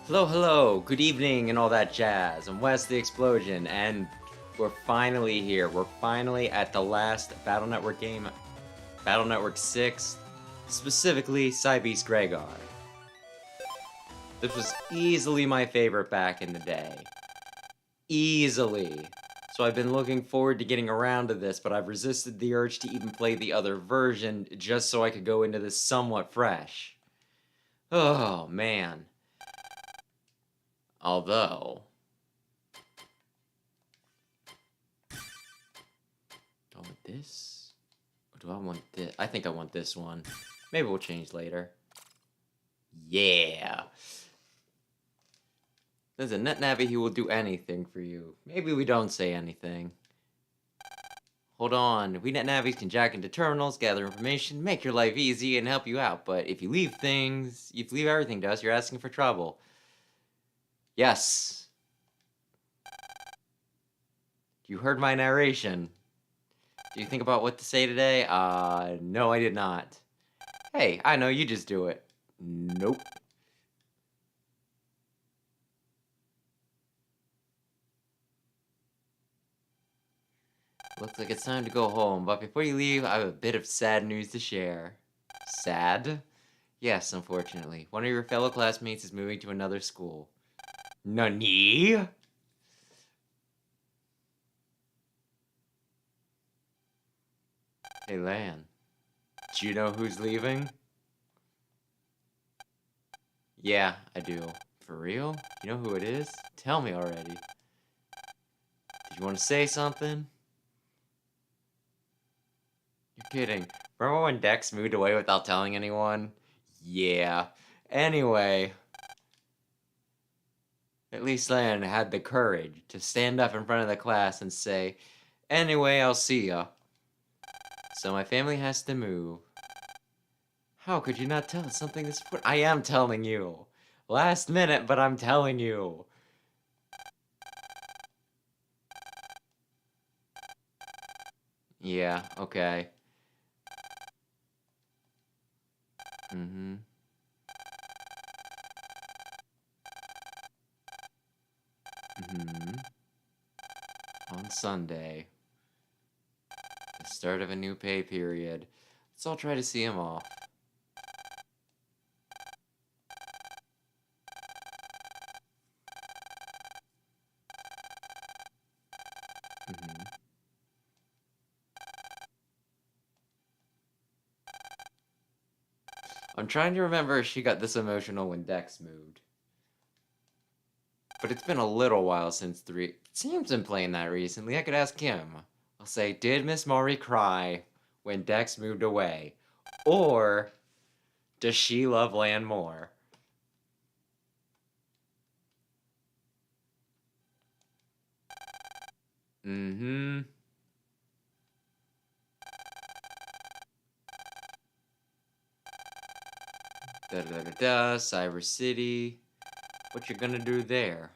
Hello, hello, good evening, and all that jazz. I'm Wes the Explosion, and we're finally here. We're finally at the last Battle Network game, Battle Network 6, specifically Cybeast Gregar. This was easily my favorite back in the day. Easily. So I've been looking forward to getting around to this, but I've resisted the urge to even play the other version just so I could go into this somewhat fresh. Oh, man. Although... Do I want this? Or do I want this? I think I want this one. Maybe we'll change later. Yeah! There's a NetNavi who will do anything for you. Maybe we don't say anything. Hold on, we NetNavis can jack into terminals, gather information, make your life easy, and help you out. But if you leave everything to us, you're asking for trouble. Yes. You heard my narration. Do you think about what to say today? No, I did not. Hey, I know, you just do it. Nope. Looks like it's time to go home, but before you leave, I have a bit of sad news to share. Sad? Yes, unfortunately. One of your fellow classmates is moving to another school. Nani? Hey, Lan. Do you know who's leaving? Yeah, I do. For real? You know who it is? Tell me already. Did you want to say something? You're kidding. Remember when Dex moved away without telling anyone? Yeah. Anyway. At least Lan had the courage to stand up in front of the class and say, "Anyway, I'll see ya." So my family has to move. How could you not tell us something this important? I am telling you. Last minute, but I'm telling you. Yeah, okay. Mm-hmm. Mm-hmm. On Sunday. The start of a new pay period. Let's all try to see him off. Mm-hmm. I'm trying to remember if she got this emotional when Dex moved. But it's been a little while since 3. Sam's been playing that recently. I could ask him. I'll say, did Miss Maury cry when Dex moved away? Or does she love Lan more? Mm-hmm. Da-da-da-da, Cyber City. What you gonna do there?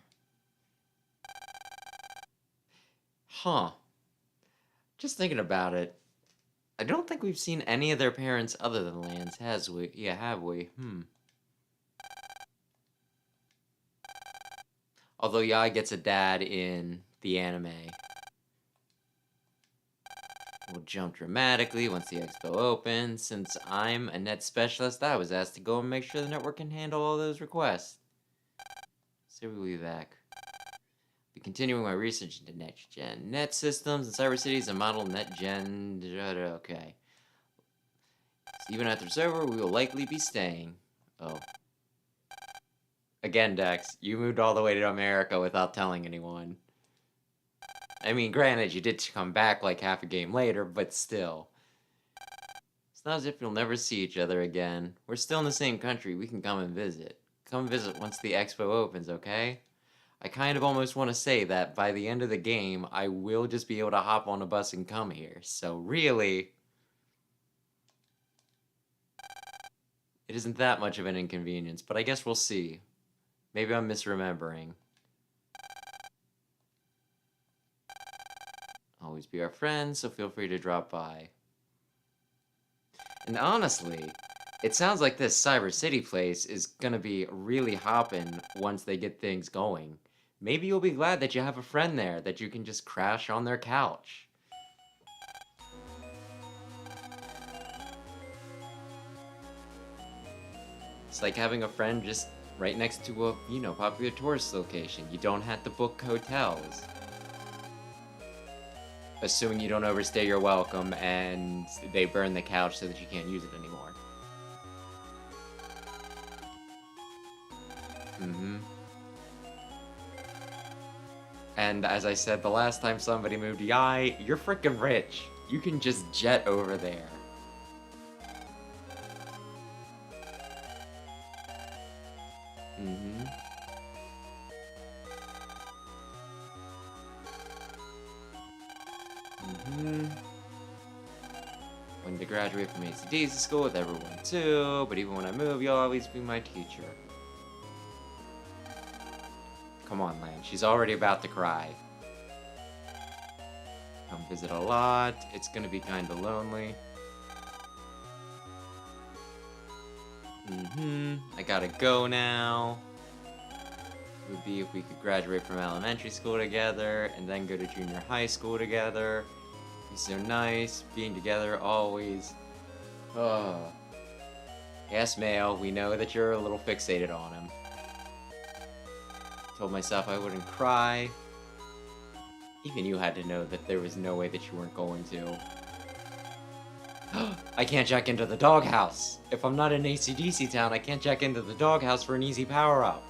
Huh. Just thinking about it. I don't think we've seen any of their parents other than Lan's, has we? Yeah, have we? Although Yai gets a dad in the anime. We'll jump dramatically once the expo opens. Since I'm a net specialist, I was asked to go and make sure the network can handle all those requests. So we'll be back. Be continuing my research into next-gen net systems and cyber cities and model net-gen... Okay. So even after it's over, we will likely be staying. Oh. Again, Dex, you moved all the way to America without telling anyone. I mean, granted, you did come back like half a game later, but still. It's not as if you'll never see each other again. We're still in the same country. We can come and visit. Come visit once the expo opens, okay? I kind of almost want to say that by the end of the game, I will just be able to hop on a bus and come here. So really, it isn't that much of an inconvenience, but I guess we'll see. Maybe I'm misremembering. Always be our friends, so feel free to drop by. And honestly, It sounds like this Cyber City place is gonna be really hopping once they get things going. Maybe you'll be glad that you have a friend there that you can just crash on their couch. It's like having a friend just right next to a, popular tourist location. You don't have to book hotels. Assuming you don't overstay your welcome and they burn the couch so that you can't use it anymore. Mm-hmm. And as I said the last time somebody moved, Yai, you're freaking rich. You can just jet over there. Mm-hmm. Mm-hmm. When to graduate from ACDC school with everyone too, but even when I move, you'll always be my teacher. Come on, Lan. She's already about to cry. Come visit a lot. It's gonna be kinda lonely. I gotta go now. It would be if we could graduate from elementary school together and then go to junior high school together. Be so nice, being together always. Oh. Yes, Mayo, we know that you're a little fixated on him. Told myself I wouldn't cry. Even you had to know that there was no way that you weren't going to. I can't check into the doghouse! If I'm not in AC/DC town, I can't check into the doghouse for an easy power-up.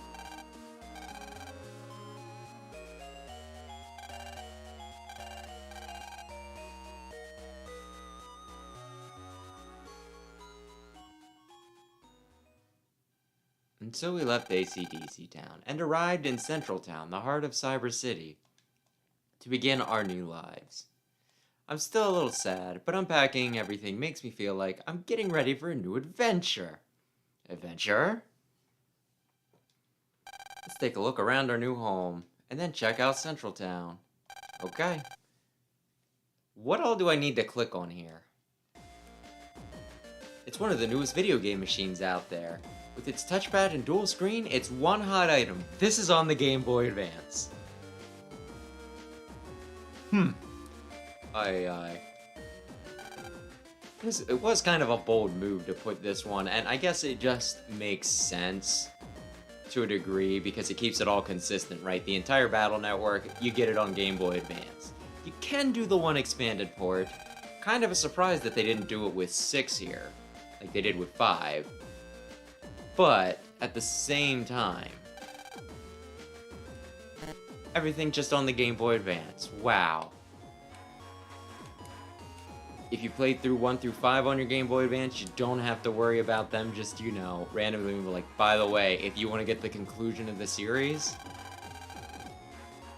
And so we left AC/DC town and arrived in Central Town, the heart of Cyber City, to begin our new lives. I'm still a little sad, but unpacking everything makes me feel like I'm getting ready for a new adventure. Adventure? Let's take a look around our new home, and then check out Central Town. Okay. What all do I need to click on here? It's one of the newest video game machines out there. With its touchpad and dual screen, it's one hot item. This is on the Game Boy Advance. It was kind of a bold move to put this one, and I guess it just makes sense to a degree because it keeps it all consistent, right? The entire Battle Network, you get it on Game Boy Advance. You can do the one expanded port. Kind of a surprise that they didn't do it with 6 here, like they did with 5. But, at the same time, everything just on the Game Boy Advance. Wow. If you played through 1 through 5 on your Game Boy Advance, you don't have to worry about them just, randomly being like, by the way, if you want to get the conclusion of the series,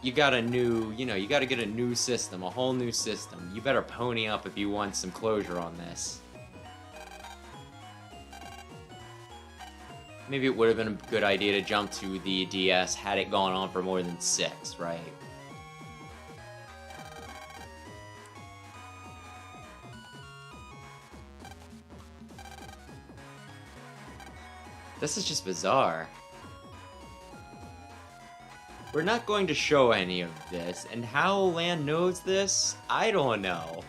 you got a new, you got to get a new system, a whole new system. You better pony up if you want some closure on this. Maybe it would have been a good idea to jump to the DS had it gone on for more than 6, right? This is just bizarre. We're not going to show any of this, and how Lan knows this, I don't know.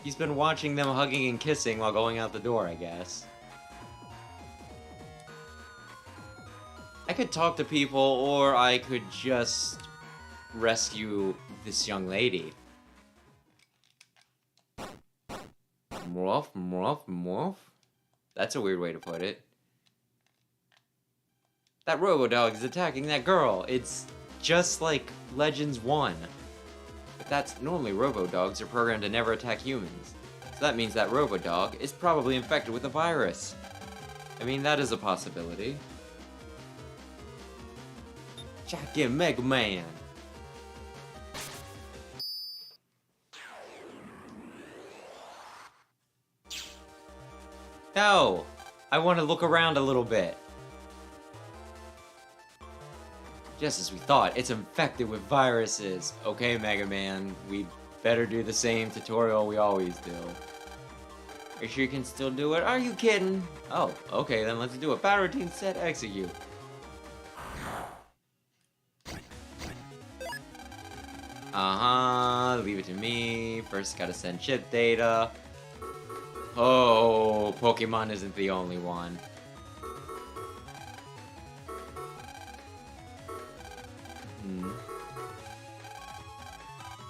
He's been watching them hugging and kissing while going out the door, I guess. I could talk to people, or I could just rescue this young lady. Morph, morph, morph. That's a weird way to put it. That Robodog is attacking that girl. It's just like Legends 1. But that's normally Robodogs are programmed to never attack humans. So that means that Robodog is probably infected with a virus. I mean, that is a possibility. Check in Mega Man. No! I want to look around a little bit. Just as we thought, it's infected with viruses. Okay, Mega Man, we better do the same tutorial we always do. Are you sure you can still do it? Are you kidding? Oh, okay, then let's do it. Battle routine set, execute. Leave it to me. First gotta send chip data. Oh, Pokemon isn't the only one.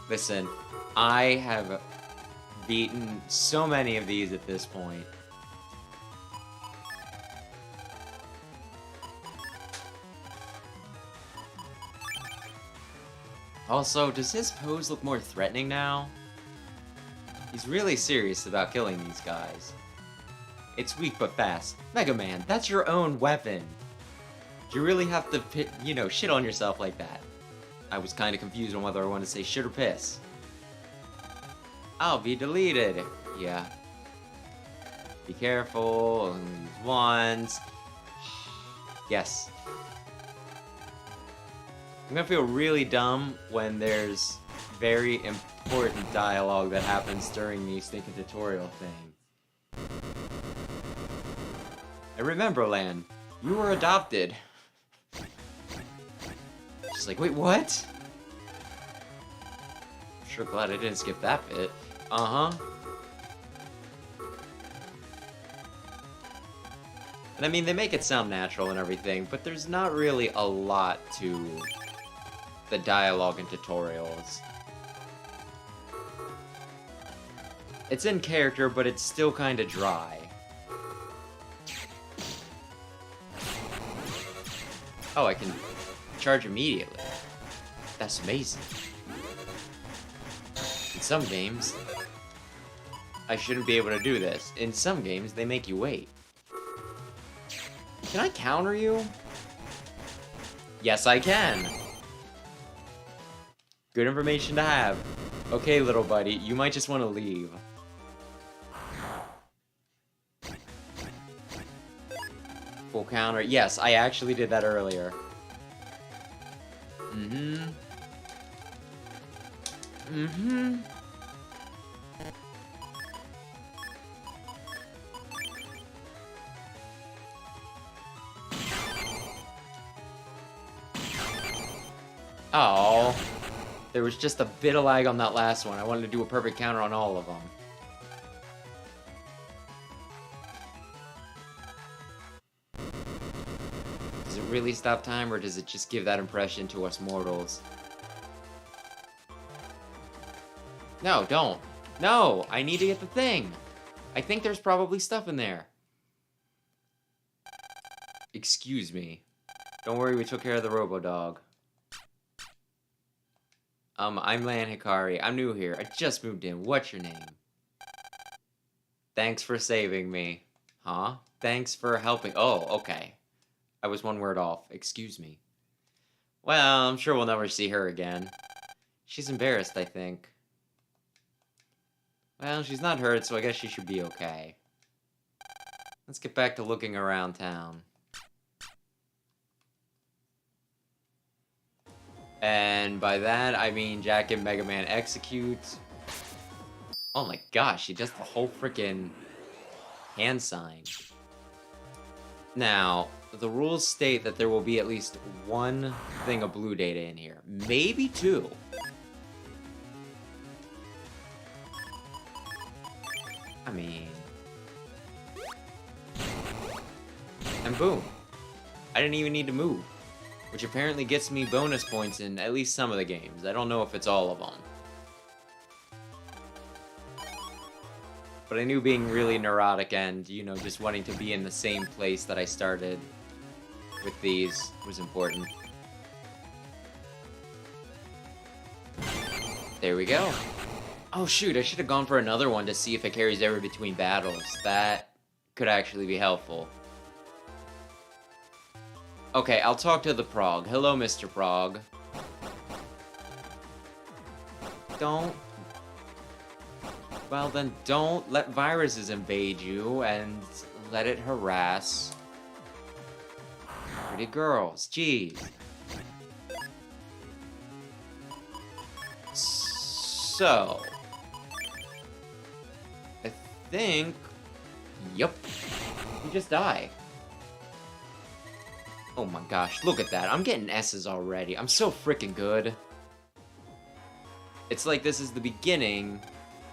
Listen, I have beaten so many of these at this point. Also, does his pose look more threatening now? He's really serious about killing these guys. It's weak but fast. Mega Man, that's your own weapon. Do you really have to, you know, shit on yourself like that? I was kind of confused on whether I wanted to say shit or piss. I'll be deleted. Yeah. Be careful. Only use once. Yes. I'm gonna feel really dumb when there's very important dialogue that happens during the stinking tutorial thing. I remember, Lan, you were adopted. Just like, wait, what? I'm sure glad I didn't skip that bit. Uh-huh. And I mean, they make it sound natural and everything, but there's not really a lot to the dialogue and tutorials. It's in character, but it's still kind of dry. Oh, I can charge immediately. That's amazing. In some games, I shouldn't be able to do this. In some games, they make you wait. Can I counter you? Yes, I can. Good information to have. Okay, little buddy, you might just want to leave. Full counter. Yes, I actually did that earlier. Oh, there was just a bit of lag on that last one. I wanted to do a perfect counter on all of them. Does it really stop time, or does it just give that impression to us mortals? No, don't. No, I need to get the thing. I think there's probably stuff in there. Excuse me. Don't worry, we took care of the Robo-Dog. I'm Lan Hikari. I'm new here. I just moved in. What's your name? Thanks for saving me. Huh? Thanks for helping. Oh, okay. I was one word off. Excuse me. Well, I'm sure we'll never see her again. She's embarrassed, I think. Well, she's not hurt, so I guess she should be okay. Let's get back to looking around town. And by that, I mean Jack and Mega Man execute. Oh my gosh, he does the whole freaking hand sign. Now, the rules state that there will be at least one thing of blue data in here. Maybe two. I mean... And boom. I didn't even need to move. Which apparently gets me bonus points in at least some of the games. I don't know if it's all of them. But I knew being really neurotic and, you know, just wanting to be in the same place that I started with these was important. There we go. Oh shoot, I should have gone for another one to see if it carries over between battles. That could actually be helpful. Okay, I'll talk to the Prog. Hello, Mr. Prog. Don't... Well, then don't let viruses invade you and let it harass pretty girls. Jeez. So... I think Yup. You just die. Oh my gosh, look at that. I'm getting S's already. I'm so freaking good. It's like this is the beginning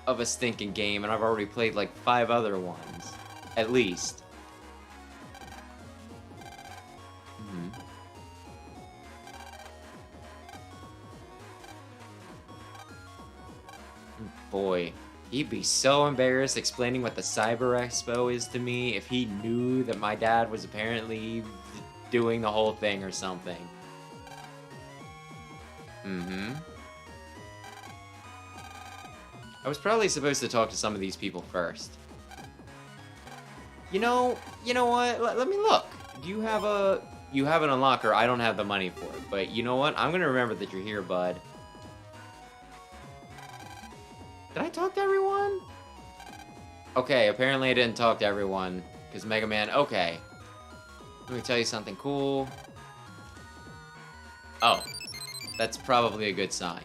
of a stinking game, and I've already played like 5 other ones. At least. Boy, he'd be so embarrassed explaining what the Cyber Expo is to me if he knew that my dad was apparently doing the whole thing or something. I was probably supposed to talk to some of these people first. You know what? Let me look. Do you have a... You have an unlocker. I don't have the money for it. But you know what? I'm gonna remember that you're here, bud. Did I talk to everyone? Okay, apparently I didn't talk to everyone. Because Mega Man... Okay. Let me tell you something cool. Oh. That's probably a good sign.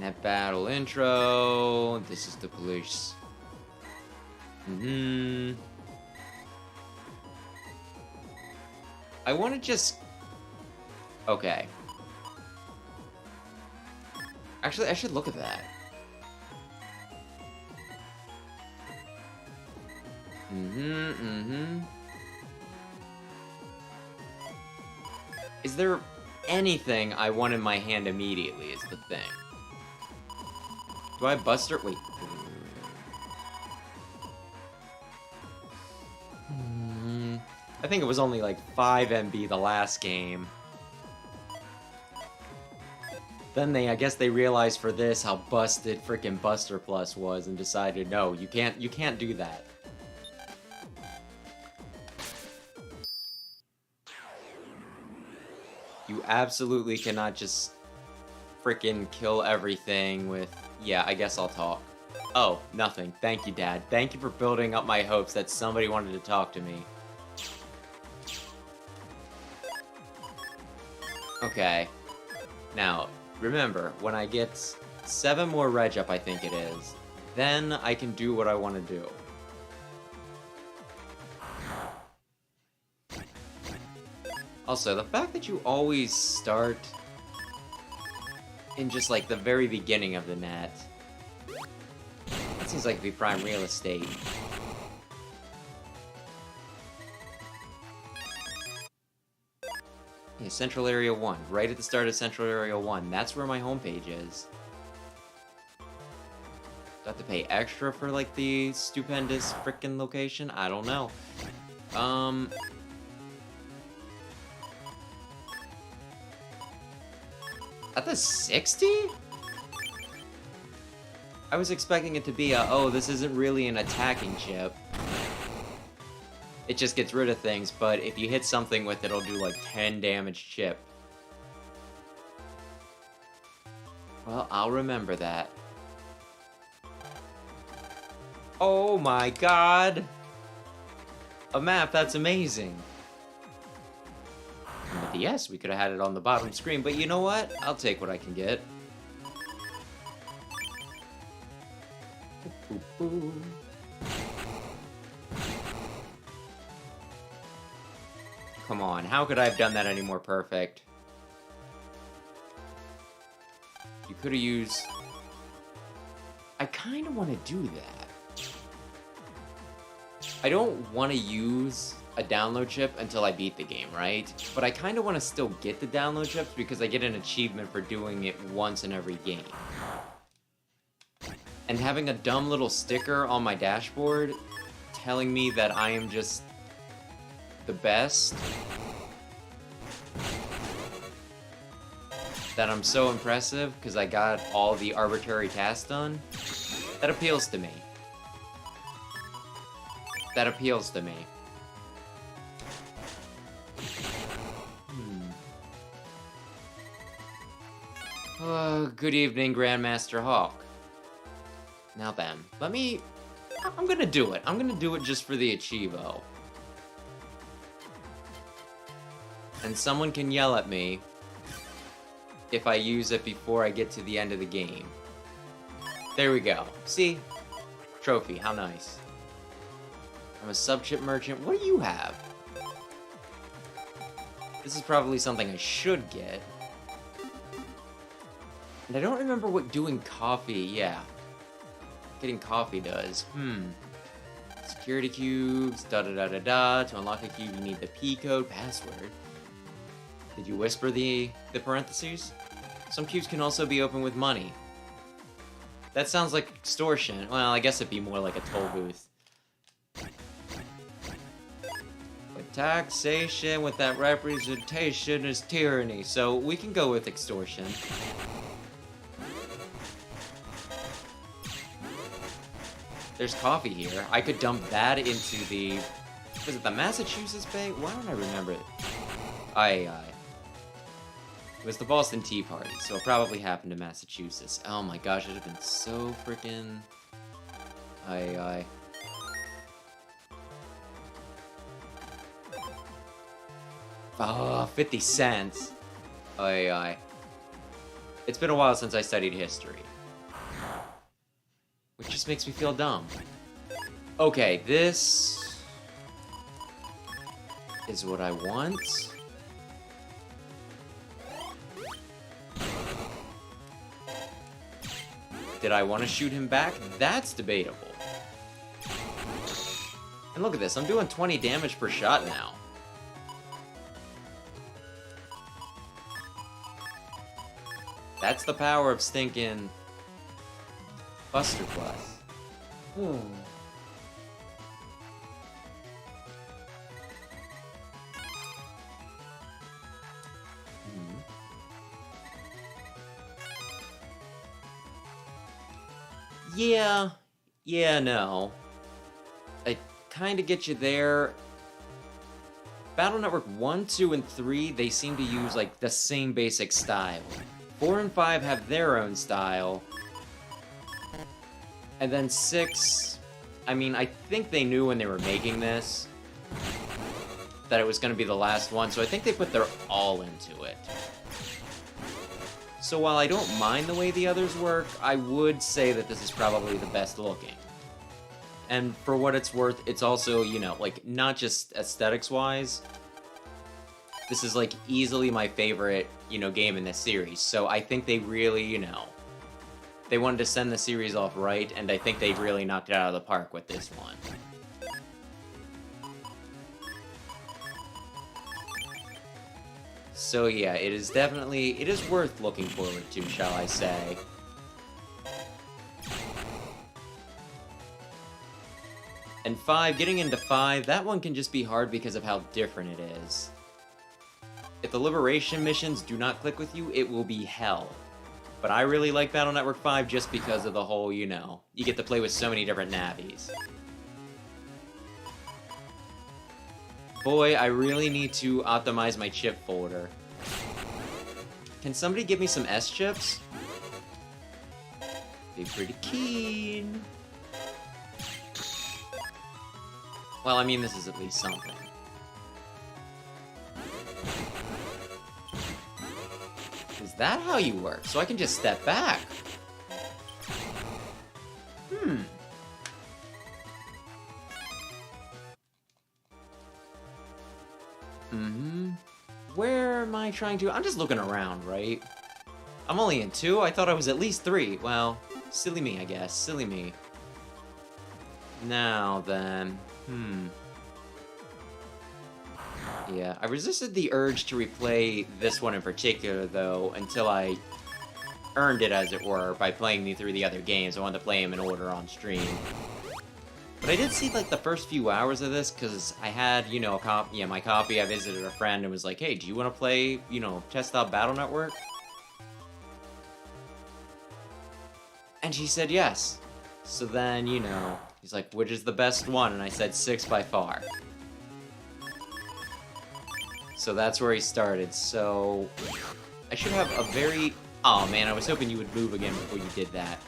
Net battle intro. This is the police. I want to just... Okay. Actually, I should look at that. Is there anything I want in my hand immediately is the thing. Do I Buster? Wait. I think it was only like 5 MB the last game. Then I guess they realized for this how busted frickin' Buster Plus was and decided, no, you can't do that. You absolutely cannot just frickin' kill everything with, yeah, I guess I'll talk. Oh, nothing. Thank you, Dad. Thank you for building up my hopes that somebody wanted to talk to me. Okay. Now, remember, when I get 7 more reg up, I think it is, then I can do what I want to do. Also, the fact that you always start in just like the very beginning of the net, that seems like it'd be prime real estate. Yeah, Central Area 1, right at the start of Central Area 1. That's where my homepage is. Do I have to pay extra for, like, the stupendous frickin' location? I don't know. At the 60? I was expecting it to be a, oh, this isn't really an attacking chip. It just gets rid of things, but if you hit something with it, it'll do like 10 damage chip. Well, I'll remember that. Oh my god! A map, that's amazing. On the DS, we could have had it on the bottom screen, but you know what? I'll take what I can get. Come on, how could I have done that any more perfect? You could have used... I kind of want to do that. I don't want to use a download chip until I beat the game, right? But I kind of want to still get the download chips because I get an achievement for doing it once in every game. And having a dumb little sticker on my dashboard telling me that I am just the best, that I'm so impressive because I got all the arbitrary tasks done, that appeals to me. That appeals to me. Good evening, Grandmaster Hawk. Now then, I'm gonna do it. I'm gonna do it just for the Achievo. And someone can yell at me if I use it before I get to the end of the game. There we go. See? Trophy, how nice. I'm a sub-chip merchant. What do you have? This is probably something I should get. And I don't remember what doing coffee, yeah. Getting coffee does. Security cubes, da-da-da-da-da. To unlock a cube, you need the P code password. Did you whisper the parentheses? Some cubes can also be opened with money. That sounds like extortion. Well, I guess it'd be more like a toll booth. But taxation without representation is tyranny, so we can go with extortion. There's coffee here. I could dump that into the... Was it the Massachusetts Bay? Why don't I remember it? Aye. It was the Boston Tea Party, so it probably happened in Massachusetts. Oh my gosh, it would have been so freaking... Aye. Oh, 50 cents. Aye. It's been a while since I studied history. Which just makes me feel dumb. Okay, this... is what I want. Did I want to shoot him back? That's debatable. And look at this, I'm doing 20 damage per shot now. That's the power of stinking Buster Plus. Yeah, no. I kind of get you there. Battle Network 1, 2, and 3, they seem to use, like, the same basic style. 4 and 5 have their own style. And then 6, I mean, I think they knew when they were making this that it was going to be the last one, so I think they put their all into it. So while I don't mind the way the others work, I would say that this is probably the best looking. And for what it's worth, it's also, you know, like, not just aesthetics-wise. This is, like, easily my favorite, you know, game in this series. So I think they really, you know, they wanted to send the series off right, and I think they really knocked it out of the park with this one. So yeah, it is definitely, it is worth looking forward to, shall I say. And 5, getting into 5, that one can just be hard because of how different it is. If the Liberation missions do not click with you, it will be hell. But I really like Battle Network 5 just because of the whole, you know, you get to play with so many different navies. Boy, I really need to optimize my chip folder. Can somebody give me some S chips? Be pretty keen. Well, I mean, this is at least something. Is that how you work? So I can just step back? Where am I trying to? I'm just looking around, right? I'm only in 2? I thought I was at least 3. Well, silly me, I guess. Silly me. Now then... Yeah, I resisted the urge to replay this one in particular, though, until I earned it, as it were, by playing through the other games. I wanted to play them in order on stream. But I did see, like, the first few hours of this, because I had, you know, my copy. I visited a friend and was like, hey, do you want to play, you know, test out Battle Network? And she said yes. So then, you know, he's like, which is the best one? And I said 6 by far. So that's where he started. So I should have a very... Oh, man, I was hoping you would move again before you did that.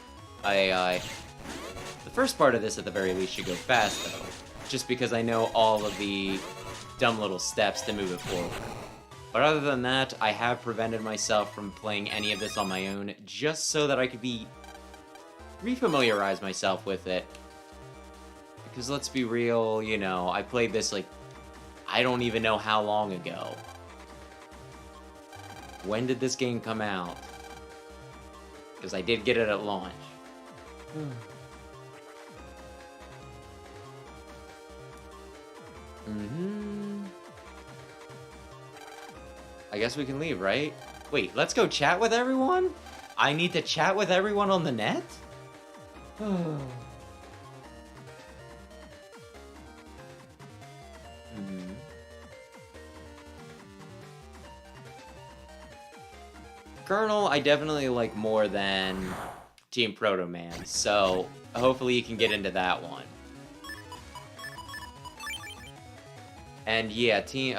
The first part of this, at the very least, should go fast, though. Just because I know all of the dumb little steps to move it forward. But other than that, I have prevented myself from playing any of this on my own, just so that I could be refamiliarize myself with it. Because let's be real, you know, I played this, like, I don't even know how long ago. When did this game come out? Because I did get it at launch. I guess we can leave, right? Wait, let's go chat with everyone? I need to chat with everyone on the net? Colonel, I definitely like more than Team Proto Man, so hopefully you can get into that one. And yeah, Team...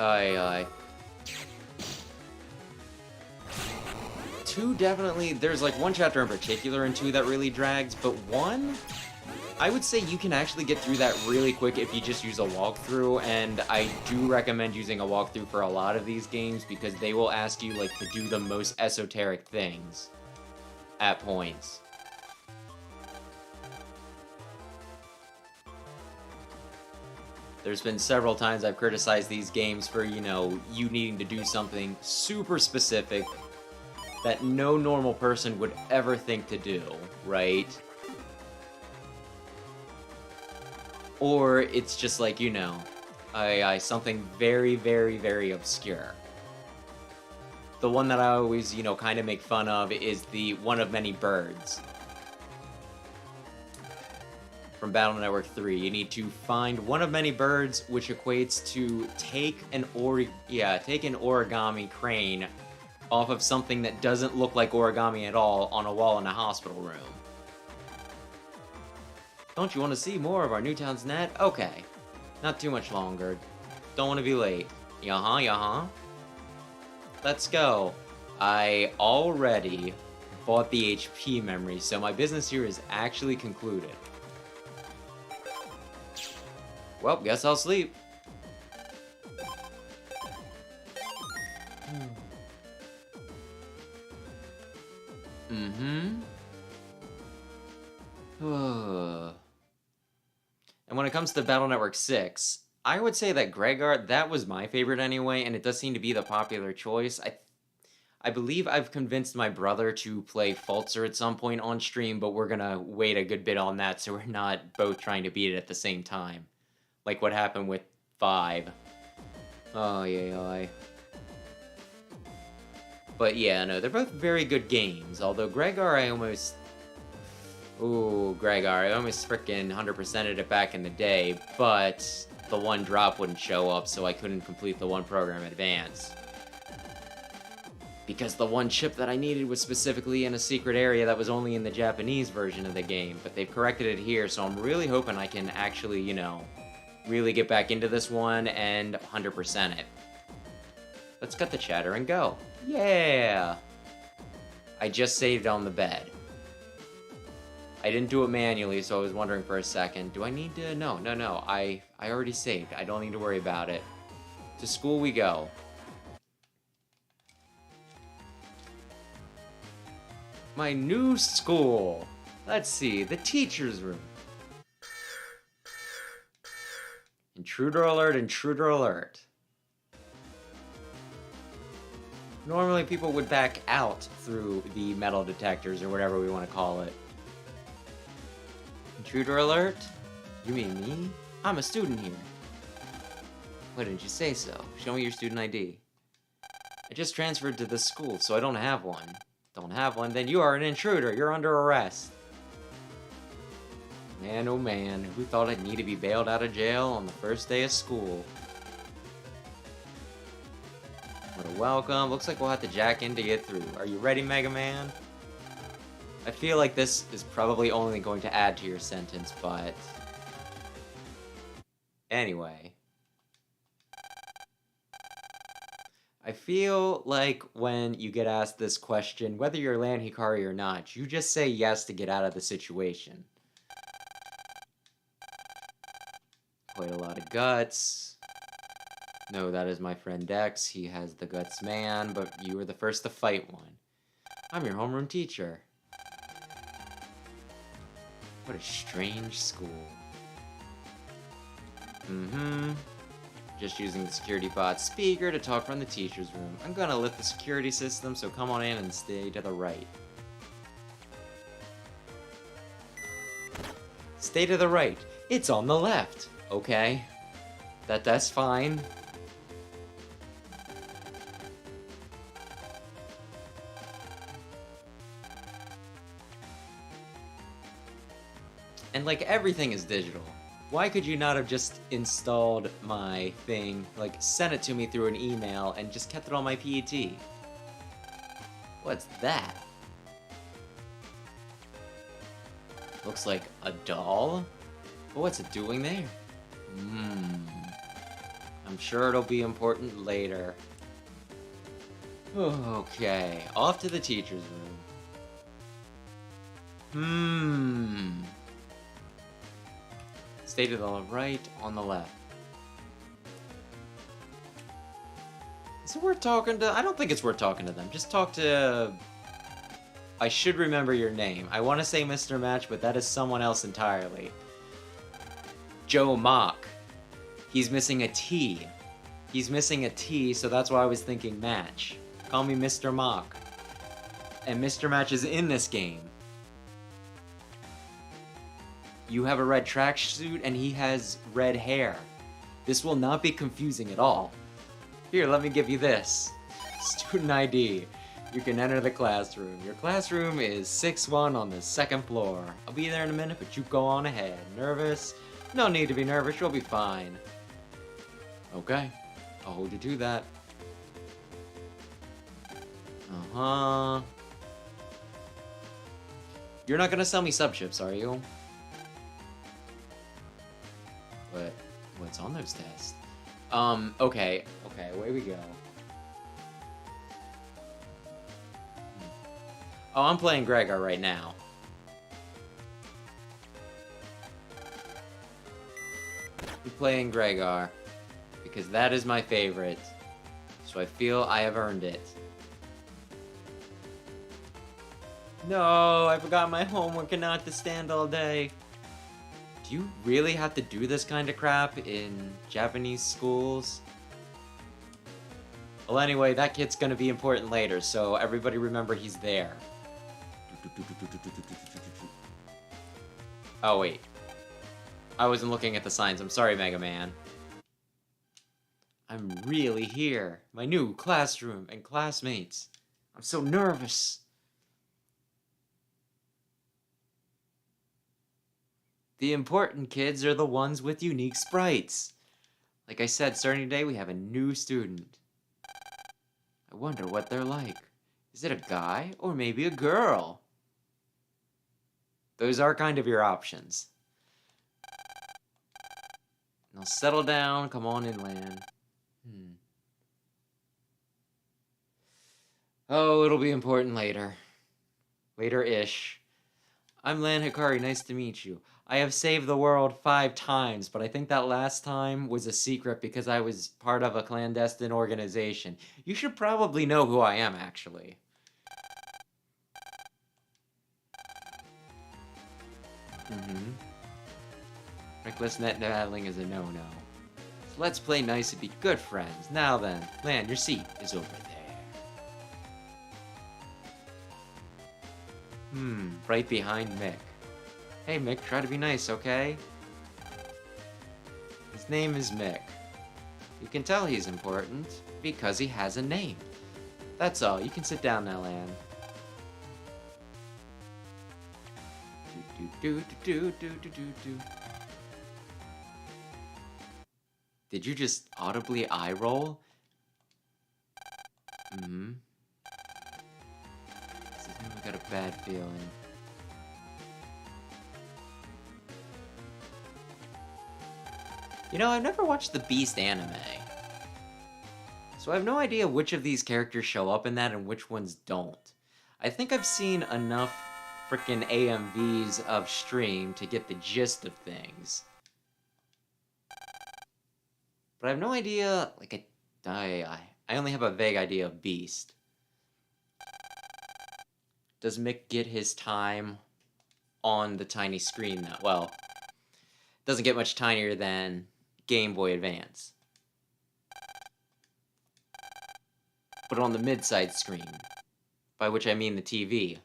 2 definitely... There's like one chapter in particular in 2 that really drags, but 1... I would say you can actually get through that really quick if you just use a walkthrough, and I do recommend using a walkthrough for a lot of these games because they will ask you like to do the most esoteric things at points. There's been several times I've criticized these games for, you know, you needing to do something super specific that no normal person would ever think to do, right? Or it's just like, you know, something very, very, very obscure. The one that I always, you know, kind of make fun of is the one of many birds. From Battle Network 3, you need to find one of many birds, which equates to take an origami crane off of something that doesn't look like origami at all on a wall in a hospital room. Don't you want to see more of our Newtown's net? Okay. Not too much longer. Don't want to be late. Yeah-huh. Let's go. I already bought the HP memory, so my business here is actually concluded. Well, guess I'll sleep. And when it comes to Battle Network 6, I would say that Gregor, that was my favorite anyway, and it does seem to be the popular choice. I believe I've convinced my brother to play Fultzer at some point on stream, but we're gonna wait a good bit on that so we're not both trying to beat it at the same time. Like what happened with 5. Oh, yeah. But yeah, no, they're both very good games, although Gregor, I almost freaking 100%ed it back in the day, but the one drop wouldn't show up, so I couldn't complete the one program in advance. Because the one chip that I needed was specifically in a secret area that was only in the Japanese version of the game, but they've corrected it here, so I'm really hoping I can actually, you know, really get back into this one and 100% it. Let's cut the chatter and go. Yeah! I just saved on the bed. I didn't do it manually, so I was wondering for a second. Do I need to? No. I already saved. I don't need to worry about it. To school we go. My new school. Let's see. The teacher's room. Intruder alert, intruder alert. Normally people would back out through the metal detectors or whatever we want to call it. Intruder alert? You mean me? I'm a student here. Why didn't you say so? Show me your student ID. I just transferred to this school, so I don't have one. Don't have one? Then you are an intruder. You're under arrest. Man, oh man, who thought I'd need to be bailed out of jail on the first day of school? What a welcome. Looks like we'll have to jack in to get through. Are you ready, Mega Man? I feel like this is probably only going to add to your sentence, but... Anyway. I feel like when you get asked this question, whether you're Lan Hikari or not, you just say yes to get out of the situation. Quite a lot of guts. No, that is my friend Dex. He has the guts man, but you were the first to fight one. I'm your homeroom teacher. What a strange school. Mm-hmm. Just using the security bot speaker to talk from the teacher's room. I'm gonna lift the security system, so come on in and stay to the right. Stay to the right. It's on the left. Okay. That's fine. And like everything is digital. Why could you not have just installed my thing, like sent it to me through an email and just kept it on my PET? What's that? Looks like a doll? But what's it doing there? I'm sure it'll be important later. Okay, off to the teacher's room. Stay to the right, on the left. Is it worth talking to? I don't think it's worth talking to them. Just talk to... I should remember your name. I want to say Mr. Match, but that is someone else entirely. Joe Mock. He's missing a T. He's missing a T, so that's why I was thinking Match. Call me Mr. Mock. And Mr. Match is in this game. You have a red tracksuit, and he has red hair. This will not be confusing at all. Here, let me give you this. Student ID. You can enter the classroom. Your classroom is 6-1 on the 2nd floor. I'll be there in a minute, but you go on ahead. Nervous? No need to be nervous, you'll be fine. Okay, I'll hold you to that. Uh-huh. You're not gonna sell me sub-chips, are you? But what's on those tests? Okay, away we go. Oh, I'm playing Gregor right now. I'm playing Gregor because that is my favorite. So I feel I have earned it. No, I forgot my homework and not to stand all day. Do you really have to do this kind of crap in Japanese schools? Well, anyway, that kid's gonna be important later, so everybody remember he's there. Oh, wait. I wasn't looking at the signs. I'm sorry, Mega Man. I'm really here. My new classroom and classmates. I'm so nervous. The important kids are the ones with unique sprites. Like I said, starting today, we have a new student. I wonder what they're like. Is it a guy or maybe a girl? Those are kind of your options. Now settle down, come on in, Lan. Oh, it'll be important later. Later-ish. I'm Lan Hikari, nice to meet you. I have saved the world 5 times, but I think that last time was a secret because I was part of a clandestine organization. You should probably know who I am, actually. Reckless net battling is a no-no. So let's play nice and be good friends. Now then, Lan, your seat is over there. Right behind Mick. Hey Mick, try to be nice, okay? His name is Mick. You can tell he's important because he has a name. That's all. You can sit down now, Lan. Did you just audibly eye roll? I got a bad feeling. You know, I've never watched the Beast anime. So I have no idea which of these characters show up in that and which ones don't. I think I've seen enough frickin' AMVs of stream to get the gist of things. But I have no idea, like, I only have a vague idea of Beast. Does Mick get his time on the tiny screen now. Well, it doesn't get much tinier than Game Boy Advance. But on the mid-side screen, by which I mean the TV.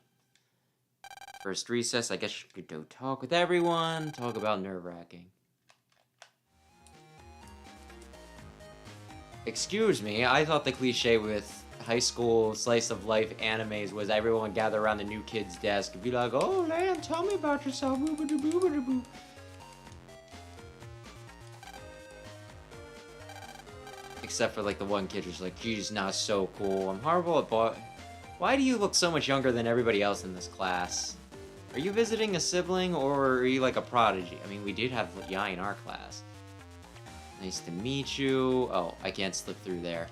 First recess, I guess you could go talk with everyone, talk about nerve-wracking. Excuse me, I thought the cliche with high school slice-of-life animes was everyone would gather around the new kid's desk and be like, "Oh, Lan, tell me about yourself, boo-ba-doo-boo-ba-doo-boo." Except for, like, the one kid who's like, "Geez, not so cool. I'm horrible at Why do you look so much younger than everybody else in this class? Are you visiting a sibling, or are you like a prodigy?" I mean, we did have Yai in our class. Nice to meet you. Oh, I can't slip through there.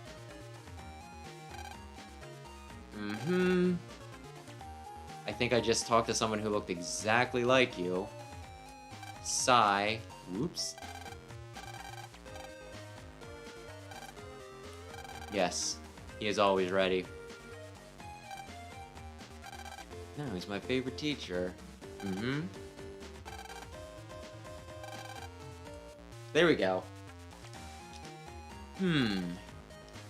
I think I just talked to someone who looked exactly like you. Sigh. Whoops. Yes, he is always ready. No, he's my favorite teacher. There we go.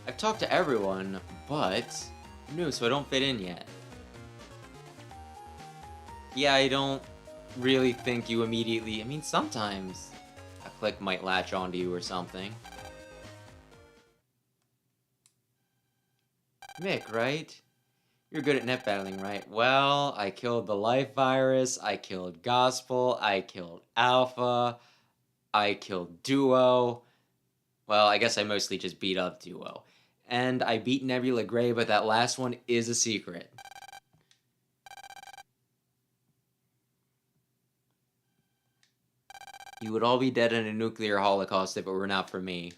I've talked to everyone, but I'm new, so I don't fit in yet. Yeah, I don't really think you immediately... I mean, sometimes a click might latch onto you or something. Mick, right? You're good at net battling, right? Well, I killed the Life Virus, I killed Gospel, I killed Alpha, I killed Duo. Well, I guess I mostly just beat up Duo. And I beat Nebula Gray, but that last one is a secret. You would all be dead in a nuclear holocaust if it were not for me.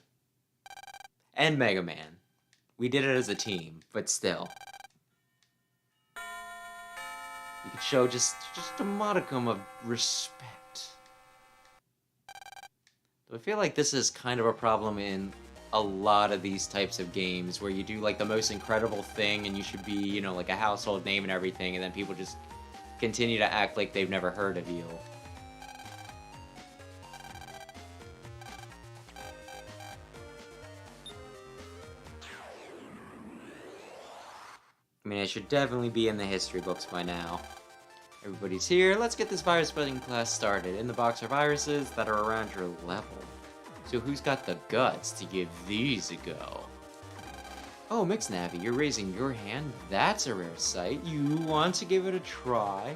And Mega Man. We did it as a team, but still. You could show just a modicum of respect. I feel like this is kind of a problem in a lot of these types of games, where you do like the most incredible thing and you should be, you know, like a household name and everything, and then people just continue to act like they've never heard of you. I mean, I should definitely be in the history books by now. Everybody's here. Let's get this virus spreading class started. In the box are viruses that are around your level. So who's got the guts to give these a go? Oh, MixNavi, you're raising your hand? That's a rare sight. You want to give it a try?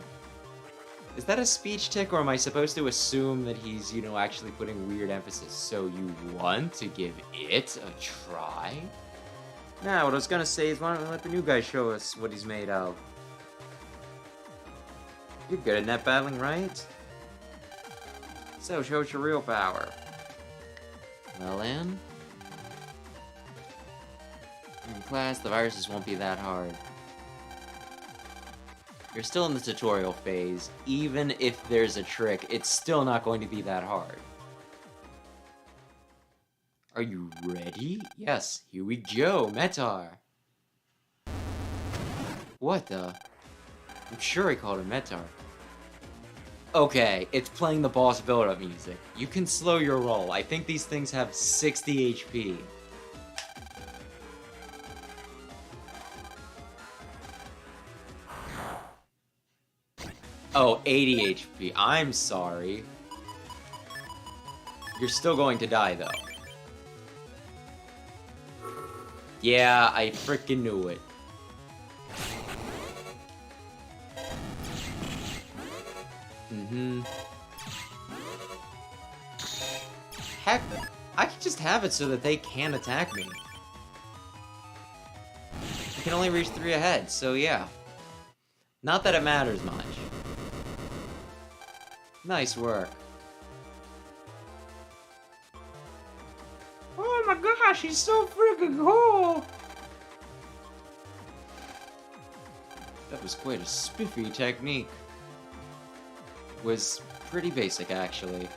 Is that a speech tick, or am I supposed to assume that he's, you know, actually putting weird emphasis? So you want to give it a try? Nah, what I was gonna say is, why don't we let the new guy show us what he's made of? You're good at net battling, right? So, show us your real power. Well, Anne? In class, the viruses won't be that hard. You're still in the tutorial phase. Even if there's a trick, it's still not going to be that hard. Are you ready? Yes, here we go, Metar. What the? I'm sure I called him Metar. Okay, it's playing the boss build-up music. You can slow your roll. I think these things have 60 HP. Oh, 80 HP. I'm sorry. You're still going to die, though. Yeah, I freaking knew it. Heck, I could just have it so that they can attack me. I can only reach 3 ahead, so yeah. Not that it matters much. Nice work. Oh my gosh, he's so freaking cool! That was quite a spiffy technique. Was pretty basic, actually.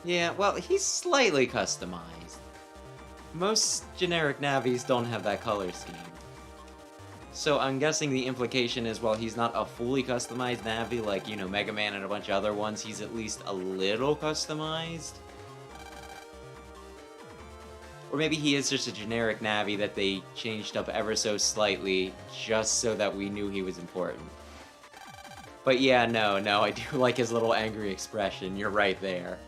Yeah, well, he's slightly customized. Most generic Navis don't have that color scheme. So I'm guessing the implication is, while he's not a fully customized Navi like, you know, Mega Man and a bunch of other ones, he's at least a little customized? Or maybe he is just a generic Navi that they changed up ever so slightly just so that we knew he was important. But yeah, no, I do like his little angry expression. You're right there.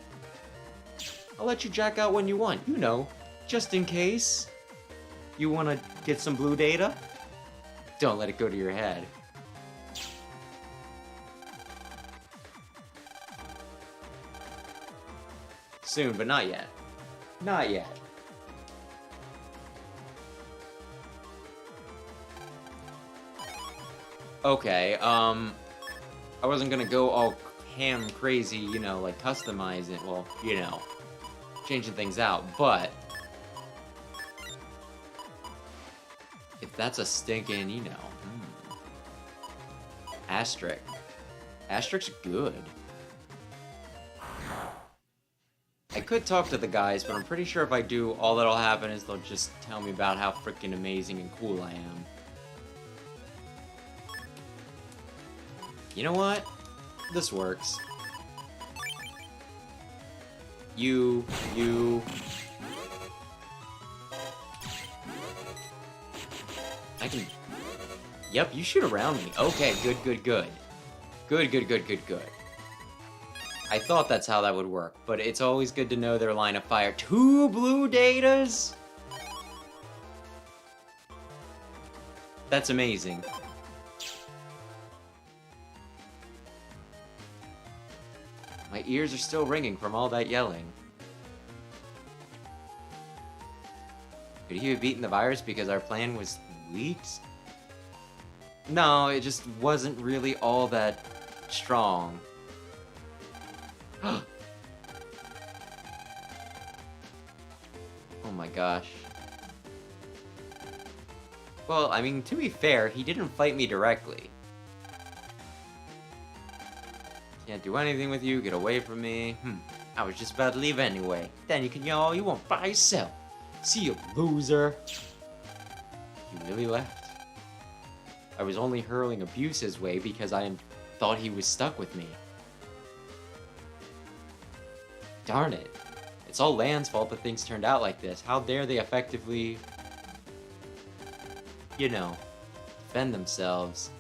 I'll let you jack out when you want, you know, just in case. You want to get some blue data? Don't let it go to your head. Soon, but not yet. Not yet. Okay, I wasn't gonna go all ham crazy, you know, like customize it, well, you know, changing things out, but if that's a stinking, you know, asterisk. Asterisk's good. I could talk to the guys, but I'm pretty sure if I do, all that'll happen is they'll just tell me about how freaking amazing and cool I am. You know what? This works. You... I can... Yep, you shoot around me. Okay, good. Good. I thought that's how that would work, but it's always good to know their line of fire. 2 blue datas? That's amazing. My ears are still ringing from all that yelling. Could he have beaten the virus because our plan was leaked? No, it just wasn't really all that strong. Oh my gosh. Well, I mean, to be fair, he didn't fight me directly. Can't do anything with you, get away from me. I was just about to leave anyway. Then you can yell all you want by yourself. See you, loser. He really left. I was only hurling abuse his way because I thought he was stuck with me. Darn it. It's all Land's fault that things turned out like this. How dare they effectively, you know, defend themselves.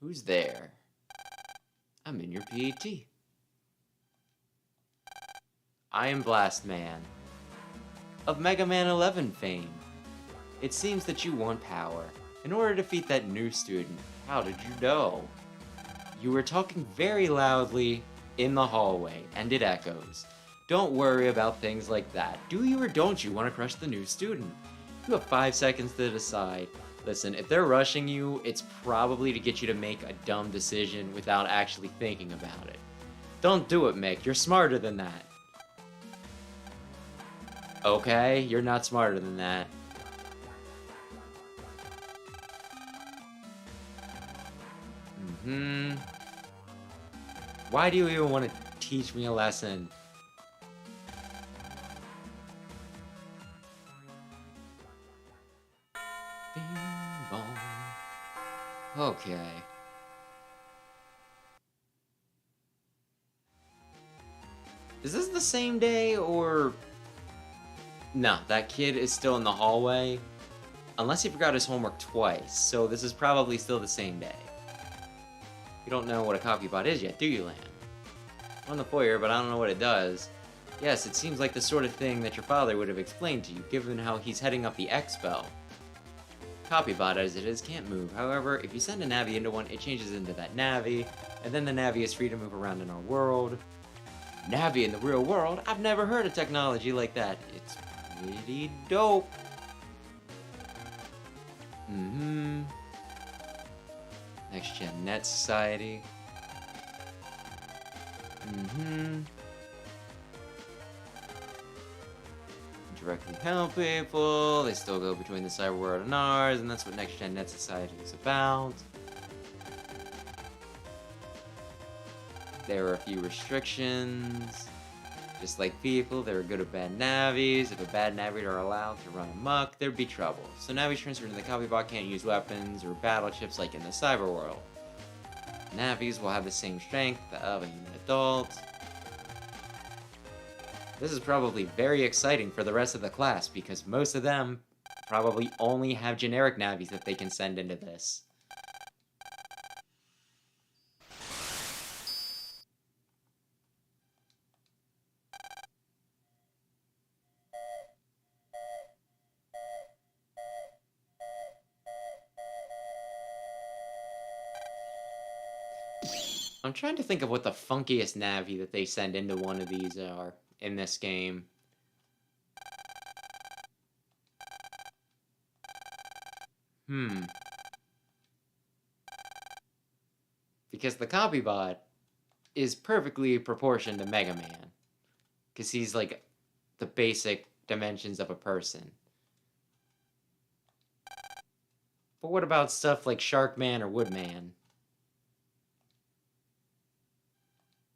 Who's there? I'm in your PAT. I am Blast Man, of Mega Man 11 fame. It seems that you want power. In order to defeat that new student, how did you know? You were talking very loudly in the hallway, and it echoes. Don't worry about things like that. Do you or don't you want to crush the new student? You have 5 seconds to decide. Listen, if they're rushing you, it's probably to get you to make a dumb decision without actually thinking about it. Don't do it, Mick. You're smarter than that. Okay, you're not smarter than that. Why do you even want to teach me a lesson? Bing bong. Okay. Is this the same day, or... No, that kid is still in the hallway. Unless he forgot his homework twice, so this is probably still the same day. You don't know what a copy bot is yet, do you, Lan? I'm on the foyer, but I don't know what it does. Yes, it seems like the sort of thing that your father would have explained to you, given how he's heading up the X-Bell. Copybot as it is can't move. However, if you send a Navi into one, it changes into that Navi, and then the Navi is free to move around in our world. Navi in the real world? I've never heard of technology like that. It's pretty dope. Next Gen Net Society. Directly help people. They still go between the cyber world and ours, and that's what Next Gen Net Society is about. There are a few restrictions. Just like people, there are good or bad navies. If a bad navi are allowed to run amok, there'd be trouble. So navies transferred to the copybot can't use weapons or battle chips like in the cyber world. Navies will have the same strength of a human adult. This is probably very exciting for the rest of the class because most of them probably only have generic navies that they can send into this. I'm trying to think of what the funkiest navi that they send into one of these are in this game. Because the copybot is perfectly proportioned to Mega Man. Because he's like the basic dimensions of a person. But what about stuff like Sharkman or Woodman?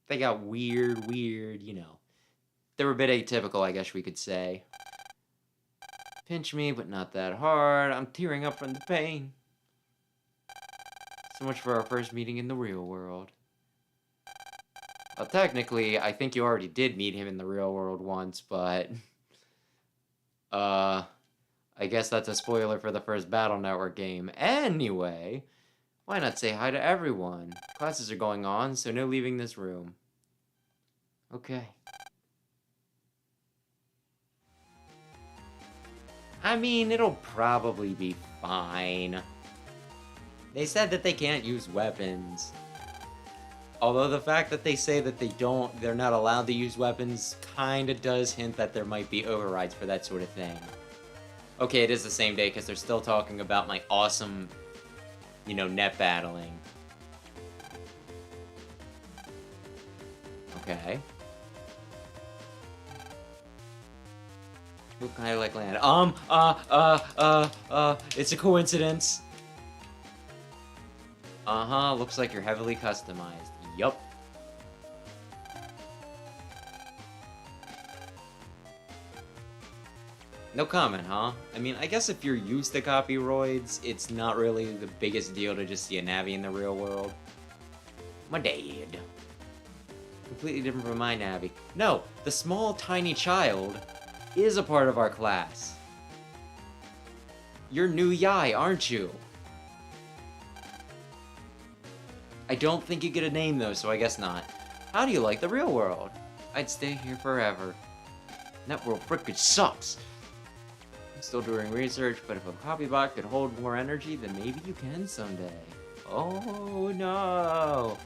They got weird, you know. They were a bit atypical, I guess we could say. Pinch me, but not that hard. I'm tearing up from the pain. So much for our first meeting in the real world. Well, technically, I think you already did meet him in the real world once, but... I guess that's a spoiler for the first Battle Network game. Anyway, why not say hi to everyone? Classes are going on, so no leaving this room. Okay. I mean, it'll probably be fine. They said that they can't use weapons. Although the fact that they say that they're not allowed to use weapons kinda does hint that there might be overrides for that sort of thing. Okay, it is the same day because they're still talking about my awesome, you know, net battling. Okay. Look kind of like land. It's a coincidence. Looks like you're heavily customized. Yup. No comment, huh? I mean, I guess if you're used to copyroids, it's not really the biggest deal to just see a Navi in the real world. My dad. Completely different from my Navi. No, the small, tiny child is a part of our class. You're new Yai, aren't you? I don't think you get a name, though, so I guess not. How do you like the real world? I'd stay here forever. That world frickin' sucks. I'm still doing research, but if a copybot could hold more energy, then maybe you can someday. Oh, no!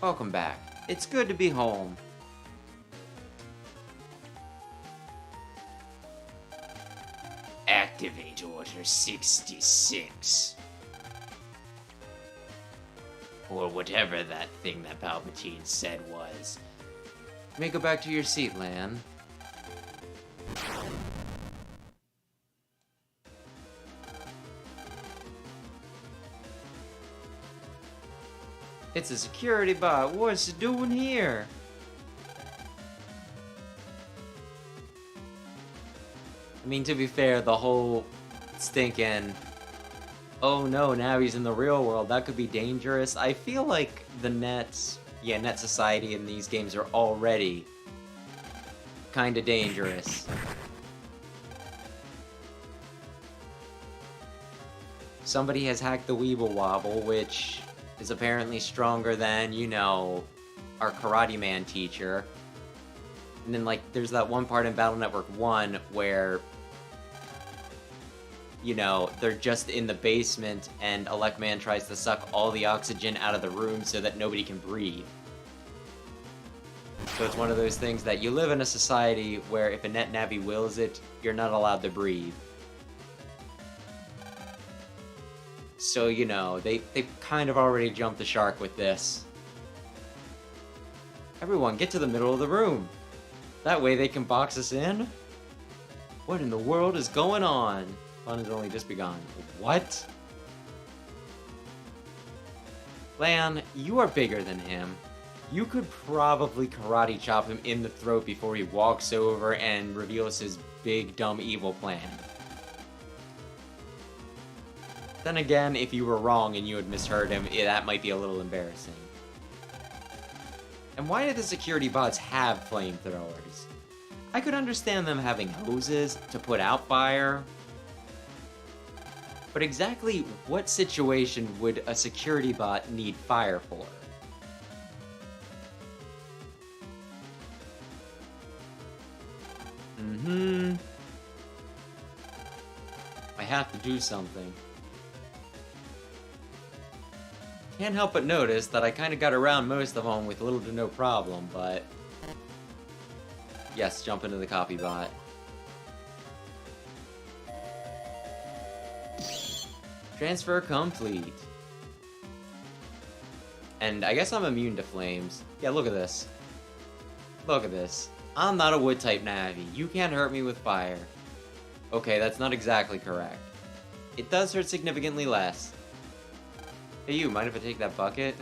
Welcome back. It's good to be home. Activate Order 66. Or whatever that thing that Palpatine said was. You may go back to your seat, Lan. It's a security bot. What's it doing here? I mean, to be fair, the whole stinking, oh no, now he's in the real world, that could be dangerous. I feel like the net society in these games are already kinda dangerous. Somebody has hacked the Weeble Wobble, which is apparently stronger than, you know, our Karate Man teacher. And then, like, there's that one part in Battle Network 1 where, you know, they're just in the basement and Elecman tries to suck all the oxygen out of the room so that nobody can breathe. So it's one of those things that you live in a society where if a net Navi wills it, you're not allowed to breathe. So, you know, they kind of already jumped the shark with this. Everyone, get to the middle of the room. That way they can box us in? What in the world is going on? Fun has only just begun. What? Lan, you are bigger than him. You could probably karate chop him in the throat before he walks over and reveals his big, dumb, evil plan. Then again, if you were wrong and you had misheard him, that might be a little embarrassing. And why do the security bots have flamethrowers? I could understand them having hoses to put out fire. But exactly what situation would a security bot need fire for? I have to do something. Can't help but notice that I kind of got around most of them with little to no problem, but... Yes, jump into the copy bot. Transfer complete. And I guess I'm immune to flames. Yeah, look at this. Look at this. I'm not a wood-type Navi. You can't hurt me with fire. Okay, that's not exactly correct. It does hurt significantly less. Hey you, mind if I take that bucket?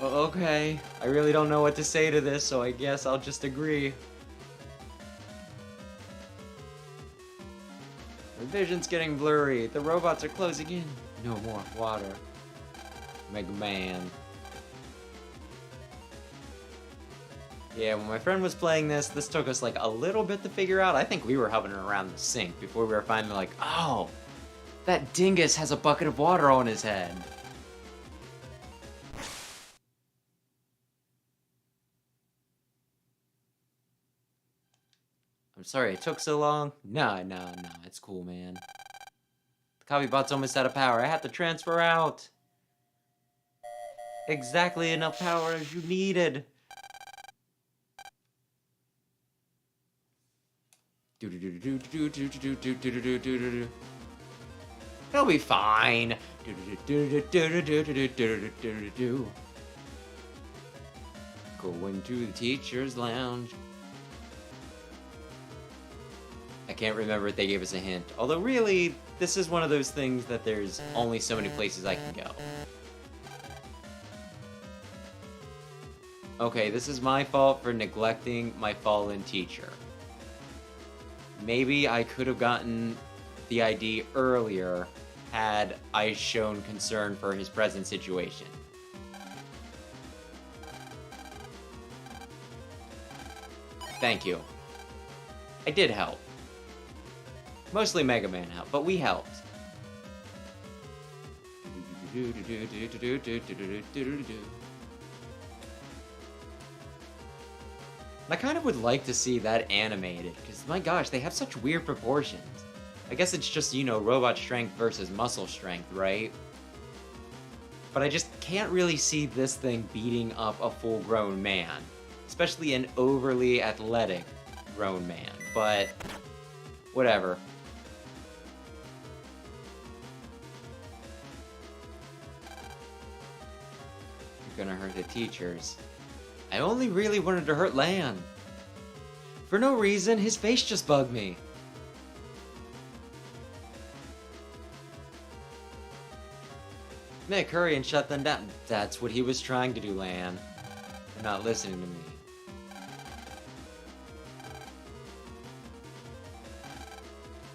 Okay, I really don't know what to say to this, so I guess I'll just agree. The vision's getting blurry. The robots are closing in. No more water. Mega Man. Yeah, when my friend was playing this took us like a little bit to figure out. I think we were hovering around the sink before we were finally like, oh, that dingus has a bucket of water on his head. I'm sorry it took so long. No, it's cool, man. The copy bot's almost out of power. I have to transfer out. Exactly enough power as you needed. He'll be fine. Going to the teacher's lounge. I can't remember if they gave us a hint. Although really, this is one of those things that there's only so many places I can go. Okay, this is my fault for neglecting my fallen teacher. Maybe I could have gotten the ID earlier had I shown concern for his present situation. Thank you. I did help. Mostly Mega Man helped, but we helped. I kind of would like to see that animated, because my gosh, they have such weird proportions. I guess it's just, you know, robot strength versus muscle strength, right? But I just can't really see this thing beating up a full-grown man. Especially an overly athletic grown man, but whatever. You're gonna hurt the teachers. I only really wanted to hurt Lan. For no reason, his face just bugged me. Mick, hurry and shut them down. That's what he was trying to do, Lan. You're not listening to me.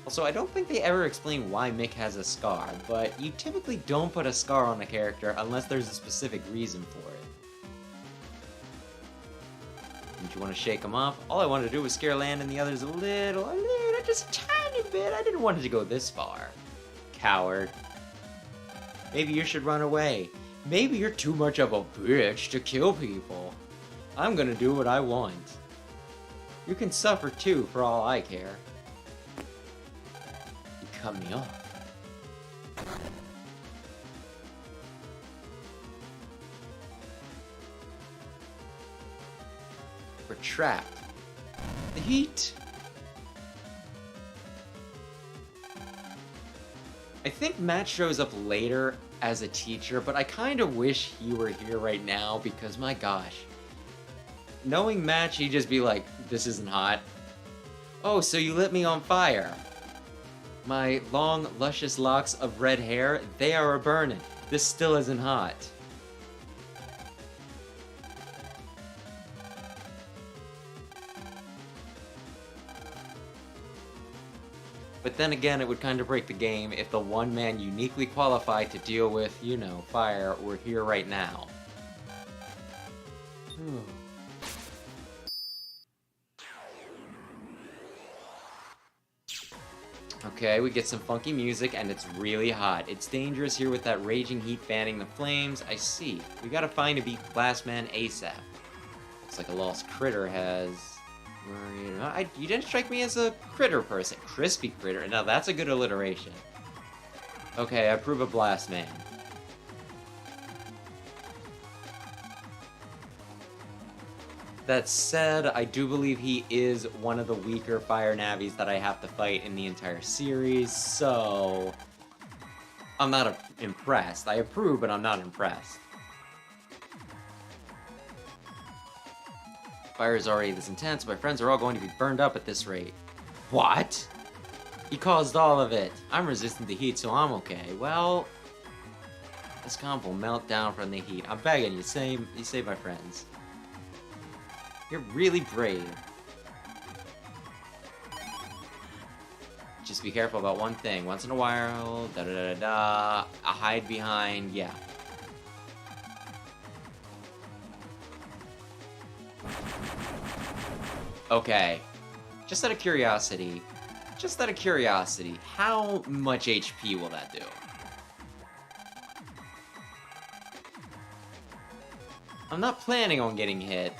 Also, I don't think they ever explain why Mick has a scar, but you typically don't put a scar on a character unless there's a specific reason for it. Didn't you want to shake him off? All I wanted to do was scare Lan and the others a little, just a tiny bit. I didn't want it to go this far. Coward. Maybe you should run away. Maybe you're too much of a bitch to kill people. I'm gonna do what I want. You can suffer too, for all I care. You cut me off. We're trapped. The heat. I think Matt shows up later as a teacher, but I kind of wish he were here right now because, my gosh, knowing Match, he'd just be like, this isn't hot. Oh, so you lit me on fire. My long, luscious locks of red hair, they are a-burning. This still isn't hot. But then again, it would kind of break the game if the one man uniquely qualified to deal with, you know, fire were here right now. Okay, we get some funky music, and it's really hot. It's dangerous here with that raging heat fanning the flames. I see. We gotta find a beat Glass Man ASAP. Looks like a lost critter has... you didn't strike me as a critter person. Crispy critter. Now that's a good alliteration. Okay, I approve of Blast Man. That said, I do believe he is one of the weaker fire navies that I have to fight in the entire series, so... I'm not impressed. I approve, but I'm not impressed. Fire is already this intense, my friends are all going to be burned up at this rate. What? He caused all of it. I'm resistant to heat, so I'm okay. Well... this comp will melt down from the heat. I'm begging you, save my friends. You're really brave. Just be careful about one thing. Once in a while, da-da-da-da, a hide behind, yeah. Okay. Just out of curiosity, how much HP will that do? I'm not planning on getting hit.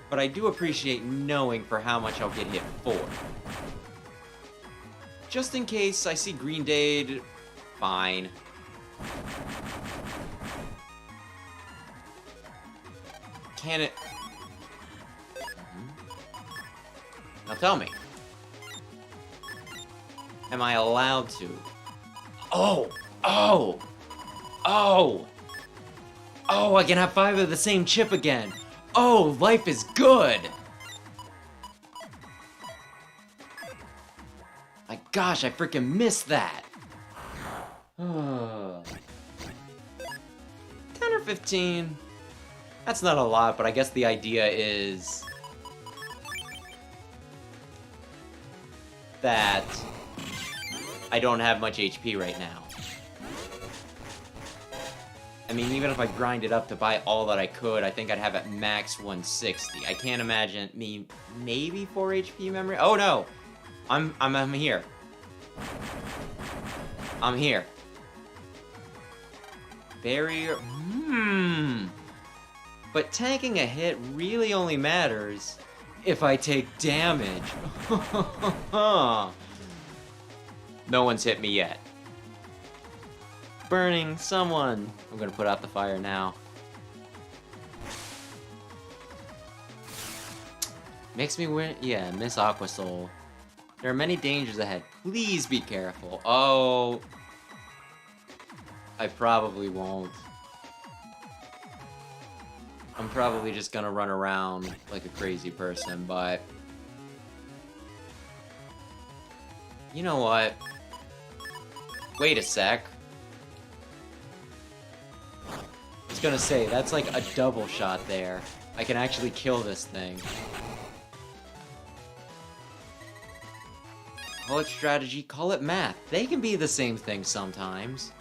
But I do appreciate knowing for how much I'll get hit for. Just in case I see Green Dade, fine. Can it... Now tell me. Am I allowed to? Oh! Oh! Oh! Oh, I can have 5 of the same chip again! Oh, life is good! My gosh, I freaking missed that! 10 or 15? That's not a lot, but I guess the idea is... that... I don't have much HP right now. I mean, even if I grind it up to buy all that I could, I think I'd have at max 160. I can't imagine me maybe 4 HP memory. Oh no! I'm here. I'm here. Barrier. But tanking a hit really only matters if I take damage. No one's hit me yet. Burning someone. I'm gonna put out the fire now. Makes me win. Yeah, Miss Aqua Soul. There are many dangers ahead. Please be careful. Oh. I probably won't. I'm probably just gonna run around like a crazy person, but... you know what? Wait a sec. I was gonna say, that's like a double shot there. I can actually kill this thing. Call it strategy, call it math. They can be the same thing sometimes.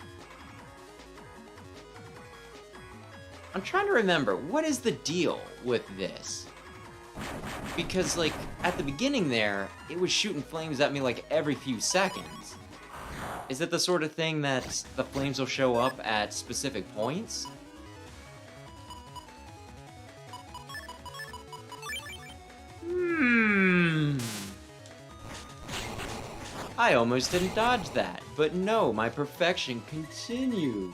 I'm trying to remember, what is the deal with this? Because, like, at the beginning there, it was shooting flames at me like every few seconds. Is it the sort of thing that the flames will show up at specific points? I almost didn't dodge that, but no, my perfection continues.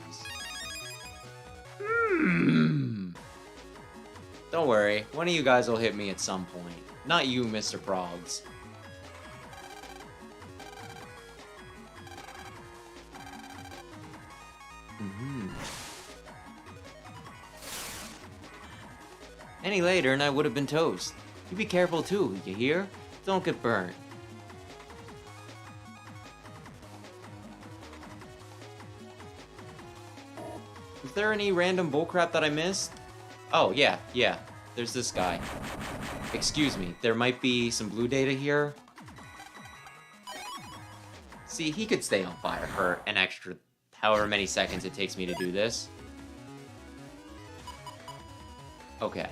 Don't worry, one of you guys will hit me at some point. Not you, Mr. Progs. Any later and I would have been toast. You be careful too, you hear? Don't get burned. Is there any random bullcrap that I missed? Oh, yeah. There's this guy. Excuse me, there might be some blue data here. See, he could stay on fire for an extra however many seconds it takes me to do this. Okay.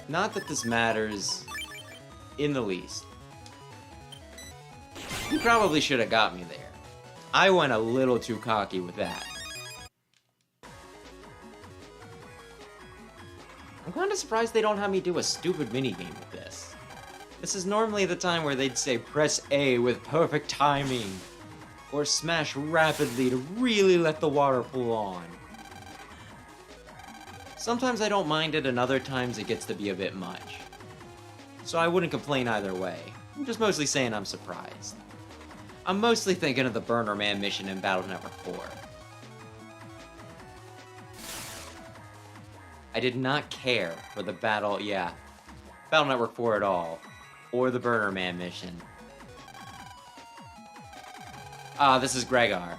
Not that this matters in the least. You probably should have got me there. I went a little too cocky with that. I'm kind of surprised they don't have me do a stupid minigame with this. This is normally the time where they'd say press A with perfect timing, or smash rapidly to really let the water pool on. Sometimes I don't mind it, and other times it gets to be a bit much. So I wouldn't complain either way. I'm just mostly saying I'm surprised. I'm mostly thinking of the Burner Man mission in Battle Network 4. I did not care for the Battle Network 4 at all. Or the Burner Man mission. Ah, this is Gregar.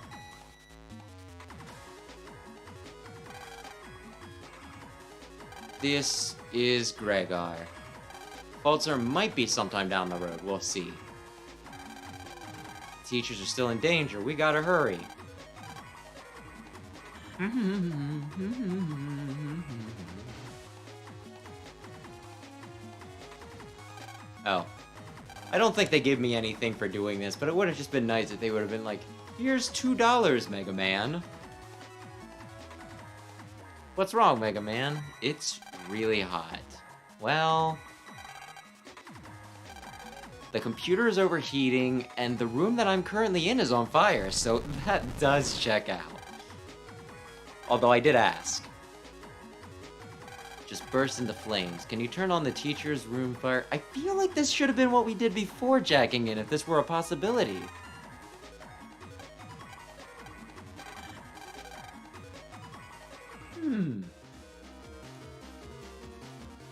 This is Gregar. Falzer might be sometime down the road, we'll see. Teachers are still in danger, we gotta hurry. Oh. I don't think they gave me anything for doing this, but it would have just been nice if they would have been like, here's $2, Mega Man. What's wrong, Mega Man? It's really hot. Well... the computer is overheating, and the room that I'm currently in is on fire, so that does check out. Although I did ask. Just burst into flames. Can you turn on the teacher's room fire? I feel like this should have been what we did before jacking in, if this were a possibility.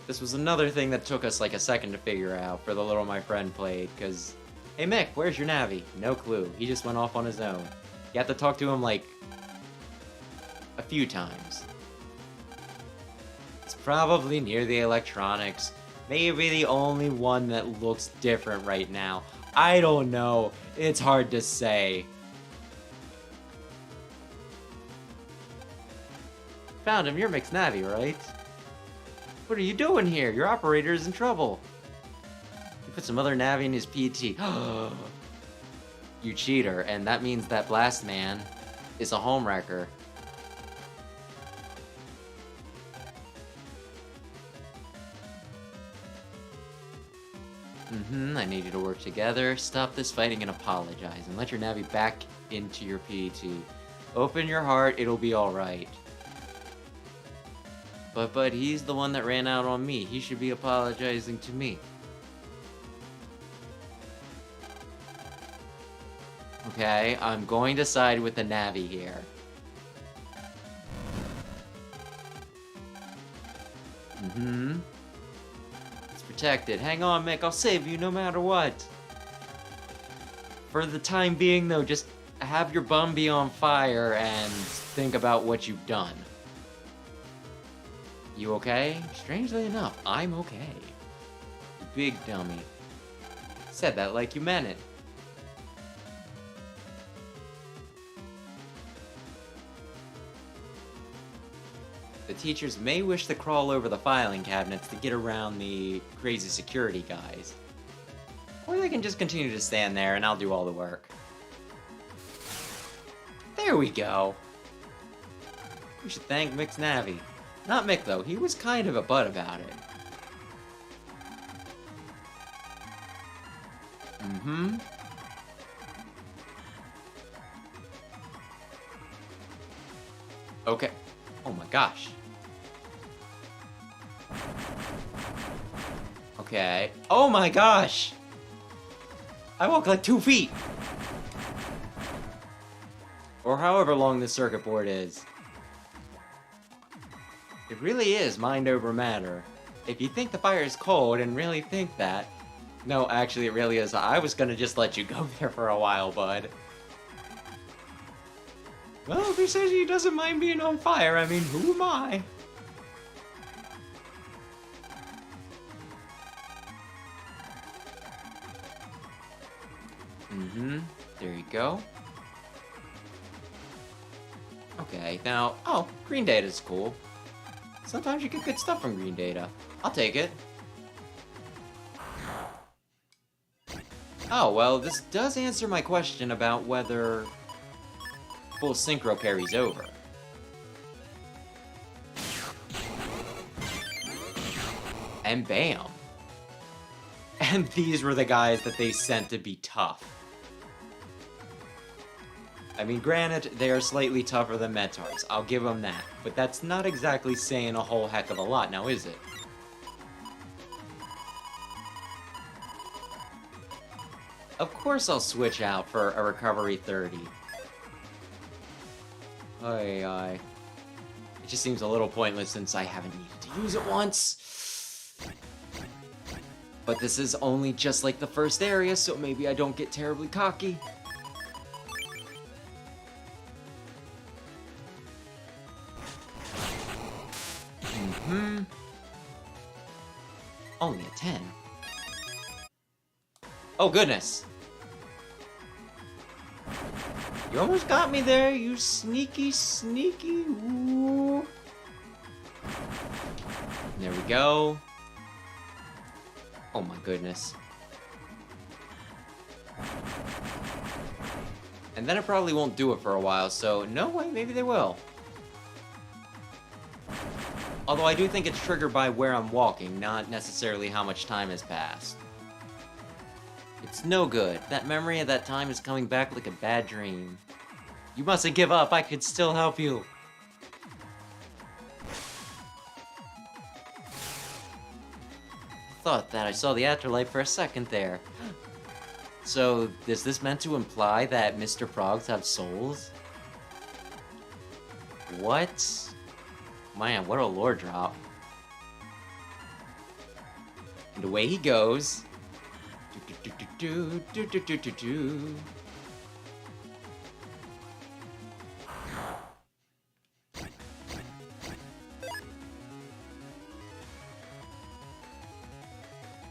This was another thing that took us like a second to figure out for the little my friend played, because... Hey Mick, where's your Navi? No clue. He just went off on his own. You have to talk to him like... a few times. It's probably near the electronics. Maybe the only one that looks different right now. I don't know. It's hard to say. Found him. You're Mick's Navi, right? What are you doing here? Your operator is in trouble. You put some other Navi in his PT. You cheater, and that means that Blast Man is a homewrecker. I need you to work together, stop this fighting and apologize, and let your Navi back into your PT. Open your heart, it'll be alright. But he's the one that ran out on me. He should be apologizing to me. Okay, I'm going to side with the Navi here. It's protected. Hang on, Mick. I'll save you no matter what. For the time being, though, just have your bum be on fire and think about what you've done. You okay? Strangely enough, I'm okay. You big dummy. Said that like you meant it. The teachers may wish to crawl over the filing cabinets to get around the crazy security guys. Or they can just continue to stand there and I'll do all the work. There we go. We should thank Mick's Navi. Not Mick, though. He was kind of a butt about it. Okay. Oh my gosh. Okay. Oh my gosh! I walk like 2 feet! Or however long this circuit board is. It really is mind over matter. If you think the fire is cold and really think that... No, actually it really is. I was gonna just let you go there for a while, bud. Well, if he says he doesn't mind being on fire, I mean, who am I? There you go. Okay, now... Oh, green data's cool. Sometimes you get good stuff from green data. I'll take it. Oh, well, this does answer my question about whether full synchro carries over. And bam! And these were the guys that they sent to be tough. I mean, granted, they are slightly tougher than Metars. I'll give them that. But that's not exactly saying a whole heck of a lot, now is it? Of course I'll switch out for a recovery 30. It just seems a little pointless since I haven't needed to use it once. But this is only just like the first area, so maybe I don't get terribly cocky. Only a 10. Oh, goodness. You almost got me there, you sneaky, sneaky. Ooh. There we go. Oh my goodness. And then it probably won't do it for a while, so no way, maybe they will. Although I do think it's triggered by where I'm walking, not necessarily how much time has passed. It's no good. That memory of that time is coming back like a bad dream. You mustn't give up, I could still help you. Thought that I saw the afterlife for a second there. So, is this meant to imply that Mr. Frogs have souls? What? Man, what a lore drop. And away he goes.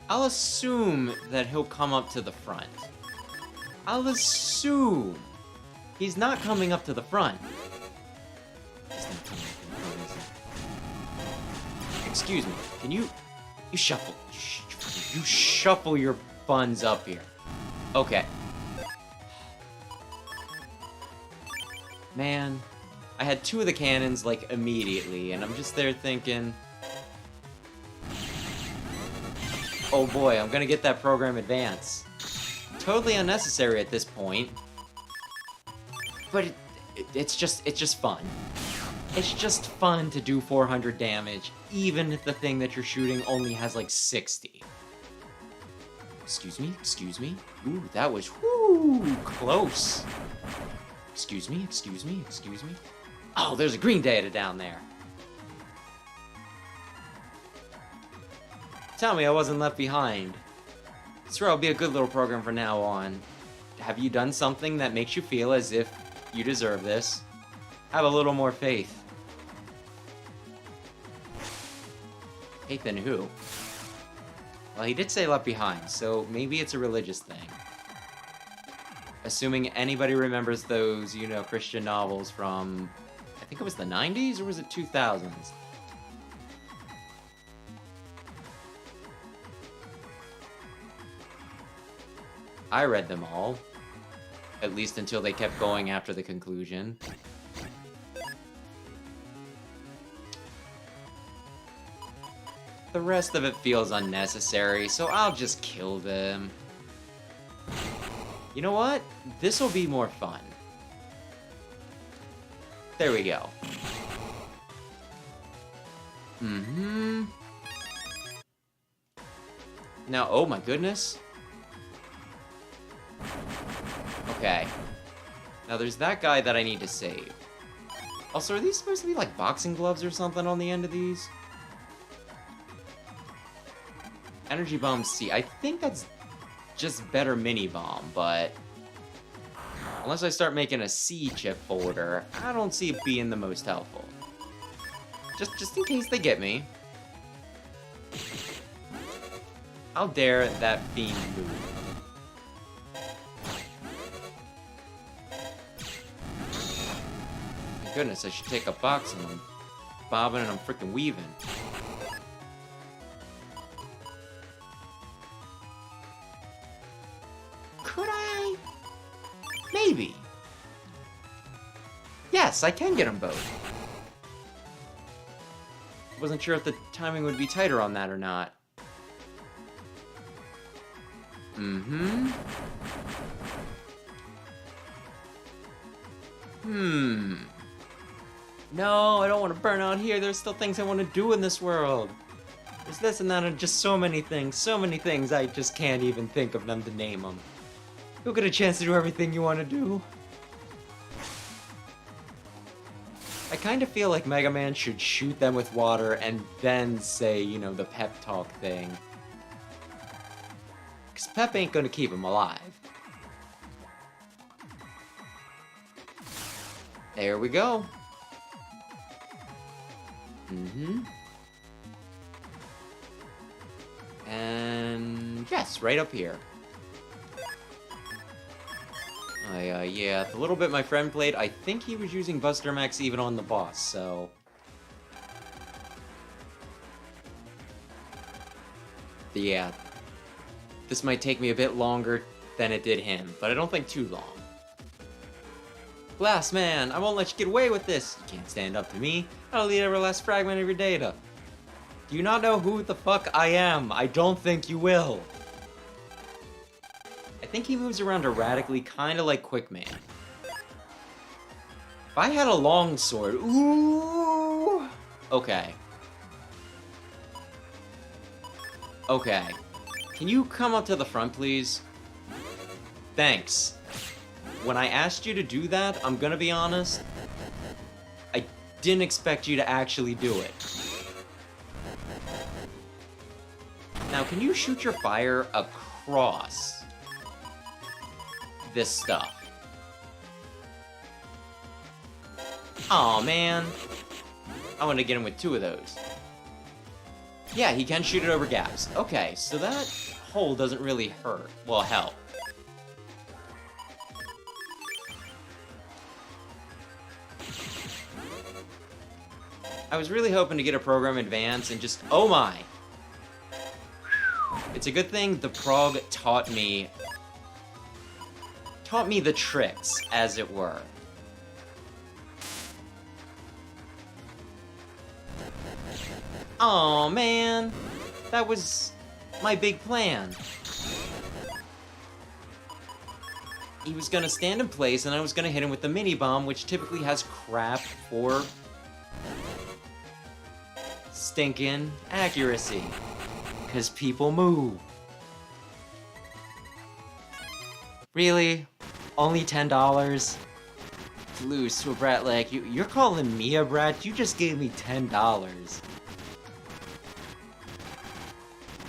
I'll assume that he'll come up to the front. I'll assume he's not coming up to the front. He's not coming up to the front, is he? Excuse me, can you shuffle? You shuffle your buns up here. Okay. Man, I had two of the cannons, like, immediately, and I'm just there thinking... Oh boy, I'm gonna get that program advance. Totally unnecessary at this point. But it's just fun. It's just fun to do 400 damage, even if the thing that you're shooting only has like 60. Excuse me, excuse me. Ooh, that was, whoo, close. Excuse me, excuse me, excuse me. Oh, there's a green data down there. Tell me I wasn't left behind. Sure, I'll be a good little program from now on. Have you done something that makes you feel as if you deserve this? Have a little more faith. Faith in who? Well, he did say left behind, so maybe it's a religious thing. Assuming anybody remembers those, you know, Christian novels from, I think it was the 90s or was it 2000s? I read them all. At least until they kept going after the conclusion. The rest of it feels unnecessary, so I'll just kill them. You know what? This'll be more fun. There we go. Now, oh my goodness. Okay. Now there's that guy that I need to save. Also, are these supposed to be like boxing gloves or something on the end of these? Energy Bomb C. I think that's just better Mini Bomb, but unless I start making a C chip folder, I don't see it being the most helpful. Just in case they get me. How dare that fiend move? My goodness, I should take a box and I'm bobbing and I'm freaking weaving. Could I? Maybe. Yes, I can get them both. Wasn't sure if the timing would be tighter on that or not. No, I don't want to burn out here. There's still things I want to do in this world. There's this and that and just so many things I just can't even think of them to name them. You'll get a chance to do everything you want to do. I kind of feel like Mega Man should shoot them with water and then say, you know, the pep talk thing. Because Pep ain't gonna keep him alive. There we go. And yes, right up here. Yeah, the little bit my friend played, I think he was using Buster Max even on the boss, so... Yeah. This might take me a bit longer than it did him, but I don't think too long. Glass Man, I won't let you get away with this! You can't stand up to me. I'll delete every last fragment of your data. Do you not know who the fuck I am? I don't think you will. I think he moves around erratically, kinda like Quick Man. If I had a long sword, ooh! Okay. Okay. Can you come up to the front, please? Thanks. When I asked you to do that, I'm gonna be honest, I didn't expect you to actually do it. Now, can you shoot your fire across this stuff? Aw, man. I want to get him with 2 of those. Yeah, he can shoot it over gaps. Okay, so that hole doesn't really hurt. Well, help. I was really hoping to get a program advance and just... Oh my! It's a good thing the prog taught me the tricks, as it were. Aw, man. That was my big plan. He was gonna stand in place, and I was gonna hit him with the mini bomb, which typically has crap for stinking accuracy. Because people move. Really? Only $10? Lose to a brat like you. You're calling me a brat? You just gave me $10.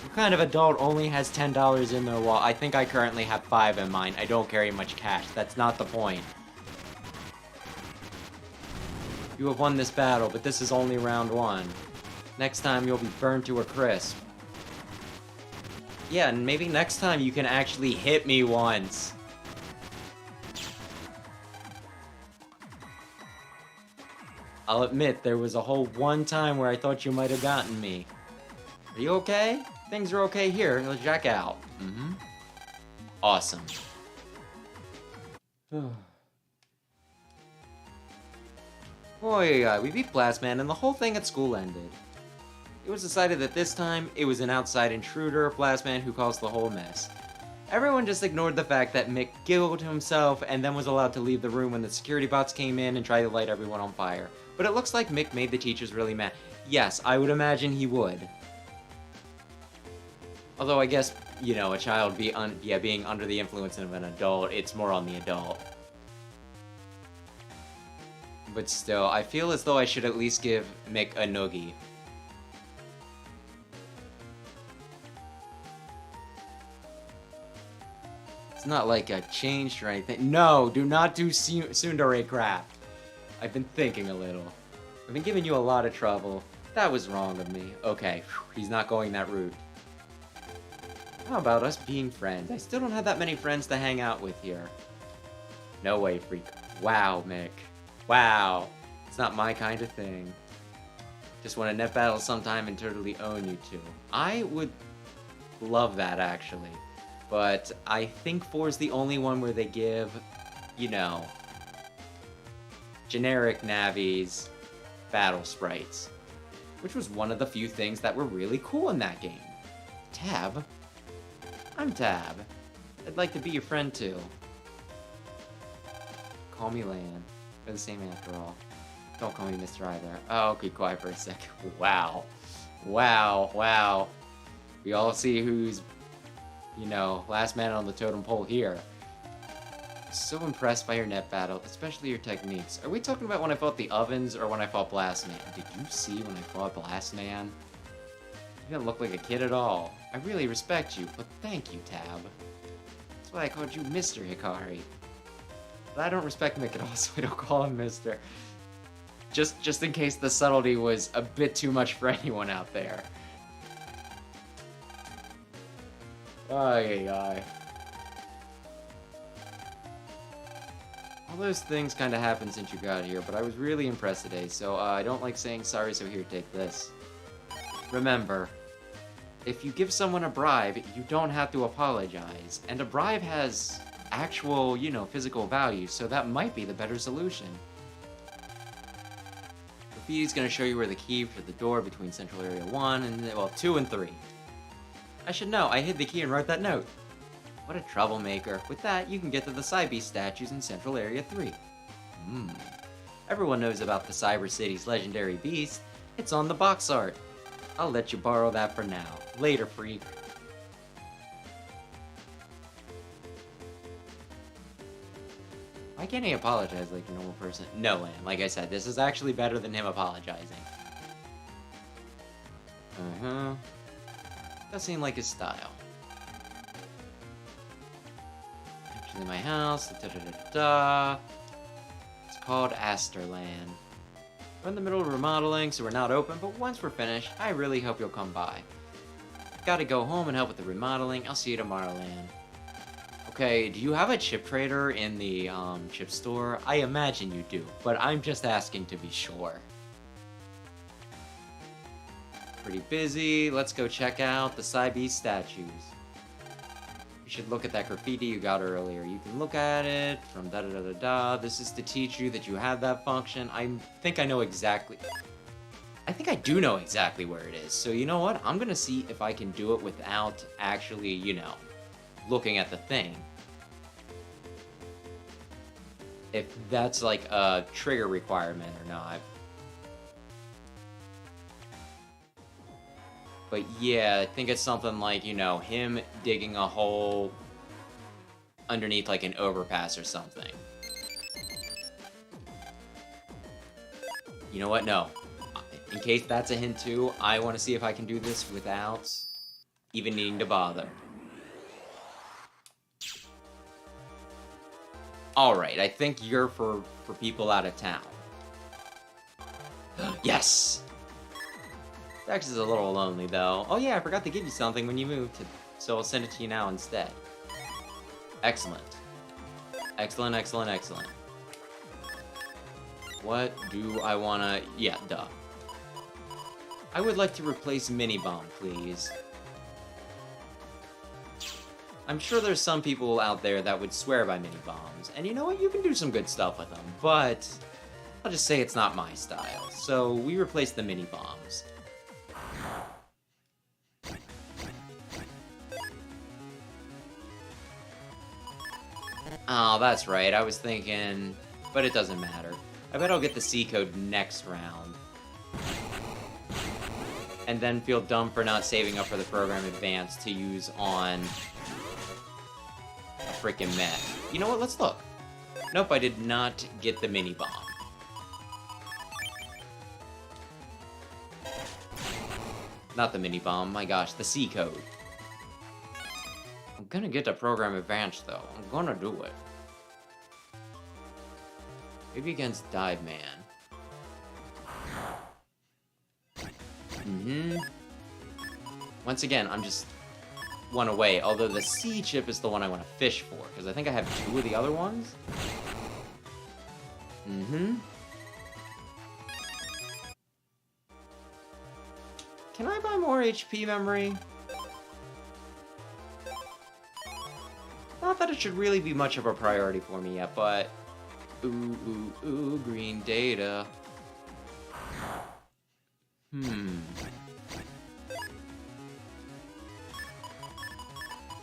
What kind of adult only has $10 in their wallet? I think I currently have 5 in mine. I don't carry much cash. That's not the point. You have won this battle, but this is only round 1. Next time you'll be burned to a crisp. Yeah, and maybe next time you can actually hit me once. I'll admit, there was a whole one time where I thought you might have gotten me. Are you okay? Things are okay here. Let's jack out. Awesome. Oh yeah, we beat Blastman and the whole thing at school ended. It was decided that this time, it was an outside intruder, Blastman, who caused the whole mess. Everyone just ignored the fact that Mick giggled to himself and then was allowed to leave the room when the security bots came in and tried to light everyone on fire. But it looks like Mick made the teachers really mad. Yes, I would imagine he would. Although I guess, you know, a child being under the influence of an adult, it's more on the adult. But still, I feel as though I should at least give Mick a noogie. It's not like I changed or anything. No, do not do tsundere crap. I've been thinking a little. I've been giving you a lot of trouble. That was wrong of me. Okay, he's not going that route. How about us being friends? I still don't have that many friends to hang out with here. No way, freak. Wow, Mick. Wow. It's not my kind of thing. Just want to net battle sometime and totally own you two. I would love that, actually. But I think 4's the only one where they give, you know, generic Navis battle sprites. Which was one of the few things that were really cool in that game. Tab? I'm Tab. I'd like to be your friend too. Call me Lan. We're the same after all. Don't call me Mr. either. Oh, okay, quiet for a second. Wow. Wow, wow. We all see who's, you know, last man on the totem pole here. So impressed by your net battle, especially your techniques. Are we talking about when I fought the ovens or when I fought Blast Man? Did you see when I fought Blast Man? You didn't look like a kid at all. I really respect you, but thank you, Tab. That's why I called you Mr. Hikari. But I don't respect Mick at all, so I don't call him Mr. Just in case the subtlety was a bit too much for anyone out there. Ay, ay. All those things kind of happened since you got here, but I was really impressed today, so I don't like saying sorry, so here, take this. Remember, if you give someone a bribe, you don't have to apologize, and a bribe has actual, you know, physical value, so that might be the better solution. Graffiti's gonna show you where the key for the door between Central Area 1 and, well, 2 and 3. I should know, I hid the key and wrote that note. What a troublemaker. With that, you can get to the Cybeast statues in Central Area 3. Everyone knows about the Cyber City's legendary beast. It's on the box art. I'll let you borrow that for now. Later, freak. Why can't he apologize like a normal person? No, Lan. Like I said, this is actually better than him apologizing. Does seem like his style. Actually, my house. Da-da-da-da-da. It's called Asterland. We're in the middle of remodeling, so we're not open, but once we're finished, I really hope you'll come by. Gotta go home and help with the remodeling. I'll see you tomorrow, Lan. Okay, do you have a chip trader in the chip store? I imagine you do, but I'm just asking to be sure. Pretty busy. Let's go check out the Cybeast statues. You should look at that graffiti you got earlier. You can look at it from da-da-da-da-da. This is to teach you that you have that function. I think I know exactly... I think I do know exactly where it is. So you know what? I'm gonna see if I can do it without actually, you know, looking at the thing. If that's like a trigger requirement or not. But yeah, I think it's something like, you know, him digging a hole underneath like an overpass or something. You know what? No. In case that's a hint too, I want to see if I can do this without even needing to bother. Alright, I think you're for people out of town. Yes! Dex is a little lonely, though. Oh yeah, I forgot to give you something when you moved, so I'll send it to you now instead. Excellent. Excellent, excellent, excellent. What do I wanna... Yeah, duh. I would like to replace Mini-Bomb, please. I'm sure there's some people out there that would swear by Mini-Bombs, and you know what? You can do some good stuff with them, but... I'll just say it's not my style, so we replace the Mini-Bombs. Oh, that's right. I was thinking... But it doesn't matter. I bet I'll get the C code next round. And then feel dumb for not saving up for the program advance to use on... a freaking mech. You know what? Let's look. Nope, I did not get the Mini-Bomb. Not the mini bomb, my gosh, the C code. I'm gonna get to Program Advanced, though. I'm gonna do it. Maybe against Dive Man. Once again, I'm just one away, although the C chip is the one I want to fish for, because I think I have 2 of the other ones. Can I buy more HP memory? Not that it should really be much of a priority for me yet, but... Ooh, green data. I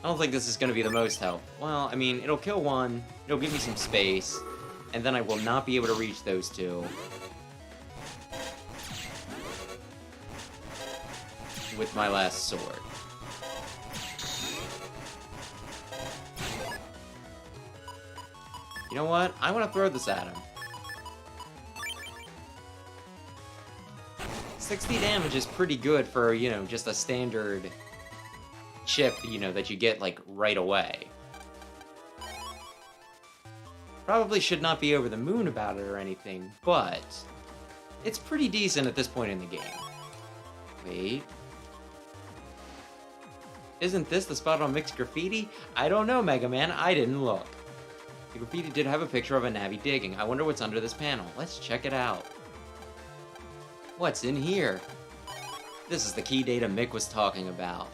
don't think this is going to be the most help. Well, I mean, it'll kill one, it'll give me some space, and then I will not be able to reach those 2. With my last sword. You know what? I want to throw this at him. 60 damage is pretty good for, you know, just a standard chip, you know, that you get, like, right away. Probably should not be over the moon about it or anything, but it's pretty decent at this point in the game. Wait. Isn't this the spot on Mixed Graffiti? I don't know, Mega Man. I didn't look. The graffiti did have a picture of a Navi digging. I wonder what's under this panel. Let's check it out. What's in here? This is the key data Mick was talking about.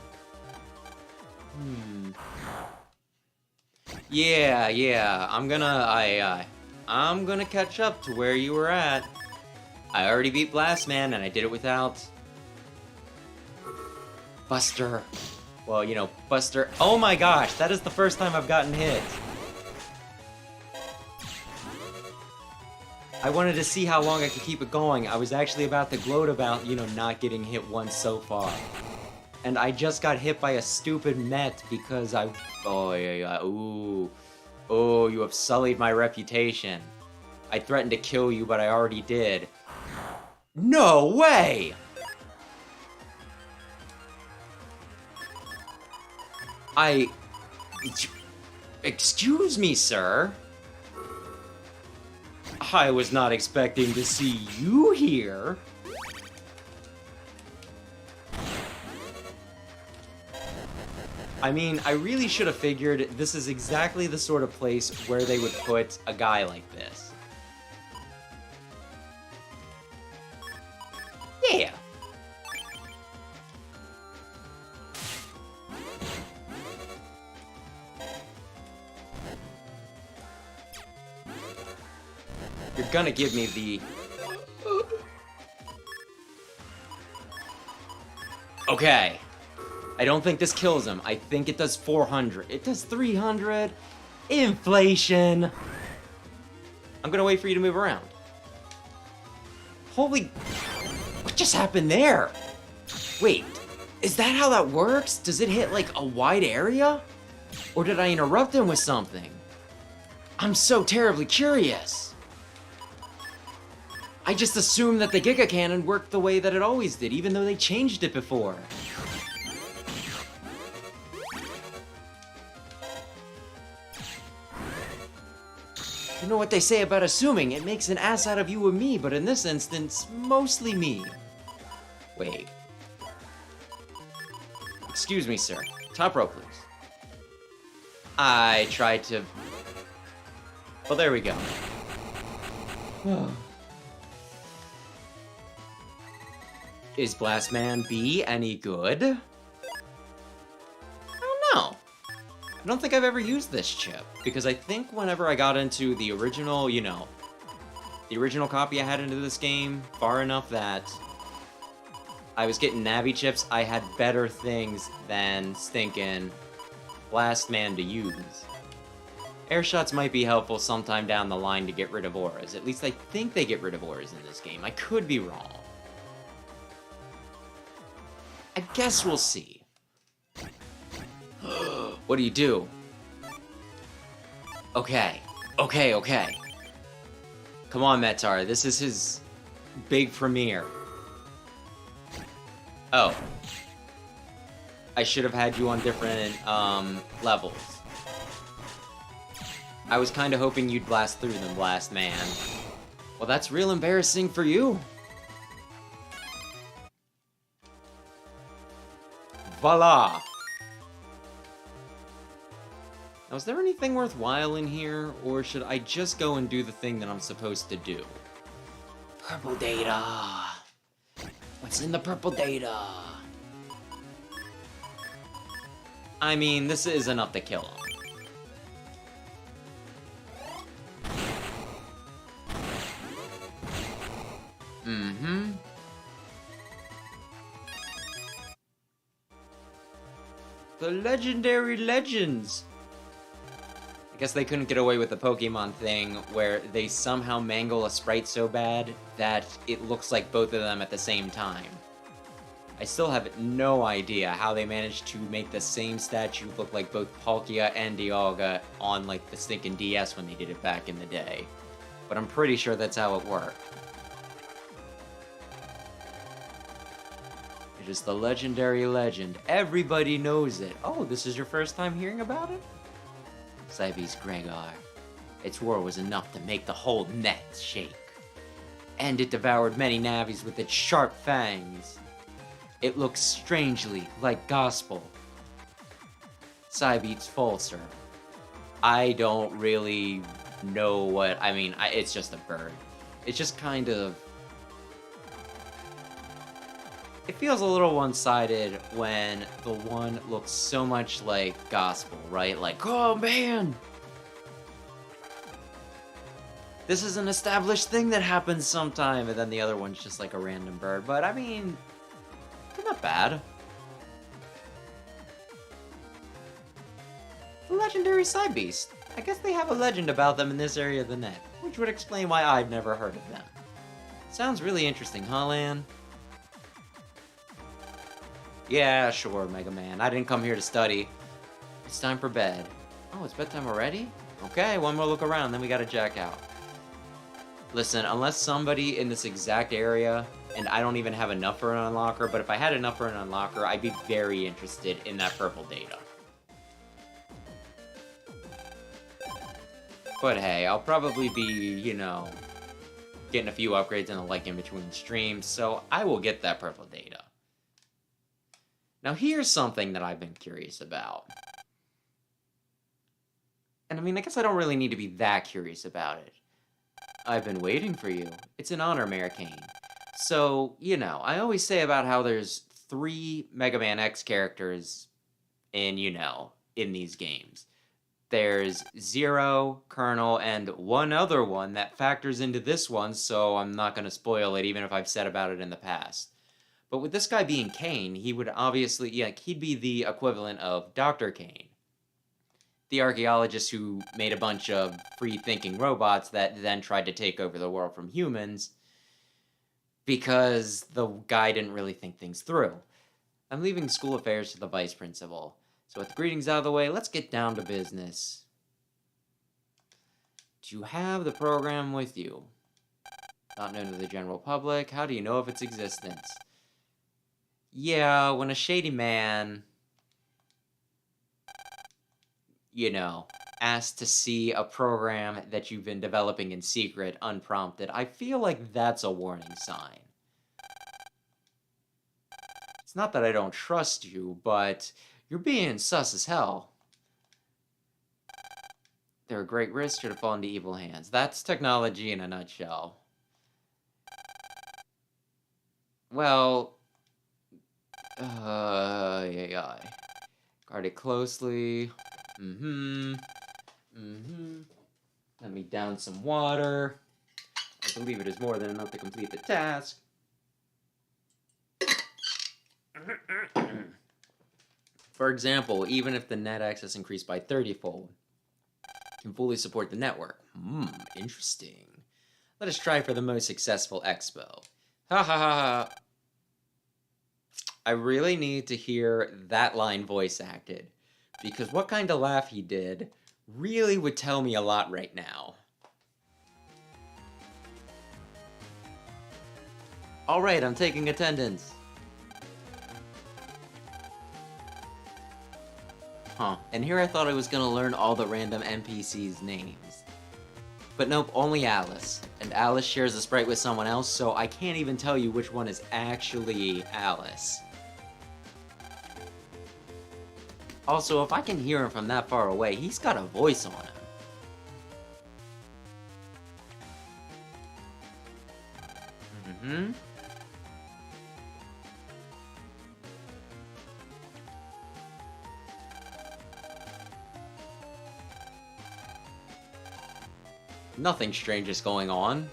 Yeah, I'm gonna catch up to where you were at. I already beat Blast Man, and I did it without... Buster. Well, you know, Buster... Oh my gosh, that is the first time I've gotten hit. I wanted to see how long I could keep it going. I was actually about to gloat about, you know, not getting hit once so far. And I just got hit by a stupid Met because I... Oh, yeah. Ooh. Oh, you have sullied my reputation. I threatened to kill you, but I already did. No way! Excuse me, sir. I was not expecting to see you here. I mean, I really should have figured this is exactly the sort of place where they would put a guy like this. Yeah. You're gonna give me the... Okay. I don't think this kills him. I think it does 400. It does 300. Inflation. I'm gonna wait for you to move around. Holy... What just happened there? Wait, is that how that works? Does it hit, like, a wide area? Or did I interrupt him with something? I'm so terribly curious. I just assumed that the Giga Cannon worked the way that it always did, even though they changed it before. You know what they say about assuming? It makes an ass out of you and me, but in this instance, mostly me. Wait. Excuse me, sir. Top row, please. I tried to... Well, there we go. Is Blast Man B any good? I don't know. I don't think I've ever used this chip, because I think whenever I got into the original, you know, the original copy I had into this game, far enough that I was getting Navi chips, I had better things than stinking Blast Man to use. Air shots might be helpful sometime down the line to get rid of auras. At least I think they get rid of auras in this game. I could be wrong. I guess we'll see. What do you do? Okay. Come on, Metar. This is his big premiere. Oh. I should have had you on different, levels. I was kinda hoping you'd blast through them, Blast Man. Well, that's real embarrassing for you. Voila! Now, is there anything worthwhile in here, or should I just go and do the thing that I'm supposed to do? Purple data! What's in the purple data? I mean, this is enough to kill him. Mm-hmm. The legendary legends! I guess they couldn't get away with the Pokemon thing, where they somehow mangle a sprite so bad that it looks like both of them at the same time. I still have no idea how they managed to make the same statue look like both Palkia and Dialga on, like, the stinking DS when they did it back in the day. But I'm pretty sure that's how it worked. It is the legendary legend. Everybody knows it. Oh, this is your first time hearing about it? Cybeast Gregar. Its roar was enough to make the whole net shake. And it devoured many Navis with its sharp fangs. It looks strangely like gospel. Cybeast's Fulsur. I don't really know what... I mean, it's just a bird. It's just kind of... It feels a little one-sided when the one looks so much like gospel, right? Like, oh man! This is an established thing that happens sometime, and then the other one's just like a random bird. But I mean, they're not bad. The legendary Cybeast. I guess they have a legend about them in this area of the net, which would explain why I've never heard of them. Sounds really interesting, huh, Lan? Yeah, sure, Mega Man. I didn't come here to study. It's time for bed. Oh, it's bedtime already? Okay, one more look around, then we gotta jack out. Listen, unless somebody in this exact area, and I don't even have enough for an unlocker, but if I had enough for an unlocker, I'd be very interested in that purple data. But hey, I'll probably be, you know, getting a few upgrades and the like in between streams, so I will get that purple data. Now here's something that I've been curious about. And I mean, I guess I don't really need to be that curious about it. I've been waiting for you. It's an honor, Mayor Kane. So, you know, I always say about how there's 3 Mega Man X characters in, you know, in these games. There's Zero, Colonel, and one other one that factors into this one, so I'm not going to spoil it even if I've said about it in the past. But with this guy being Kane, he would obviously, yeah, he'd be the equivalent of Dr. Kane. The archaeologist who made a bunch of free-thinking robots that then tried to take over the world from humans because the guy didn't really think things through. I'm leaving school affairs to the vice principal. So with the greetings out of the way, let's get down to business. Do you have the program with you? Not known to the general public. How do you know of its existence? Yeah, when a shady man, you know, asks to see a program that you've been developing in secret, unprompted, I feel like that's a warning sign. It's not that I don't trust you, but you're being sus as hell. There are great risks should it fall into evil hands. That's technology in a nutshell. Well... yeah. Guard it closely. Let me down some water. I believe it is more than enough to complete the task. For example, even if the net access increased by 30-fold, it can fully support the network. Interesting. Let us try for the most successful expo. Ha ha ha ha. I really need to hear that line voice acted, because what kind of laugh he did really would tell me a lot right now. Alright, I'm taking attendance. Huh, and here I thought I was gonna learn all the random NPCs' names. But nope, only Alice. And Alice shares a sprite with someone else, so I can't even tell you which one is actually Alice. Also, if I can hear him from that far away, he's got a voice on him. Mm-hmm. Nothing strange is going on.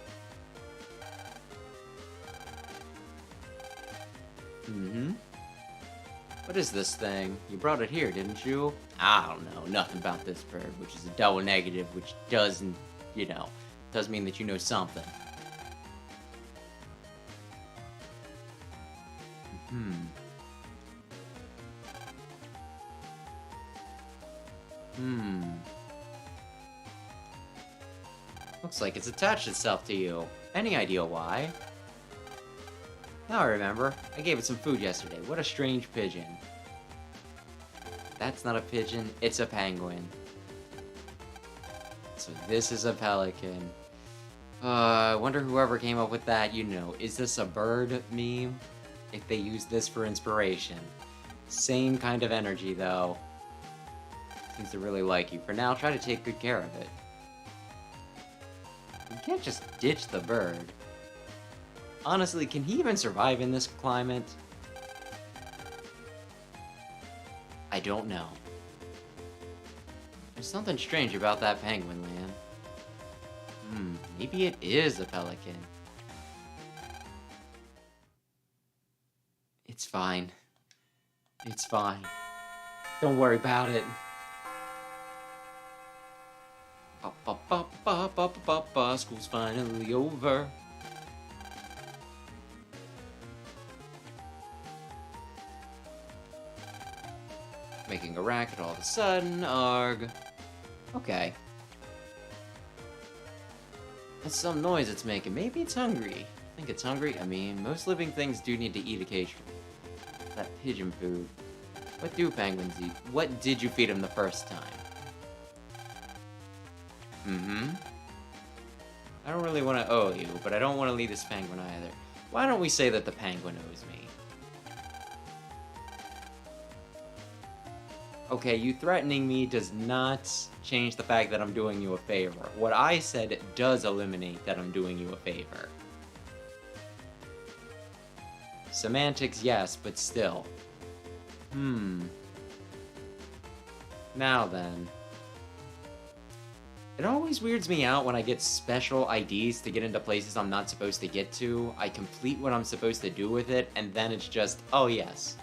Mm-hmm. What is this thing? You brought it here, didn't you? I don't know. Nothing about this bird, which is a double negative, which doesn't, does mean that you know something. Hmm. Looks like it's attached itself to you. Any idea why? Now I remember. I gave it some food yesterday. What a strange pigeon. That's not a pigeon, it's a penguin. So this is a pelican. I wonder whoever came up with that, is this a bird meme? If they use this for inspiration. Same kind of energy, though. Seems to really like you. For now, try to take good care of it. You can't just ditch the bird. Honestly, can he even survive in this climate? I don't know. There's something strange about that penguin land. Maybe it is a pelican. It's fine. It's fine. Don't worry about it. School's finally over. Making a racket all of a sudden, arg. Okay. That's some noise it's making. Maybe it's hungry. I think it's hungry. I mean, most living things do need to eat occasionally. That pigeon food. What do penguins eat? What did you feed them the first time? I don't really want to owe you, but I don't want to leave this penguin either. Why don't we say that the penguin owes me? Okay, you threatening me does not change the fact that I'm doing you a favor. What I said does eliminate that I'm doing you a favor. Semantics, yes, but still. Now then. It always weirds me out when I get special IDs to get into places I'm not supposed to get to. I complete what I'm supposed to do with it, and then it's just, oh yes.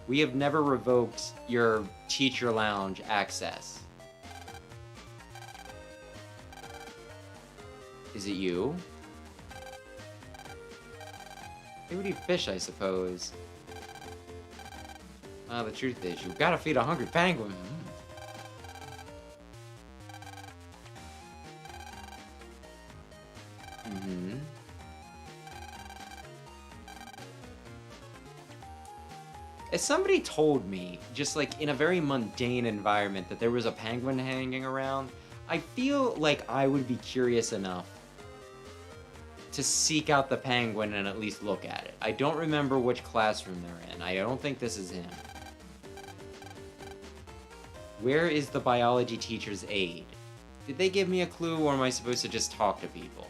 We have never revoked your teacher lounge access. Is it you? They would eat fish, I suppose. The truth is, you've got to feed a hungry penguin. If somebody told me, just like in a very mundane environment, that there was a penguin hanging around, I feel like I would be curious enough to seek out the penguin and at least look at it. I don't remember which classroom they're in. I don't think this is him. Where is the biology teacher's aide? Did they give me a clue, or am I supposed to just talk to people?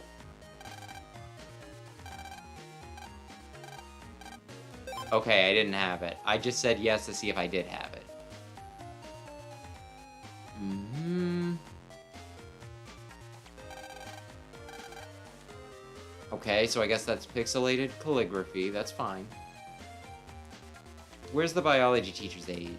Okay, I didn't have it. I just said yes to see if I did have it. Okay, so I guess that's pixelated calligraphy. That's fine. Where's the biology teacher's aide?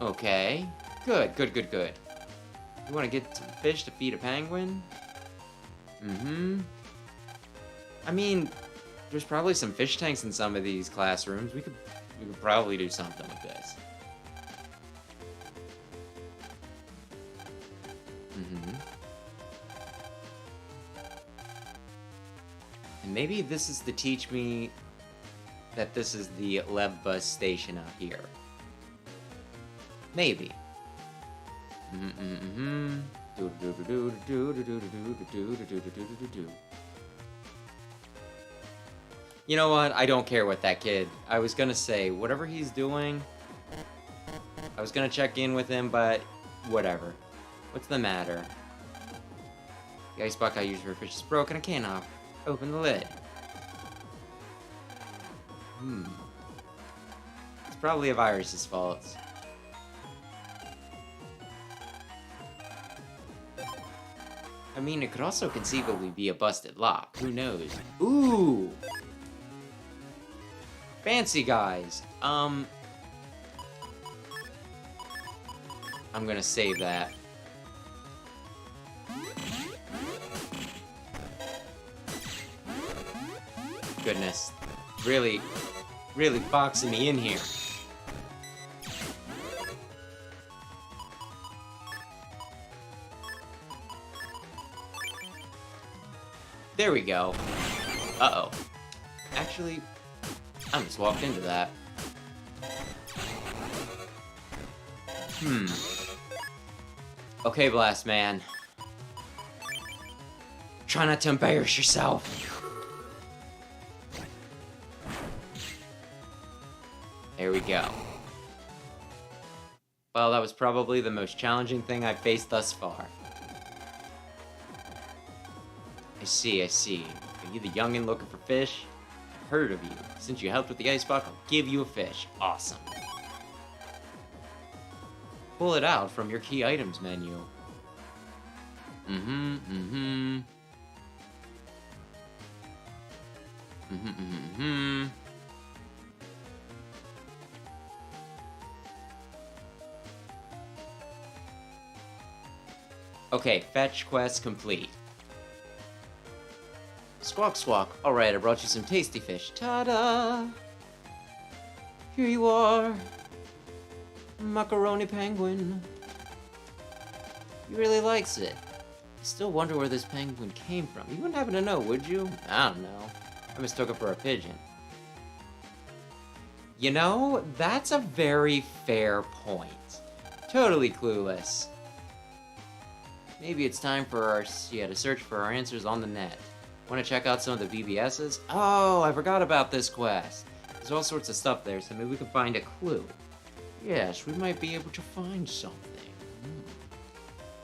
Okay. Good, good, good, good. You want to get some fish to feed a penguin? I mean, there's probably some fish tanks in some of these classrooms. We could probably do something with this. And maybe this is to teach me that this is the Lev bus station out here. Maybe. You know what? I don't care what that kid. I was gonna say, whatever he's doing, I was gonna check in with him, but whatever. What's the matter? The ice bucket I used for fish is broken. I cannot open the lid. It's probably a virus's fault. I mean, it could also conceivably be a busted lock. Who knows? Ooh! Fancy guys. I'm gonna save that. Goodness. Really boxing me in here. There we go. Uh-oh. Actually, I just walked into that. Okay, Blast Man. Try not to embarrass yourself. There we go. Well, that was probably the most challenging thing I've faced thus far. I see. Are you the youngin' looking for fish? I've heard of you. Since you helped with the ice bucket, I'll give you a fish. Awesome. Pull it out from your key items menu. Okay, fetch quest complete. Squawk, squawk. Alright, I brought you some tasty fish. Ta-da! Here you are. Macaroni penguin. He really likes it. I still wonder where this penguin came from. You wouldn't happen to know, would you? I don't know. I mistook it for a pigeon. You know, that's a very fair point. Totally clueless. Maybe it's time for to search for our answers on the net. Want to check out some of the VBSs? Oh, I forgot about this quest. There's all sorts of stuff there, so maybe we can find a clue. Yes, we might be able to find something.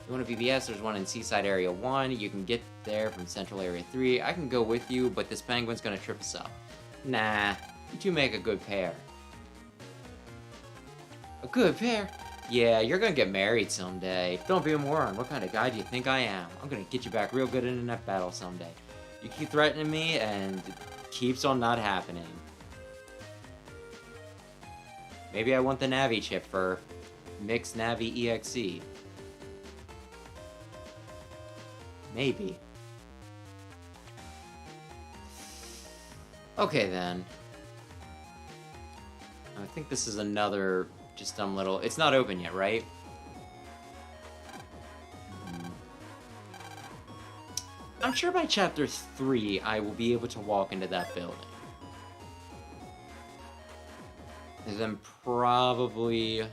You want a VBS? There's one in Seaside Area 1. You can get there from Central Area 3. I can go with you, but this penguin's gonna trip us up. Nah, you two make a good pair. A good pair? Yeah, you're gonna get married someday. Don't be a moron. What kind of guy do you think I am? I'm gonna get you back real good in a net battle someday. You keep threatening me, and it keeps on not happening. Maybe I want the Navi chip for Rockman.EXE. Maybe. Okay, then. I think this is another just dumb little... It's not open yet, right? I'm sure by Chapter 3, I will be able to walk into that building. And then probably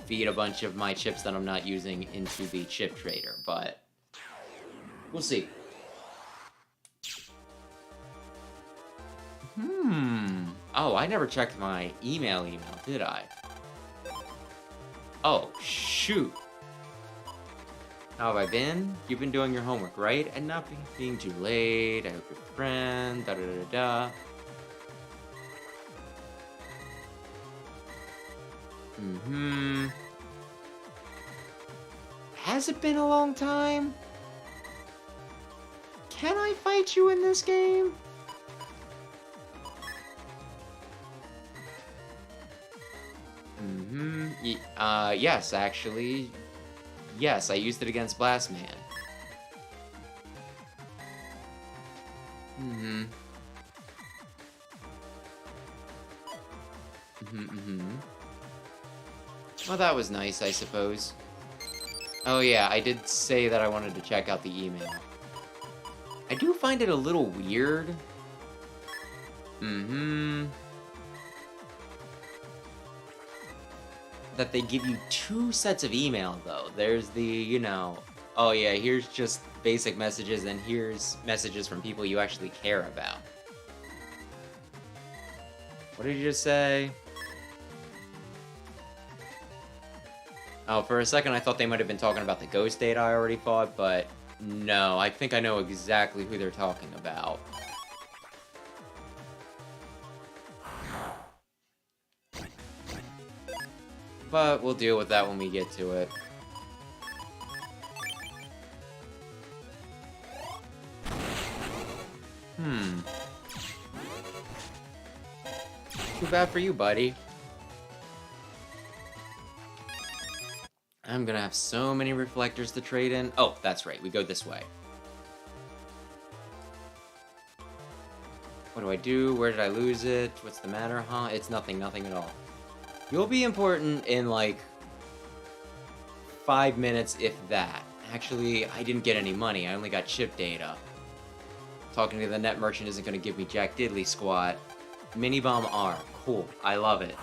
feed a bunch of my chips that I'm not using into the chip trader, but we'll see. Oh, I never checked my email, did I? Oh, shoot. How have I been? You've been doing your homework, right? And not being too late. I hope you're a friend. Da-da-da-da. Has it been a long time? Can I fight you in this game? Yes, actually. Yes, I used it against Blast Man. Well, that was nice, I suppose. Oh yeah, I did say that I wanted to check out the email. I do find it a little weird. That they give you 2 sets of email, though. There's the, you know, oh yeah, here's just basic messages, and here's messages from people you actually care about. What did you just say? Oh, for a second I thought they might have been talking about the ghost data I already fought, but no, I think I know exactly who they're talking about. But we'll deal with that when we get to it. Too bad for you, buddy. I'm gonna have so many reflectors to trade in. Oh, that's right, we go this way. What do I do? Where did I lose it? What's the matter, huh? It's nothing, nothing at all. You'll be important in, like, 5 minutes, if that. Actually, I didn't get any money. I only got chip data. Talking to the net merchant isn't gonna give me jack diddly squat. Mini bomb R. Cool. I love it.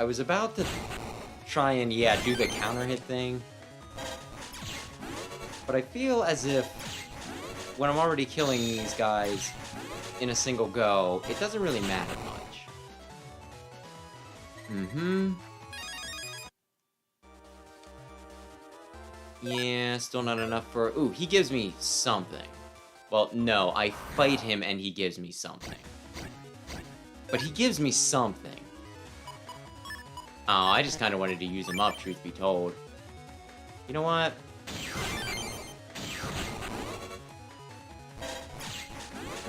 I was about to try and, yeah, do the counter hit thing. But I feel as if when I'm already killing these guys in a single go, it doesn't really matter much. Yeah, still not enough for... Ooh, he gives me something. Well, no, I fight him and he gives me something. But he gives me something. Oh, I just kind of wanted to use him up, truth be told. You know what?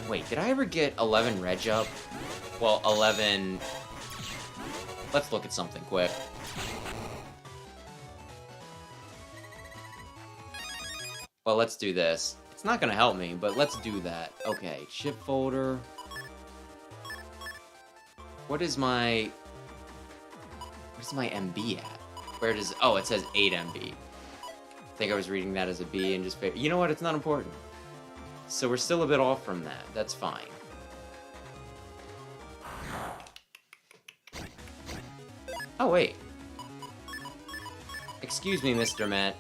Wait, did I ever get 11 reg up? Well, 11... Let's look at something quick. Well, let's do this. It's not gonna help me, but let's do that. Okay, chip folder. What is my MB at? Where does... Oh, it says 8 MB. I think I was reading that as a B and just... You know what? It's not important. So we're still a bit off from that. That's fine. Oh, wait. Excuse me, Mr. Matt.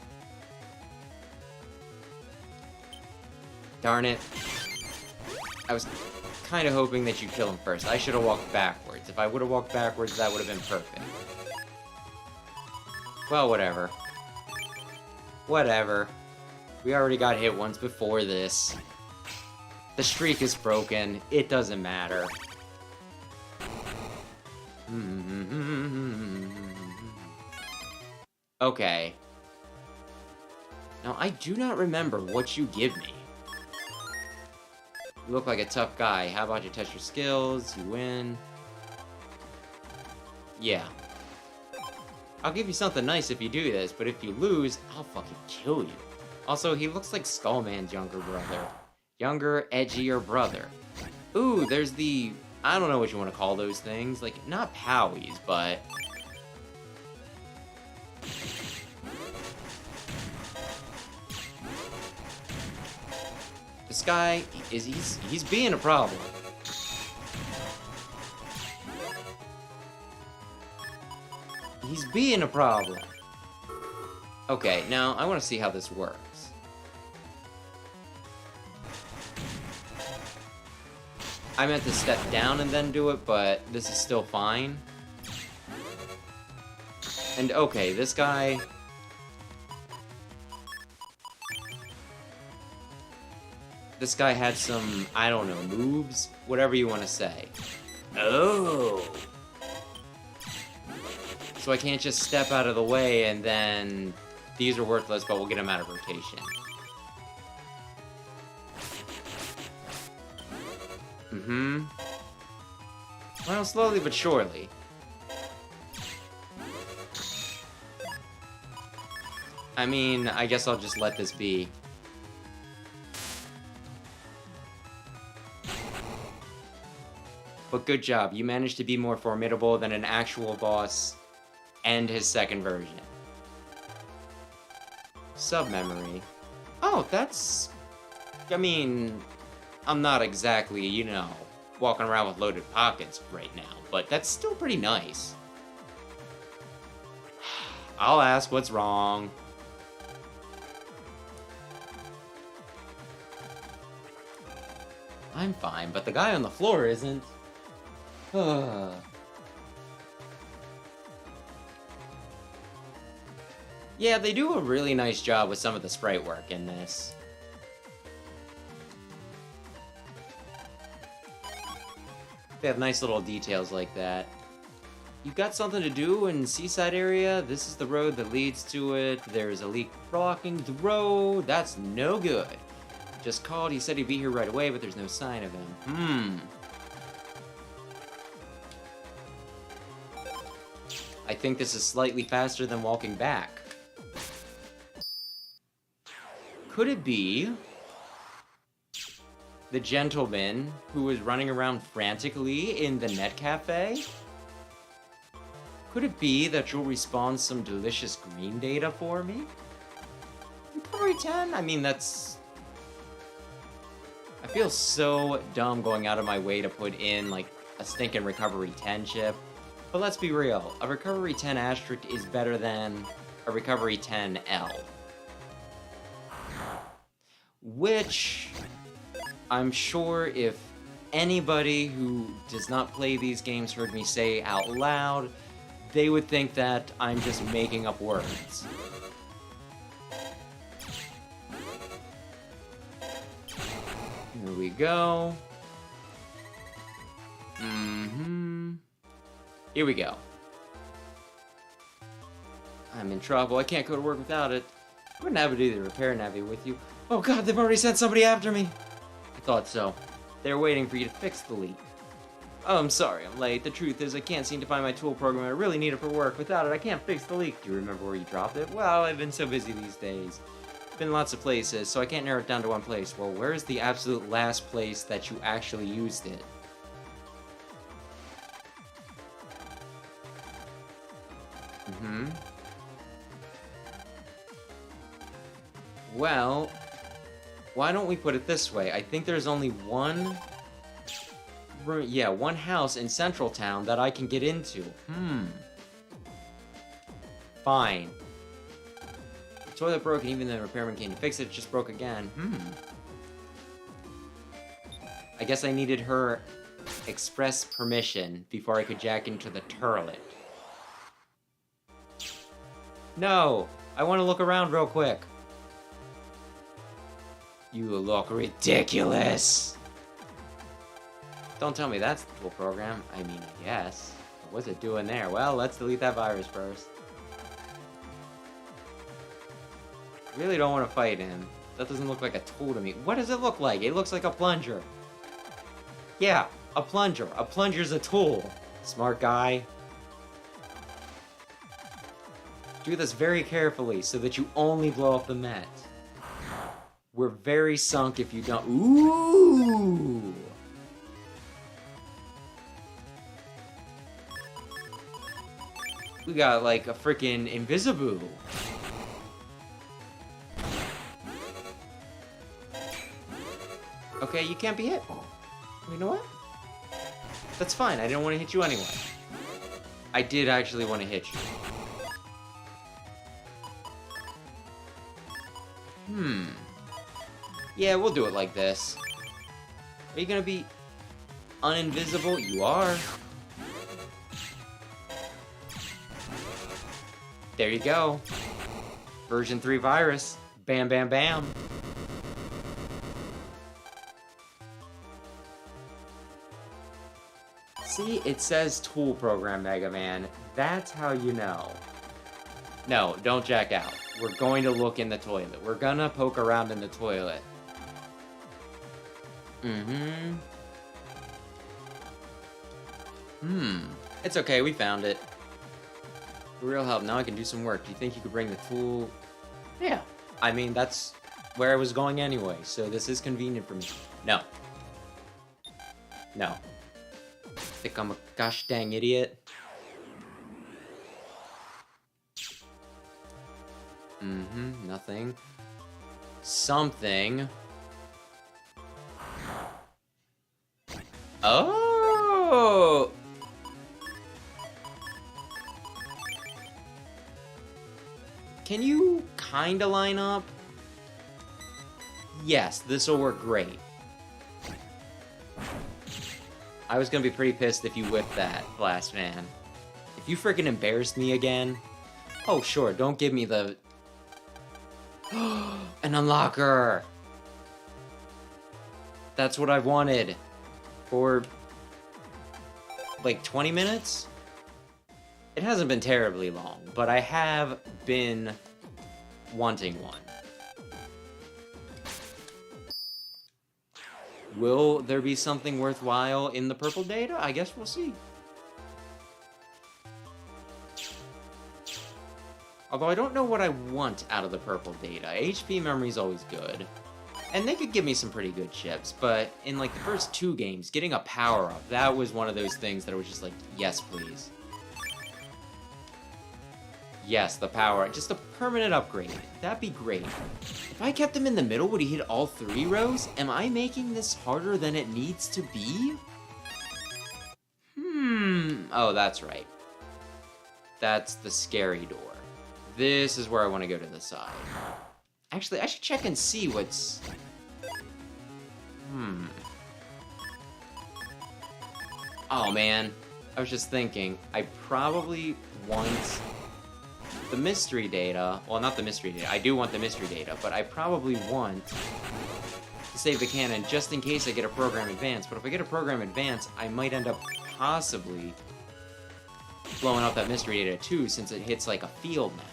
Darn it. I was kind of hoping that you'd kill him first. I should have walked backwards. If I would have walked backwards, that would have been perfect. Well, whatever. Whatever. We already got hit once before this. The streak is broken. It doesn't matter. Okay. Now, I do not remember what you give me. You look like a tough guy. How about you test your skills? You win. Yeah. I'll give you something nice if you do this, but if you lose, I'll fucking kill you. Also, he looks like Skullman's younger brother. Younger, edgier brother. Ooh, there's the... I don't know what you want to call those things. Like, not Powies, but... This guy, he's being a problem. He's being a problem. Okay, now I want to see how this works. I meant to step down and then do it, but this is still fine. And okay, this guy... This guy had some, I don't know, moves? Whatever you want to say. Oh! So I can't just step out of the way and then... These are worthless, but we'll get them out of rotation. Well, slowly but surely. I mean, I guess I'll just let this be. But good job, you managed to be more formidable than an actual boss and his second version. Sub-memory. Oh, that's... I mean, I'm not exactly, you know, walking around with loaded pockets right now, but that's still pretty nice. I'll ask what's wrong. I'm fine, but the guy on the floor isn't. Yeah, they do a really nice job with some of the sprite work in this. They have nice little details like that. You got something to do in Seaside area? This is the road that leads to it. There's a leak blocking the road. That's no good. Just called. He said he'd be here right away, but there's no sign of him. I think this is slightly faster than walking back. Could it be the gentleman who was running around frantically in the net cafe? Could it be that you'll respawn some delicious green data for me? Recovery 10? I mean, that's... I feel so dumb going out of my way to put in, like, a stinking Recovery 10 chip. But let's be real, a Recovery 10 asterisk is better than a Recovery 10 L. Which, I'm sure if anybody who does not play these games heard me say out loud, they would think that I'm just making up words. Here we go. Here we go. I'm in trouble. I can't go to work without it. I wouldn't have it either. Repair Navi with you. Oh god, they've already sent somebody after me. I thought so. They're waiting for you to fix the leak. Oh, I'm sorry, I'm late. The truth is, I can't seem to find my tool program. I really need it for work. Without it, I can't fix the leak. Do you remember where you dropped it? Well, I've been so busy these days. Been lots of places, so I can't narrow it down to one place. Well, where's the absolute last place that you actually used it? Well, why don't we put it this way? I think there's only one house in Central Town that I can get into. Fine. The toilet broke and even the repairman came to fix it, it just broke again. I guess I needed her express permission before I could jack into the toilet. No! I want to look around real quick. You look ridiculous! Don't tell me that's the tool program. I mean, I guess. What's it doing there? Well, let's delete that virus first. Really don't want to fight him. That doesn't look like a tool to me. What does it look like? It looks like a plunger. Yeah, a plunger. A plunger's a tool. Smart guy. Do this very carefully so that you only blow up the Met. We're very sunk if you don't. Ooh! We got like a freaking Invisiboo. Okay, you can't be hit. You know what? That's fine. I didn't want to hit you anyway. I did actually want to hit you. Yeah, we'll do it like this. Are you gonna be uninvisible? You are. There you go. Version 3 virus. Bam, bam, bam. See, it says tool program, Mega Man. That's how you know. No, don't jack out. We're going to look in the toilet. We're gonna poke around in the toilet. It's okay, we found it. For real help, now I can do some work. Do you think you could bring the tool? Yeah. I mean, that's where I was going anyway, so this is convenient for me. No. No. Think I'm a gosh dang idiot? Nothing. Something. Oh! Can you kinda line up? Yes, this'll work great. I was gonna be pretty pissed if you whipped that, Blast Man. If you freaking embarrassed me again... Oh, sure, don't give me the... An unlocker! That's what I've wanted. For... like 20 minutes? It hasn't been terribly long, but I have been wanting one. Will there be something worthwhile in the purple data? I guess we'll see. Although I don't know what I want out of the purple data. HP memory's always good. And they could give me some pretty good chips, but in like the first 2 games, getting a power-up, that was one of those things that I was just like, yes, please. Yes, the power, just a permanent upgrade. That'd be great. If I kept him in the middle, would he hit all 3 rows? Am I making this harder than it needs to be? Oh, that's right. That's the scary door. This is where I want to go to the side. Actually, I should check and see what's... Oh, man. I was just thinking, I probably want... the mystery data, well, not the mystery data, I do want the mystery data, but I probably want to save the cannon just in case I get a program advance, but if I get a program advance, I might end up possibly blowing up that mystery data too, since it hits like a field now.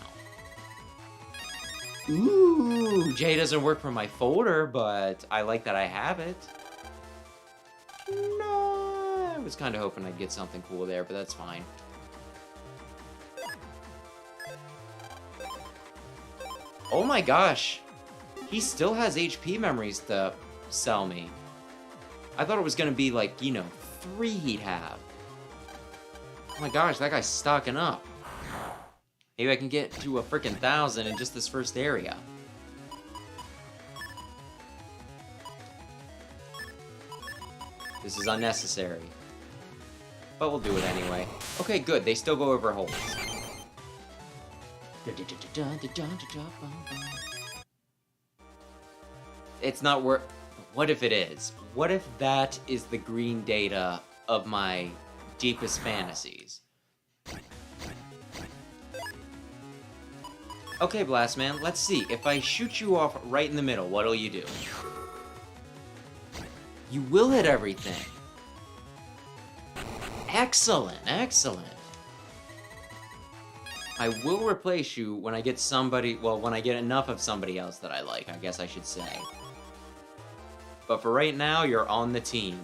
Ooh, J doesn't work for my folder, but I like that I have it. No, I was kind of hoping I'd get something cool there, but that's fine. Oh my gosh, he still has HP memories to sell me. I thought it was gonna be like, you know, 3 he'd have. Oh my gosh, that guy's stocking up. Maybe I can get to a freaking 1,000 in just this first area. This is unnecessary. But we'll do it anyway. Okay, good, they still go over holes. It's not worth... What if it is? What if that is the green data of my deepest fantasies? Okay, Blastman, let's see. If I shoot you off right in the middle, what'll you do? You will hit everything. Excellent, excellent. I will replace you when I get somebody, well, when I get enough of somebody else that I like, I guess I should say. But for right now, you're on the team.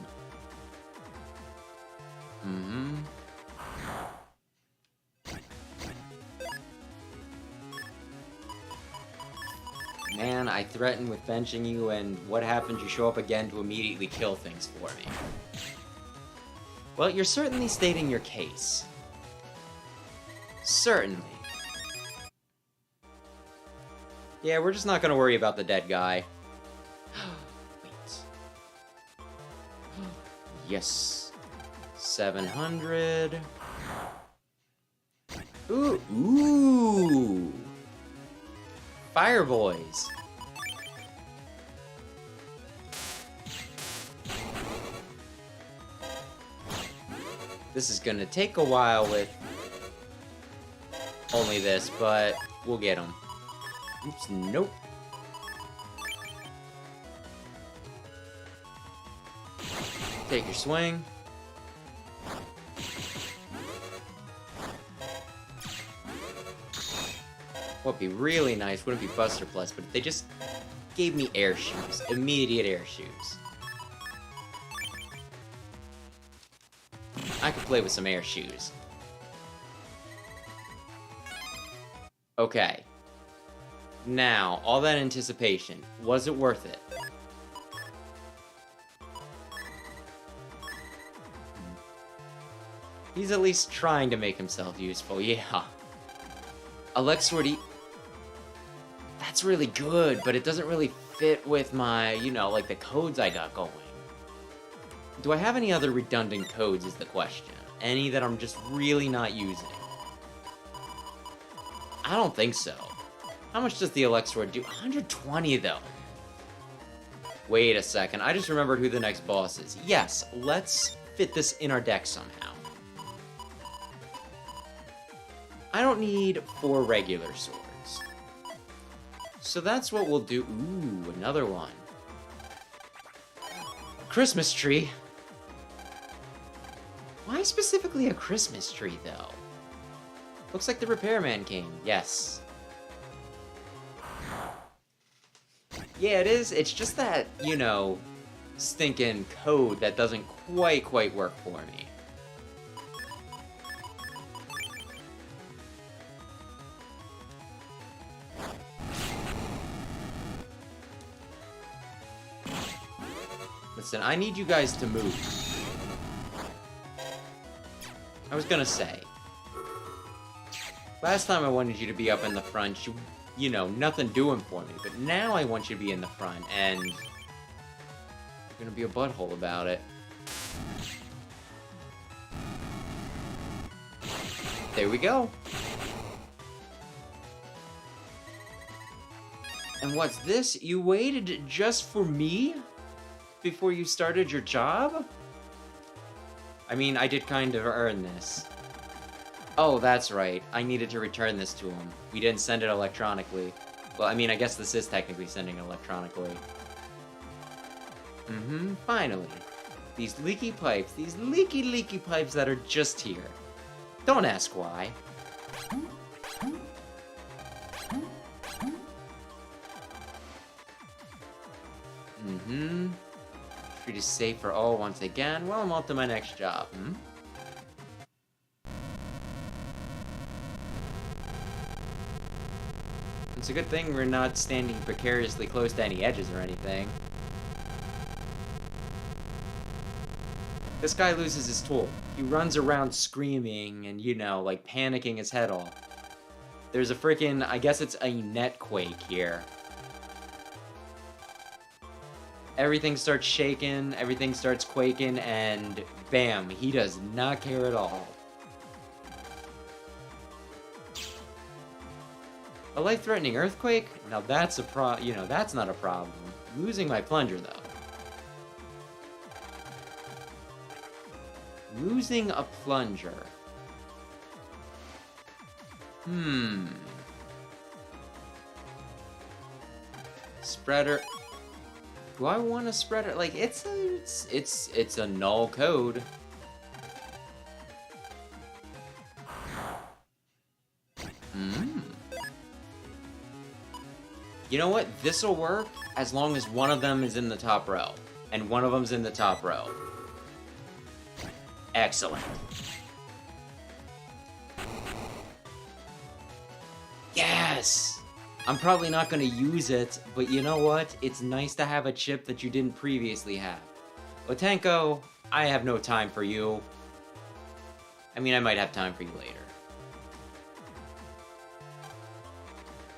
Man, I threatened with benching you, and what happens? You show up again to immediately kill things for me. Well, you're certainly stating your case. Certainly. Yeah, we're just not gonna worry about the dead guy. Wait. Yes. 700. Ooh, ooh. Fire Boys. This is gonna take a while with only this, but we'll get them. Oops, nope. Take your swing. What'd be really nice wouldn't be Buster Plus, but if they just gave me air shoes. Immediate air shoes. I could play with some air shoes. Okay. Now, all that anticipation, was it worth it? He's at least trying to make himself useful, yeah. Alexordy... That's really good, but it doesn't really fit with my, you know, like the codes I got going. Do I have any other redundant codes is the question. Any that I'm just really not using? I don't think so. How much does the Elixir do? 120 though. Wait a second, I just remembered who the next boss is. Yes, let's fit this in our deck somehow. I don't need 4 regular swords. So that's what we'll do. Ooh, another one. Christmas tree. Why specifically a Christmas tree, though? Looks like the repairman came. Yes. Yeah, it is. It's just that, you know, stinking code that doesn't quite work for me. Listen, I need you guys to move. I was gonna say. Last time I wanted you to be up in the front, you know, nothing doing for me. But now I want you to be in the front, and you're gonna be a butthole about it. There we go. And what's this? You waited just for me? Before you started your job? I mean, I did kind of earn this. Oh, that's right. I needed to return this to him. We didn't send it electronically. Well, I mean, I guess this is technically sending it electronically. Finally. These leaky pipes. These leaky pipes that are just here. Don't ask why. Street is safe for all once again. Well, I'm off to my next job. It's a good thing we're not standing precariously close to any edges or anything. This guy loses his tool. He runs around screaming and, you know, like panicking his head off. There's a freaking, I guess it's a net quake here. Everything starts shaking, everything starts quaking, and bam, he does not care at all. A life-threatening earthquake? Now that's you know, that's not a problem. Losing my plunger, though. Losing a plunger. Spreader. Do I want to spread it? Like, it's a null code. You know what? This'll work as long as one of them is in the top row. And one of them's in the top row. Excellent. Yes! I'm probably not going to use it, but you know what? It's nice to have a chip that you didn't previously have. Otenko, I have no time for you. I mean, I might have time for you later.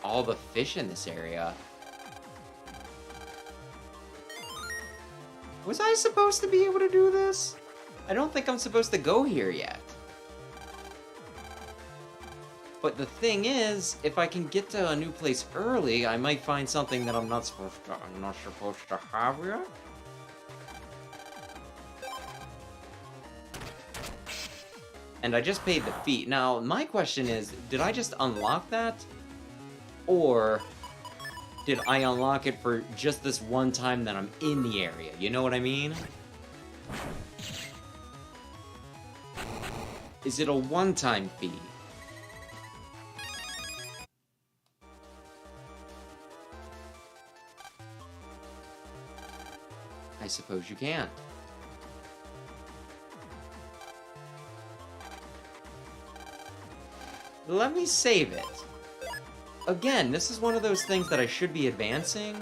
All the fish in this area. Was I supposed to be able to do this? I don't think I'm supposed to go here yet. But the thing is, if I can get to a new place early, I might find something that I'm not supposed to have yet. And I just paid the fee. Now, my question is, did I just unlock that? Or did I unlock it for just this one time that I'm in the area? You know what I mean? Is it a one-time fee? I suppose you can't. Let me save it. Again, this is one of those things that I should be advancing.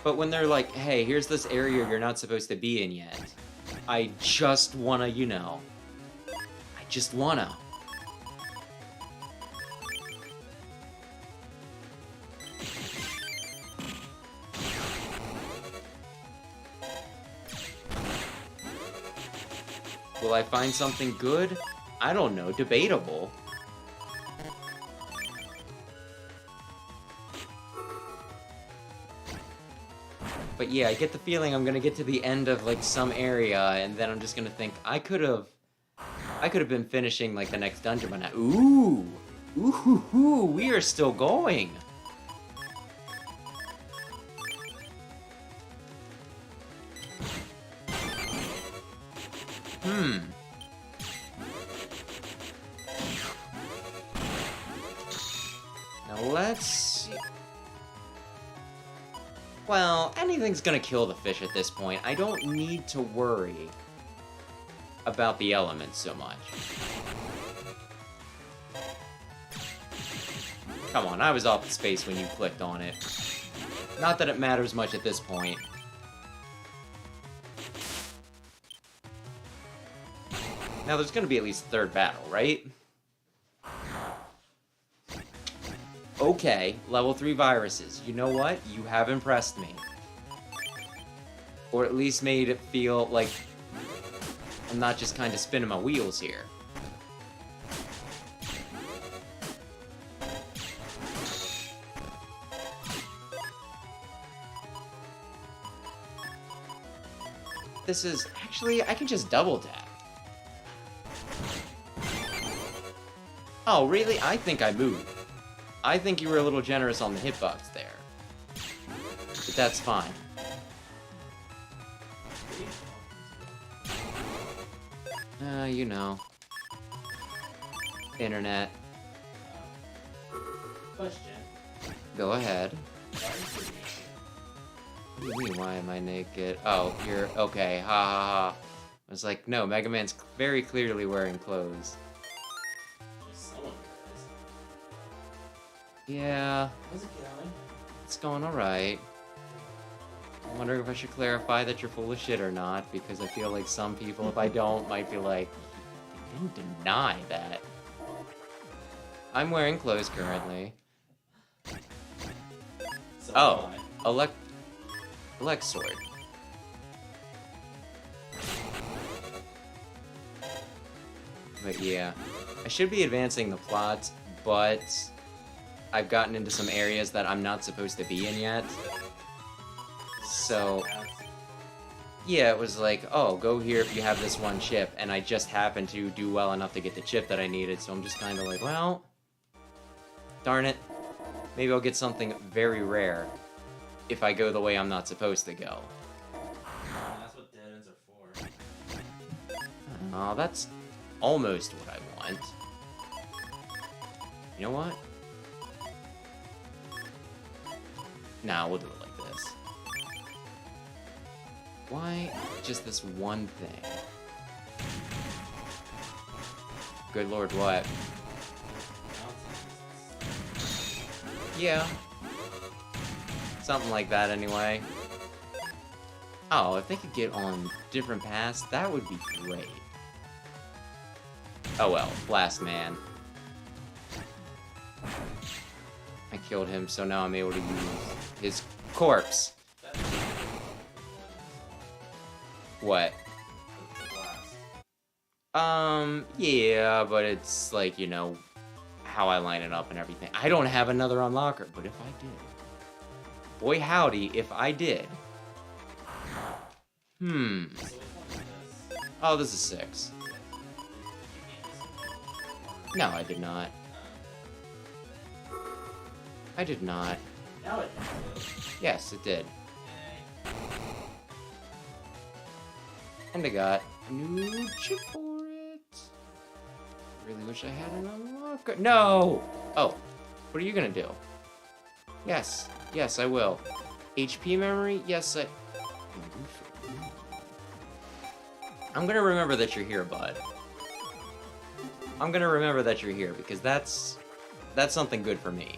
But when they're like, hey, here's this area you're not supposed to be in yet. I just wanna, you know. I just wanna. Will I find something good? I don't know. Debatable. But yeah, I get the feeling I'm gonna get to the end of, like, some area, and then I'm just gonna think, I could have been finishing, like, the next dungeon by now. Ooh! Ooh, we are still going! Now let's see. Well, anything's gonna kill the fish at this point. I don't need to worry about the elements so much. Come on, I was off the space when you clicked on it. Not that it matters much at this point. Now, there's gonna be at least a third battle, right? Okay, level 3 viruses. You know what? You have impressed me. Or at least made it feel like I'm not just kind of spinning my wheels here. This is... Actually, I can just double tap. Oh, really? I think I moved. I think you were a little generous on the hitbox there. But that's fine. You know. Internet. Question. Go ahead. What do you mean, why am I naked? Oh, you're... Okay, ha ha ha. I was like, no, Mega Man's very clearly wearing clothes. Yeah. How's it going? It's going alright. I'm wondering if I should clarify that you're full of shit or not, because I feel like some people, if I don't, might be like, you didn't deny that. I'm wearing clothes currently. So Oh, Elect Sword. But yeah, I should be advancing the plot, but I've gotten into some areas that I'm not supposed to be in yet. So, yeah, it was like, oh, go here if you have this one chip, and I just happened to do well enough to get the chip that I needed, so I'm just kind of like, well, darn it. Maybe I'll get something very rare if I go the way I'm not supposed to go. That's what dead ends are for. Oh, that's almost what I want. You know what? Nah, we'll do it like this. Why just this one thing? Good lord, what? Yeah. Something like that, anyway. Oh, if they could get on different paths, that would be great. Oh well, last man. I killed him, so now I'm able to use his corpse. What? Yeah, but it's like, you know, how I line it up and everything. I don't have another unlocker, but if I did... Boy howdy, if I did. Oh, this is 6. No, I did not. I did not. Now it Yes, it did. And I got a new chip for it. Really wish I had an unlocker. No! Oh, what are you gonna do? Yes, yes, I will. HP memory? Yes, I'm gonna remember that you're here, bud. I'm gonna remember that you're here, because that's something good for me.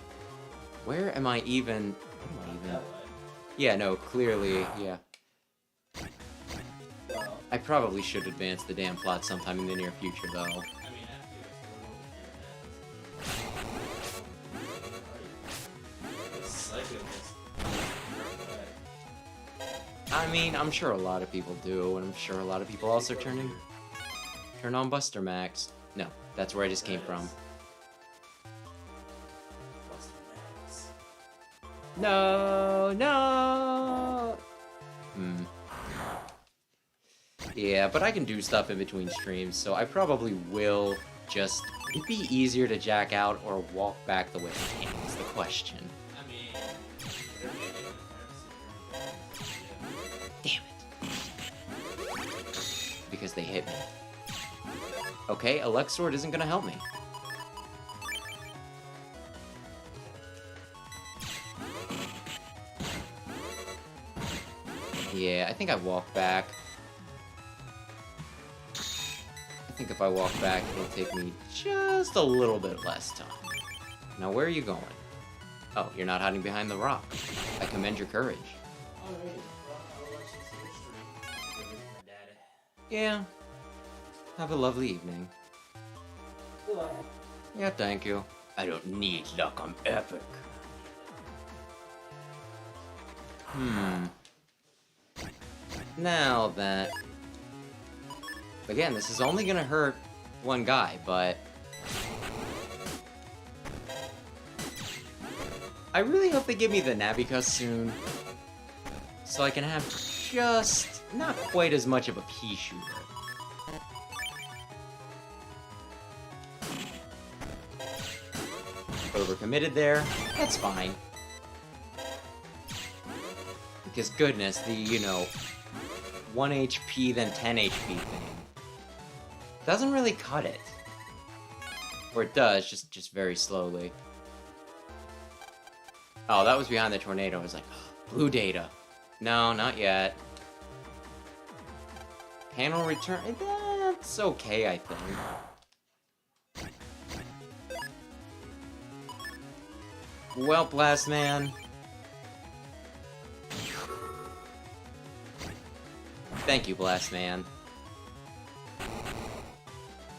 Where am I even... What am I even... Yeah, no, clearly, yeah. Well, I probably should advance the damn plot sometime in the near future, though. I mean, I mean, I'm sure a lot of people do, and I'm sure a lot of people also turn in... Turn on Buster Max. No, that's where I just came from. Rockman.EXE. No, no! Yeah, but I can do stuff in between streams, so I probably will just... It'd be easier to jack out or walk back the way I came, is the question. I mean, whatever you do in Damn it. Because they hit me. Okay, Elexord isn't gonna help me. Yeah, I think I walk back. I think if I walk back, it'll take me just a little bit less time. Now, where are you going? Oh, you're not hiding behind the rock. I commend your courage. Alrighty, well, I'll let you see your stream. Go visit my daddy. Yeah. Have a lovely evening. Goodbye. Yeah, thank you. I don't need luck, I'm epic. Now that... Again, this is only gonna hurt one guy, but... I really hope they give me the Nabicus soon. So I can have just... not quite as much of a pea shooter. Overcommitted there. That's fine. Because goodness, the, you know, 1 HP then 10 HP thing doesn't really cut it. Or it does, just very slowly. Oh, that was behind the tornado. I was like, blue data. No, not yet. Panel return. That's okay, I think. Well, Blast Man. Thank you, Blast Man.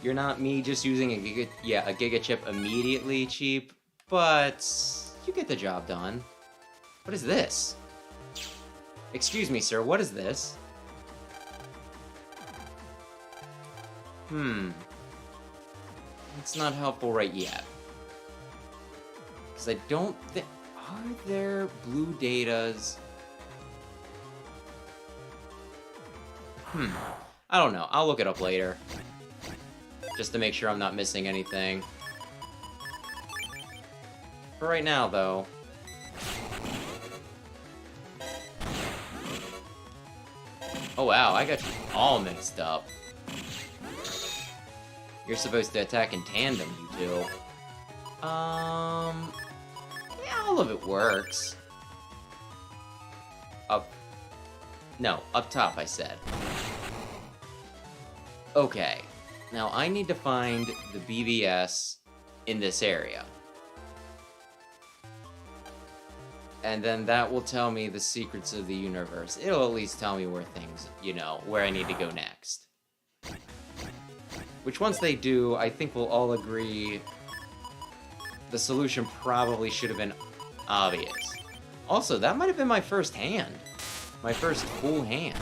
You're not me just using a Giga Chip immediately cheap, but you get the job done. What is this? Excuse me, sir, what is this? It's not helpful right yet. Because I don't think... Are there blue datas? I don't know. I'll look it up later. Just to make sure I'm not missing anything. For right now, though... Oh wow, I got you all mixed up. You're supposed to attack in tandem, you two. Yeah, all of it works. No, up top, I said. Okay. Now, I need to find the BBS in this area. And then that will tell me the secrets of the universe. It'll at least tell me where things, you know, where I need to go next. Which once they do, I think we'll all agree the solution probably should have been obvious. Also, that might have been my first hand. My first full hand.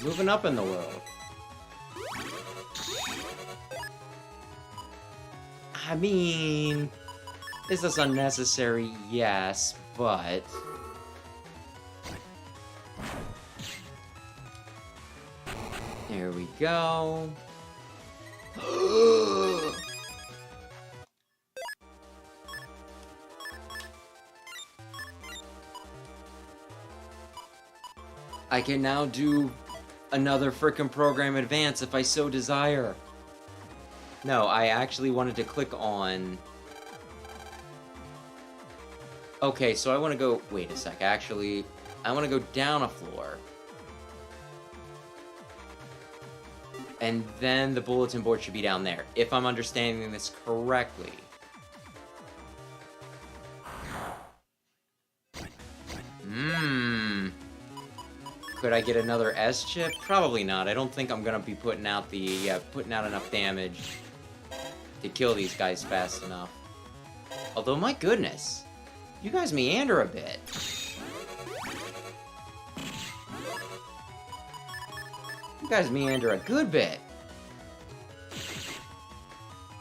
Moving up in the world. I mean... Is this unnecessary? Yes, but... There we go. I can now do another frickin' program advance if I so desire. No, I actually wanted to click on... Okay, so I want to go... Wait a sec, actually. I want to go down a floor. And then the bulletin board should be down there, if I'm understanding this correctly. Could I get another S chip? Probably not. I don't think I'm gonna be putting out enough damage to kill these guys fast enough. Although, my goodness, you guys meander a bit. guys meander a good bit.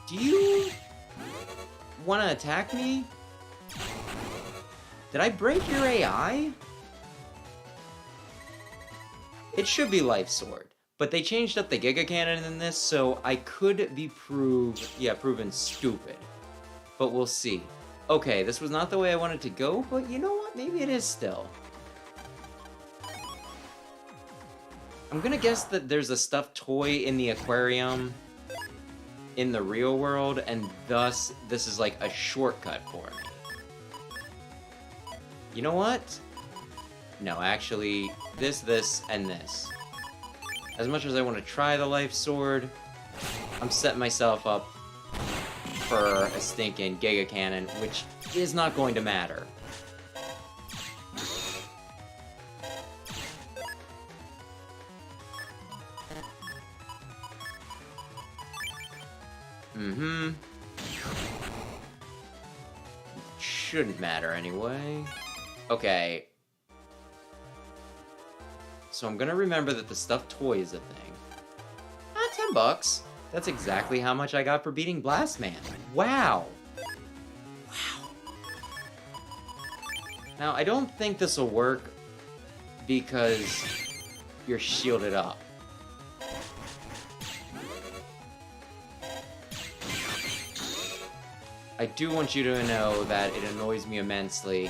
Do you want to attack me? Did I break your AI? It should be Life Sword, but they changed up the Giga Cannon in this, so I could be proven stupid. But we'll see. Okay, this was not the way I wanted to go, but you know what? Maybe it is still. I'm gonna guess that there's a stuffed toy in the aquarium in the real world, and thus this is like a shortcut for me. You know what? No, actually, this, and this. As much as I want to try the Life Sword, I'm setting myself up for a stinking Giga Cannon, which is not going to matter. Shouldn't matter anyway. Okay. So I'm gonna remember that the stuffed toy is a thing. Ah, $10. That's exactly how much I got for beating Blastman. Wow. Wow. Now, I don't think this will work because you're shielded up. I do want you to know that it annoys me immensely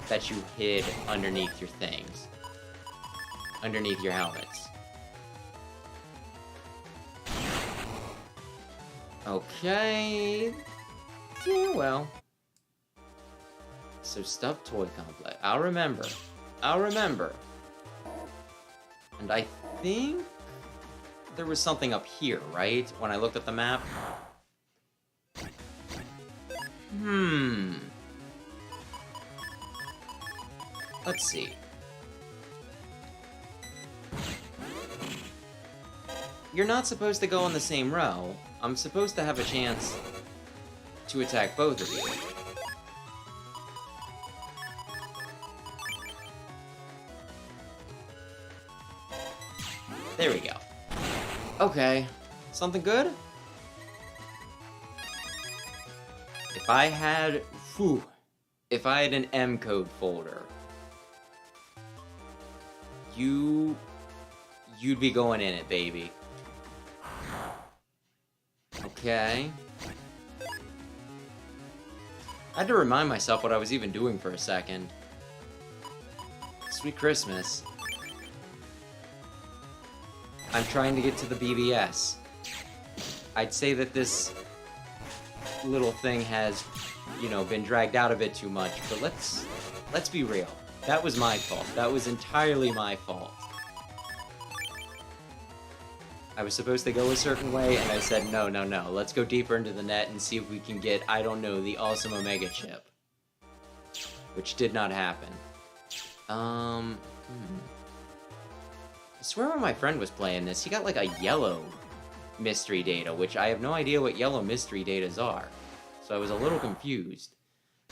that you hid underneath your things. Underneath your helmets. Okay. Yeah, well. So, stuffed toy complex. I'll remember. I'll remember. And I think there was something up here, right? When I looked at the map. Let's see. You're not supposed to go in the same row. I'm supposed to have a chance to attack both of you. There we go. Okay. Something good? If I had... if I had an M code folder, you'd be going in it, baby. Okay. I had to remind myself what I was even doing for a second. Sweet Christmas. I'm trying to get to the BBS. I'd say that this little thing has, you know, been dragged out a bit too much, but let's be real. That was my fault. That was entirely my fault. I was supposed to go a certain way, and I said, no, let's go deeper into the net and see if we can get, I don't know, the awesome Omega chip. Which did not happen. I swear when my friend was playing this, he got like a yellow mystery data, which I have no idea what yellow mystery datas are. So I was a little confused.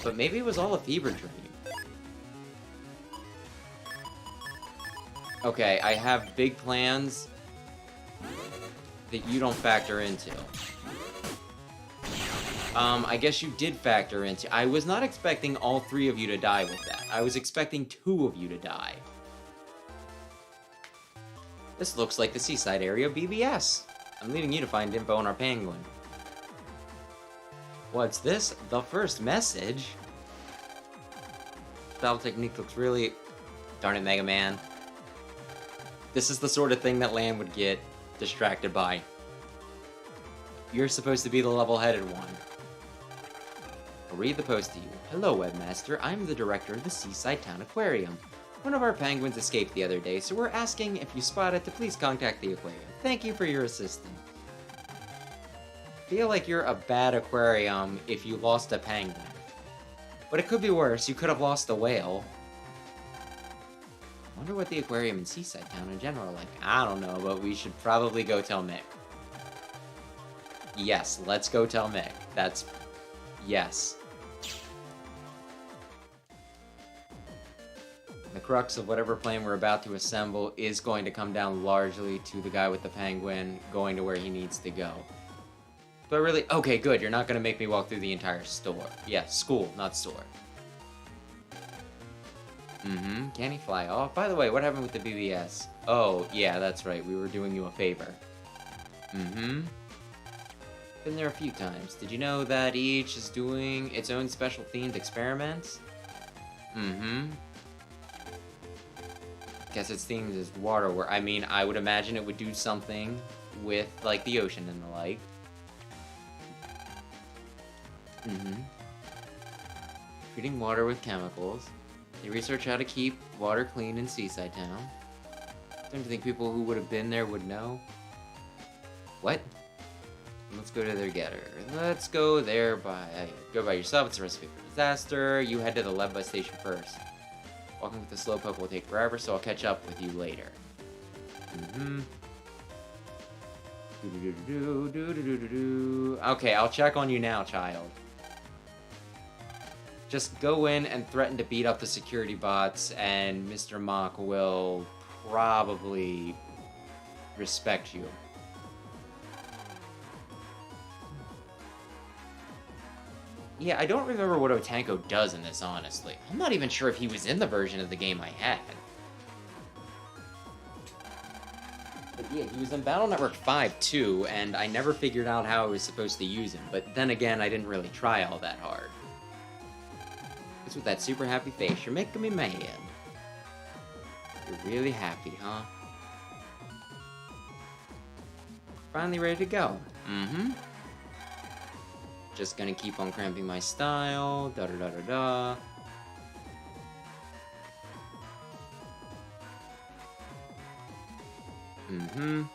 But maybe it was all a fever dream. Okay, I have big plans that you don't factor into. I guess you did factor into... I was not expecting all three of you to die with that. I was expecting 2 of you to die. This looks like the seaside area of BBS. I'm leaving you to find info on our penguin. What's this? The first message? Battle technique looks really... Darn it, Mega Man. This is the sort of thing that Lan would get distracted by. You're supposed to be the level-headed one. I'll read the post to you. Hello, Webmaster. I'm the director of the Seaside Town Aquarium. One of our penguins escaped the other day, so we're asking if you spot it to please contact the aquarium. Thank you for your assistance. Feel like you're a bad aquarium if you lost a penguin. But it could be worse. You could have lost a whale. Wonder what the aquarium in Seaside Town in general are like. I don't know, but we should probably go tell Mick. Yes, let's go tell Mick. That's... yes. crux of whatever plane we're about to assemble is going to come down largely to the guy with the penguin going to where he needs to go. But really, okay, good, you're not going to make me walk through the entire store. Yeah, school, not store. Can he fly off? By the way, what happened with the BBS? Oh, yeah, that's right, we were doing you a favor. Been there a few times. Did you know that each is doing its own special themed experiments? Guess its themed is water where I mean, I would imagine it would do something with, like, the ocean and the like. Treating water with chemicals. They research how to keep water clean in Seaside Town. Don't you think people who would have been there would know? What? Let's go to their getter. Let's go there go by yourself. It's a recipe for disaster. You head to the lead bus station first. Walking with the slowpoke will take forever, so I'll catch up with you later. Okay, I'll check on you now, child. Just go in and threaten to beat up the security bots, and Mr. Mock will probably respect you. Yeah, I don't remember what Otanko does in this, honestly. I'm not even sure if he was in the version of the game I had. But yeah, he was in Battle Network 5 too, and I never figured out how I was supposed to use him. But then again, I didn't really try all that hard. What's with that super happy face? You're making me mad. You're really happy, huh? Finally ready to go. Just gonna keep on cramping my style. Da-da-da-da-da. A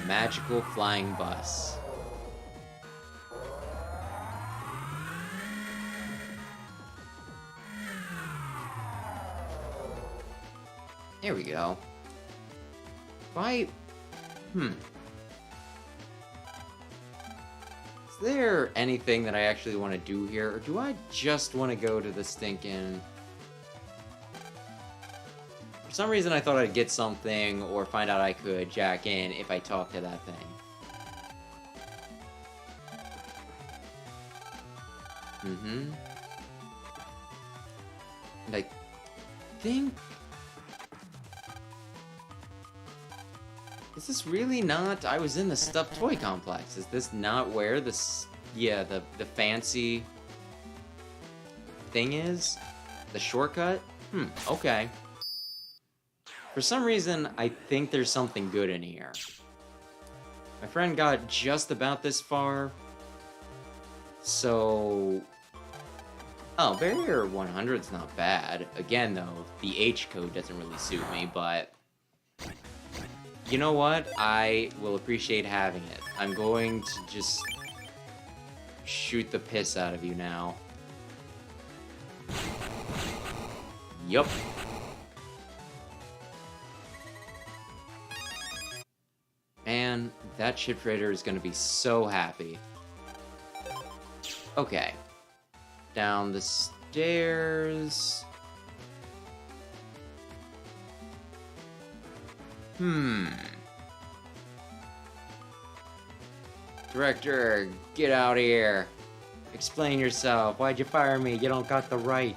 magical flying bus. There we go. Is there anything that I actually want to do here, or do I just want to go to the stinking... For some reason I thought I'd get something, or find out I could jack in if I talk to that thing. And I think... Is this really not... I was in the stuffed toy complex. Is this not where this... Yeah, the fancy... thing is? The shortcut? Okay. For some reason, I think there's something good in here. My friend got just about this far. So... Oh, barrier 100's not bad. Again, though, the H code doesn't really suit me, but... You know what? I will appreciate having it. I'm going to just shoot the piss out of you now. Yup. Man, that ship freighter is gonna be so happy. Okay. Down the stairs... Director, get out of here. Explain yourself. Why'd you fire me? You don't got the right.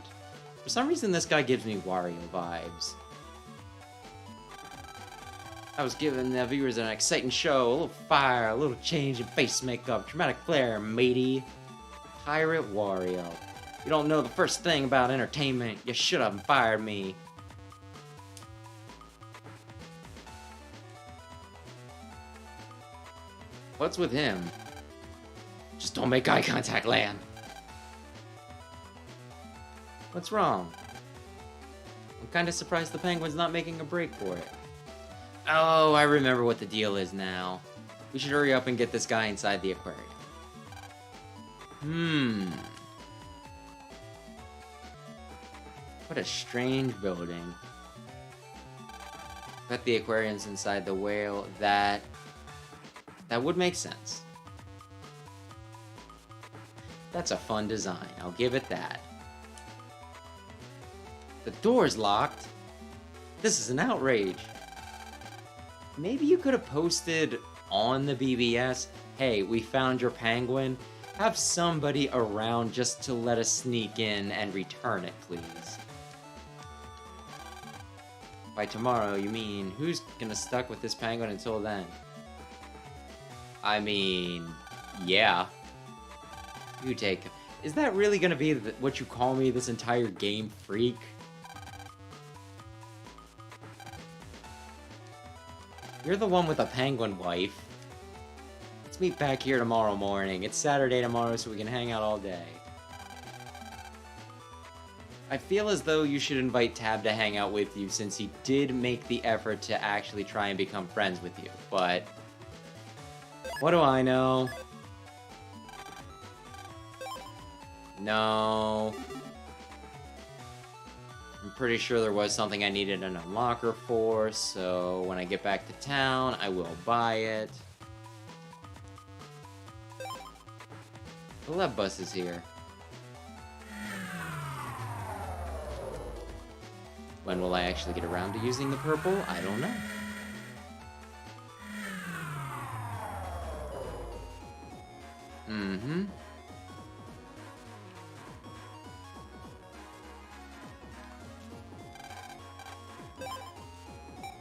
For some reason, this guy gives me Wario vibes. I was giving the viewers an exciting show, a little fire, a little change in face makeup, dramatic flair, matey. Pirate Wario. You don't know the first thing about entertainment. You should have fired me. What's with him? Just don't make eye contact, Lan. What's wrong? I'm kind of surprised the penguin's not making a break for it. Oh, I remember what the deal is now. We should hurry up and get this guy inside the aquarium. What a strange building. Bet the aquarium's inside the whale. That would make sense. That's a fun design. I'll give it that. The door's locked. This is an outrage. Maybe you could have posted on the BBS, hey, we found your penguin. Have somebody around just to let us sneak in and return it, please. By tomorrow, you mean, who's gonna stuck with this penguin until then? I mean, yeah. You take... Is that really gonna be what you call me this entire game, freak? You're the one with a penguin wife. Let's meet back here tomorrow morning. It's Saturday tomorrow, so we can hang out all day. I feel as though you should invite Tab to hang out with you since he did make the effort to actually try and become friends with you, but... What do I know? No. I'm pretty sure there was something I needed an unlocker for, so when I get back to town, I will buy it. The love bus is here. When will I actually get around to using the purple? I don't know. Mm-hmm.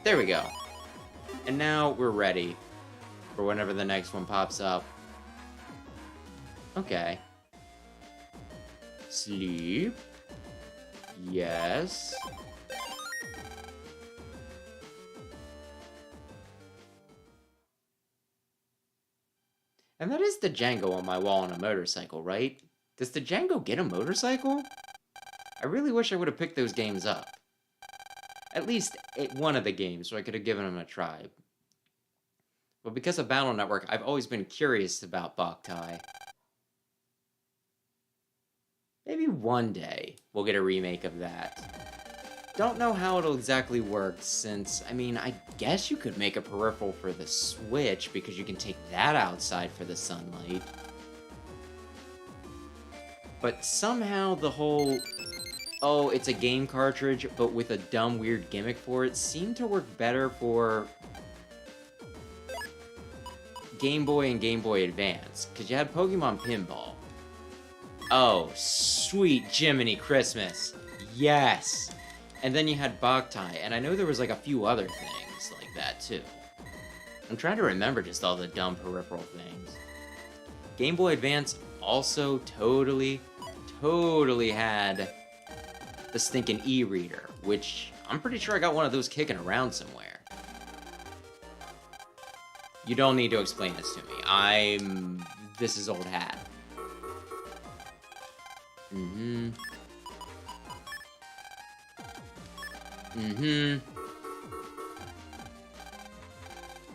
There we go. And now we're ready for whenever the next one pops up. Okay. Sleep. Yes. And that is the Django on my wall on a motorcycle, right? Does the Django get a motorcycle? I really wish I would have picked those games up. At least one of the games, so I could have given them a try. But because of Battle Network, I've always been curious about Boktai. Maybe one day we'll get a remake of that. Don't know how it'll exactly work since, I mean, I guess you could make a peripheral for the Switch because you can take that outside for the sunlight. But somehow the whole, oh, it's a game cartridge, but with a dumb, weird gimmick for it, seemed to work better for Game Boy and Game Boy Advance, because you had Pokemon Pinball. Oh, sweet Jiminy Christmas. Yes! And then you had Boktai, and I know there was like a few other things like that too. I'm trying to remember just all the dumb peripheral things. Game Boy Advance also totally had the stinking e-reader, which I'm pretty sure I got one of those kicking around somewhere. You don't need to explain this to me. This is old hat. Mm-hmm. Mm-hmm.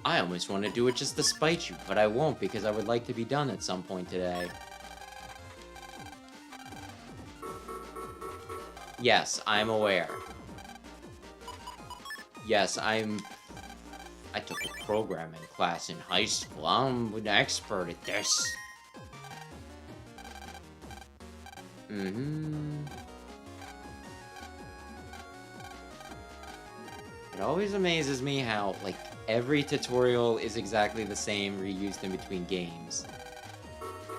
I almost want to do it just to spite you, but I won't because I would like to be done at some point today. Yes, I'm aware. Yes, I took a programming class in high school. I'm an expert at this. Mm-hmm. It always amazes me how, like, every tutorial is exactly the same, reused in between games.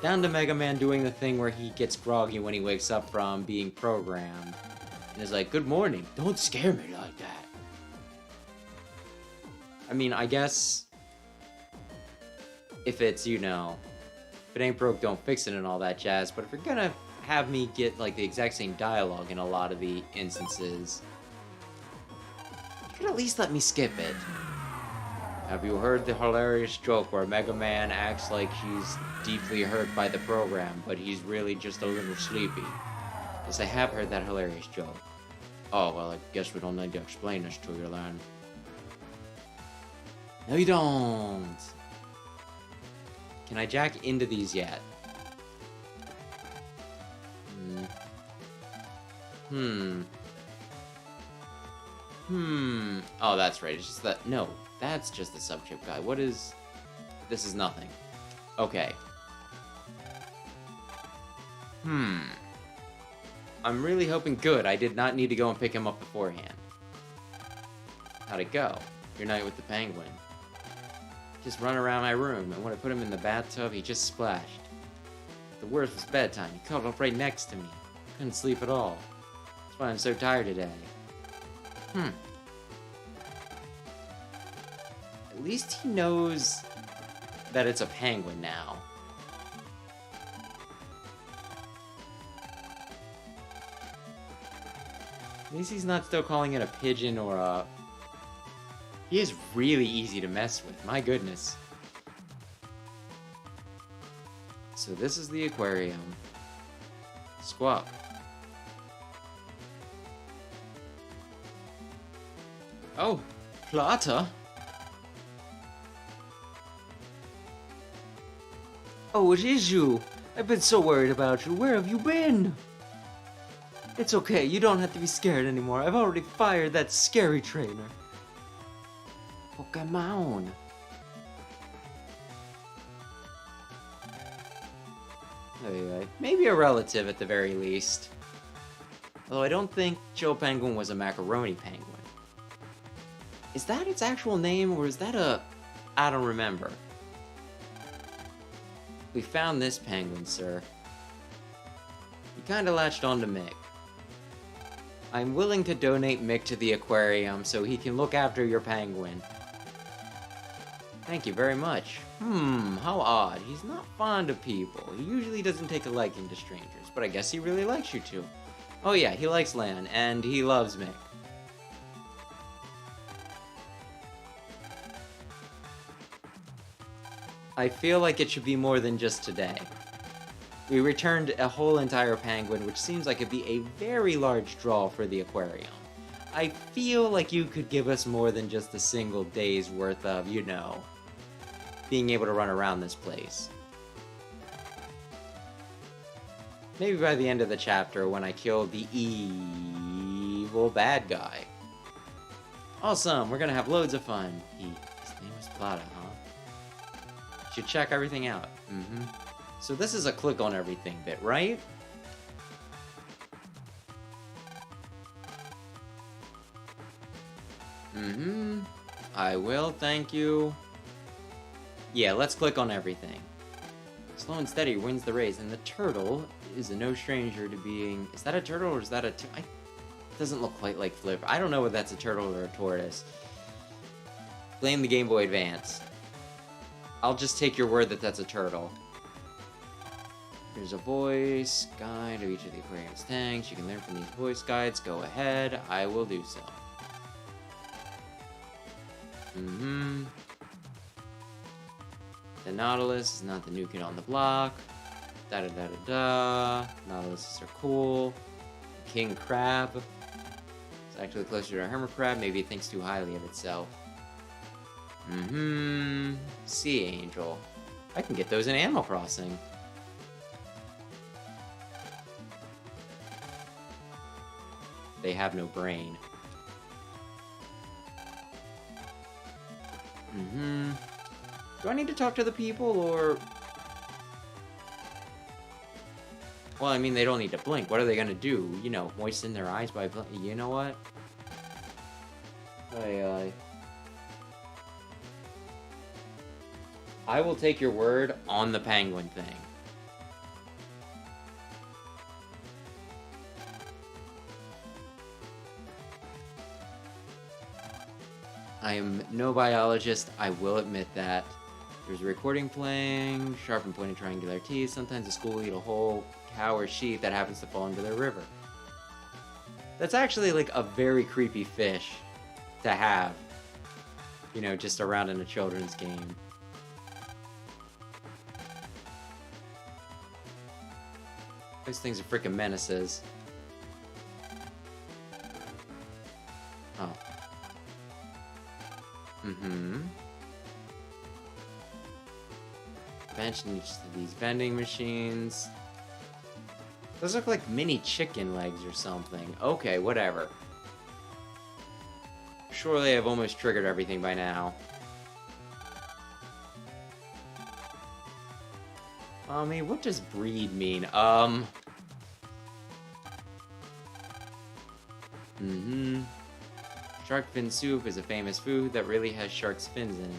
Down to Mega Man doing the thing where he gets groggy when he wakes up from being programmed. And is like, good morning, don't scare me like that. I mean, I guess... if it's, you know... if it ain't broke, don't fix it and all that jazz, but if you're gonna have me get, like, the exact same dialogue in a lot of the instances... you could at least let me skip it. Have you heard the hilarious joke where Mega Man acts like he's deeply hurt by the program, but he's really just a little sleepy? Yes, I have heard that hilarious joke. Oh, well, I guess we don't need to explain this to you, then. No, you don't! Can I jack into these yet? Oh, that's right. It's just that... no, that's just the sub-chip guy. What is... this is nothing. Okay. I'm really hoping good. I did not need to go and pick him up beforehand. How'd it go? Your night with the penguin. Just run around my room, and when I put him in the bathtub, he just splashed. The worst was bedtime. He cuddled up right next to me. Couldn't sleep at all. That's why I'm so tired today. At least he knows that it's a penguin now. At least he's not still calling it a pigeon or a... He is really easy to mess with, my goodness. So this is the aquarium. Squawk. Oh, Plata? Oh, it is you. I've been so worried about you. Where have you been? It's okay, you don't have to be scared anymore. I've already fired that scary trainer. Pokemon. Maybe a relative at the very least. Although I don't think Joe Penguin was a macaroni penguin. Is that its actual name, or is that a... I don't remember. We found this penguin, sir. He kinda latched onto Mick. I'm willing to donate Mick to the aquarium so he can look after your penguin. Thank you very much. How odd. He's not fond of people. He usually doesn't take a liking to strangers, but I guess he really likes you two. Oh yeah, he likes Lan, and he loves Mick. I feel like it should be more than just today. We returned a whole entire penguin, which seems like it'd be a very large draw for the aquarium. I feel like you could give us more than just a single day's worth of, you know, being able to run around this place. Maybe by the end of the chapter when I kill the evil bad guy. Awesome, we're gonna have loads of fun. His name is Plata, huh? Should check everything out. So this is a click on everything bit, right? I will, thank you. Yeah, let's click on everything. Slow and steady wins the race, and the turtle is no stranger to being... Is that a turtle or is that a... It doesn't look quite like Flipper. I don't know if that's a turtle or a tortoise. Blame the Game Boy Advance. I'll just take your word that that's a turtle. Here's a voice guide of each of the aquarium's tanks. You can learn from these voice guides. Go ahead. I will do so. The Nautilus is not the new kid on the block. Da-da-da-da-da. Nautiluses are cool. King Crab. It's actually closer to a hermit crab. Maybe it thinks too highly of itself. Sea Angel. I can get those in Animal Crossing. They have no brain. Do I need to talk to the people, or... Well, I mean, they don't need to blink. What are they gonna do? You know, moisten their eyes by blinking? You know what? I will take your word on the penguin thing. I am no biologist, I will admit that. There's a recording playing, sharp and pointed triangular teeth. Sometimes a school will eat a whole cow or sheep that happens to fall into their river. That's actually like a very creepy fish to have. You know, just around in a children's game. Those things are freaking menaces. Oh. Mention each of these vending machines. Those look like mini chicken legs or something. Okay, whatever. Surely I've almost triggered everything by now. Mommy, what does breed mean? Mm-hmm. Shark fin soup is a famous food that really has shark's fins in it.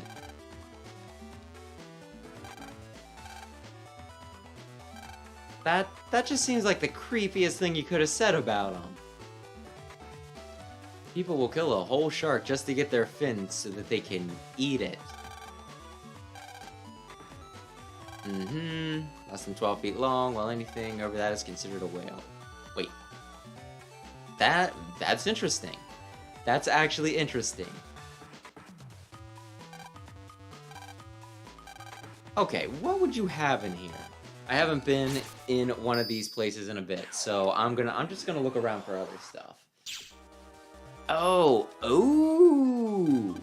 That just seems like the creepiest thing you could have said about them. People will kill a whole shark just to get their fins so that they can eat it. Mm-hmm. Less than 12 feet long, while anything over that is considered a whale. Wait. That's interesting. That's actually interesting. Okay, what would you have in here? I haven't been in one of these places in a bit, so I'm just gonna look around for other stuff. Oh, ooh.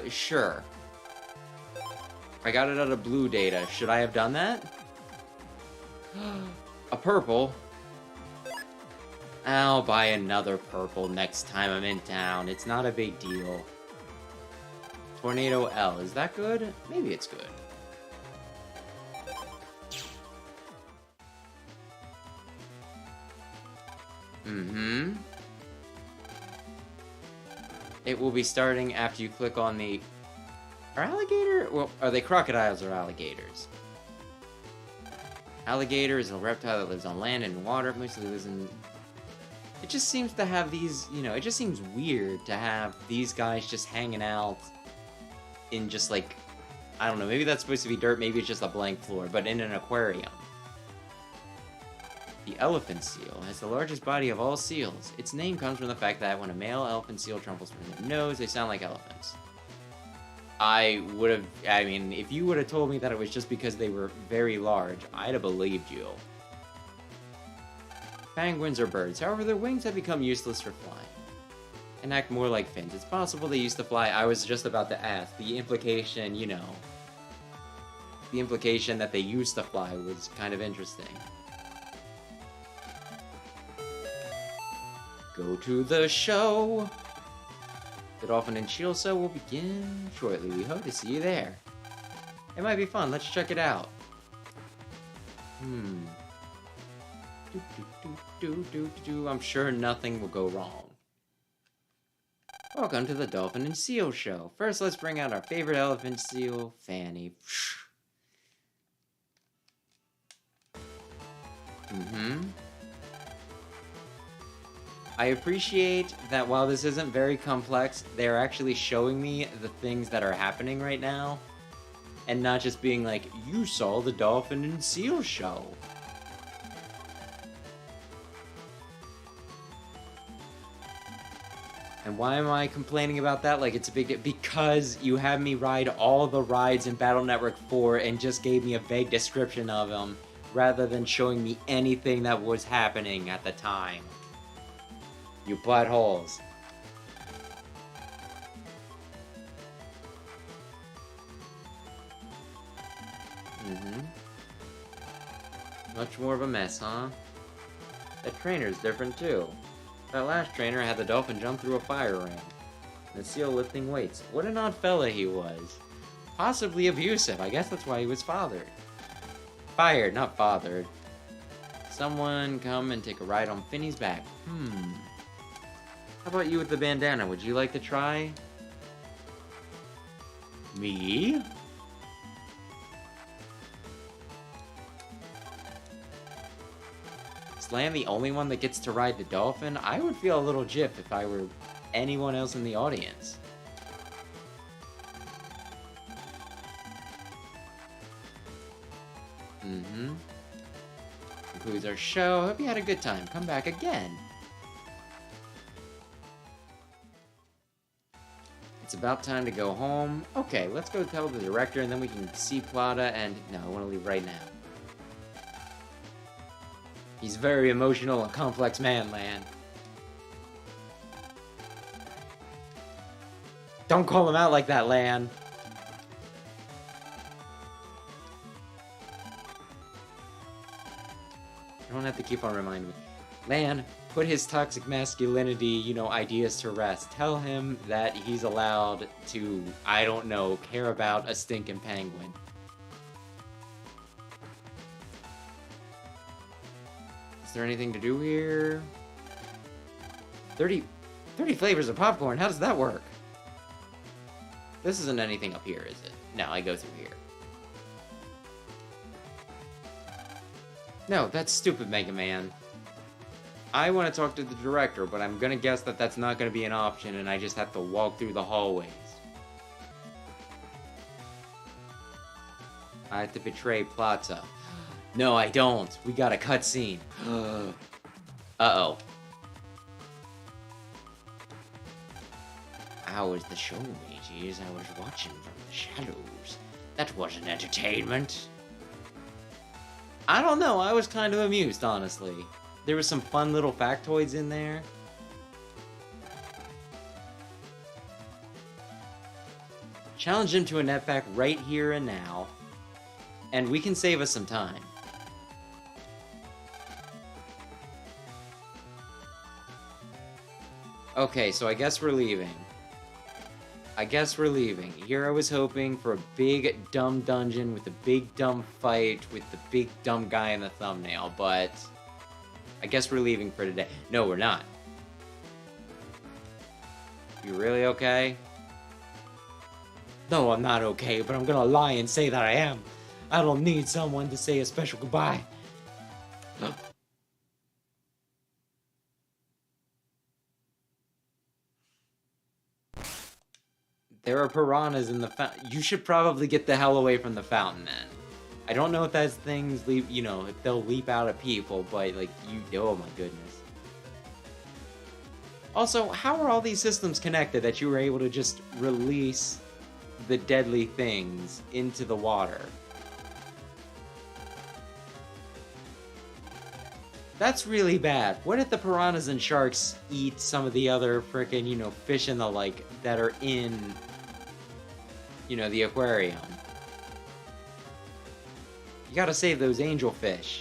Sure. I got it out of blue data. Should I have done that? A purple? I'll buy another purple next time I'm in town. It's not a big deal. Tornado L. Is that good? Maybe it's good. Mm-hmm. It will be starting after you click on the... Are alligator? Well, are they crocodiles or alligators? Alligator is a reptile that lives on land and water. Mostly lives in... It just seems to have these, you know, it just seems weird to have these guys just hanging out in just like, I don't know, maybe that's supposed to be dirt, maybe it's just a blank floor, but in an aquarium. The elephant seal has the largest body of all seals. Its name comes from the fact that when a male elephant seal trumbles from their nose, they sound like elephants. I mean, if you would have told me that it was just because they were very large, I'd have believed you. Penguins are birds, however their wings have become useless for flying and act more like fins. It's possible they used to fly. I was just about to ask. The implication, you know, the implication that they used to fly was kind of interesting. Go to the show. The Dolphin and Shield show will begin shortly. We hope to see you there. It might be fun. Let's check it out. I'm sure nothing will go wrong. Welcome to the Dolphin and Seal Show. First, let's bring out our favorite elephant seal, Fanny. I appreciate that while this isn't very complex, they're actually showing me the things that are happening right now, and not just being like, you saw the Dolphin and Seal Show. And why am I complaining about that? Like it's a big... Because you had me ride all the rides in Battle Network 4 and just gave me a vague description of them, rather than showing me anything that was happening at the time. You buttholes. Much more of a mess, huh? That trainer's different too. That last trainer had the dolphin jump through a fire ring. And the seal lifting weights. What an odd fella he was. Possibly abusive. I guess that's why he was fathered. Fired, not fathered. Someone come and take a ride on Finny's back. How about you with the bandana? Would you like to try? Me? Slam the only one that gets to ride the dolphin? I would feel a little gypped if I were anyone else in the audience. Concludes our show. Hope you had a good time. Come back again. It's about time to go home. Okay, let's go tell the director and then we can see Plata and... No, I want to leave right now. He's a very emotional and complex man, Lan. Don't call him out like that, Lan. I don't have to keep on reminding me. Lan, put his toxic masculinity, you know, ideas to rest. Tell him that he's allowed to, I don't know, care about a stinking penguin. Is there anything to do here? 30 flavors of popcorn? How does that work? This isn't anything up here, is it? No, I go through here. No, that's stupid, Mega Man. I want to talk to the director, but I'm gonna guess that that's not gonna be an option, and I just have to walk through the hallways. I have to betray Plaza. No, I don't. We got a cutscene. Uh-oh. How was the show, mateys? I was watching from the shadows. That wasn't entertainment. I don't know. I was kind of amused, honestly. There was some fun little factoids in there. Challenge him to a netback right here and now. And we can save us some time. Okay, so I guess we're leaving. Here I was hoping for a big, dumb dungeon with a big, dumb fight with the big, dumb guy in the thumbnail, but I guess we're leaving for today. No, we're not. You really okay? No, I'm not okay, but I'm gonna lie and say that I am. I don't need someone to say a special goodbye. There are piranhas in the fountain. You should probably get the hell away from the fountain, then. I don't know if those things leap, you know, if they'll leap out at people, but, like, oh my goodness. Also, how are all these systems connected that you were able to just release the deadly things into the water? That's really bad. What if the piranhas and sharks eat some of the other frickin', you know, fish and the like that are in, you know, the aquarium? You gotta save those angelfish.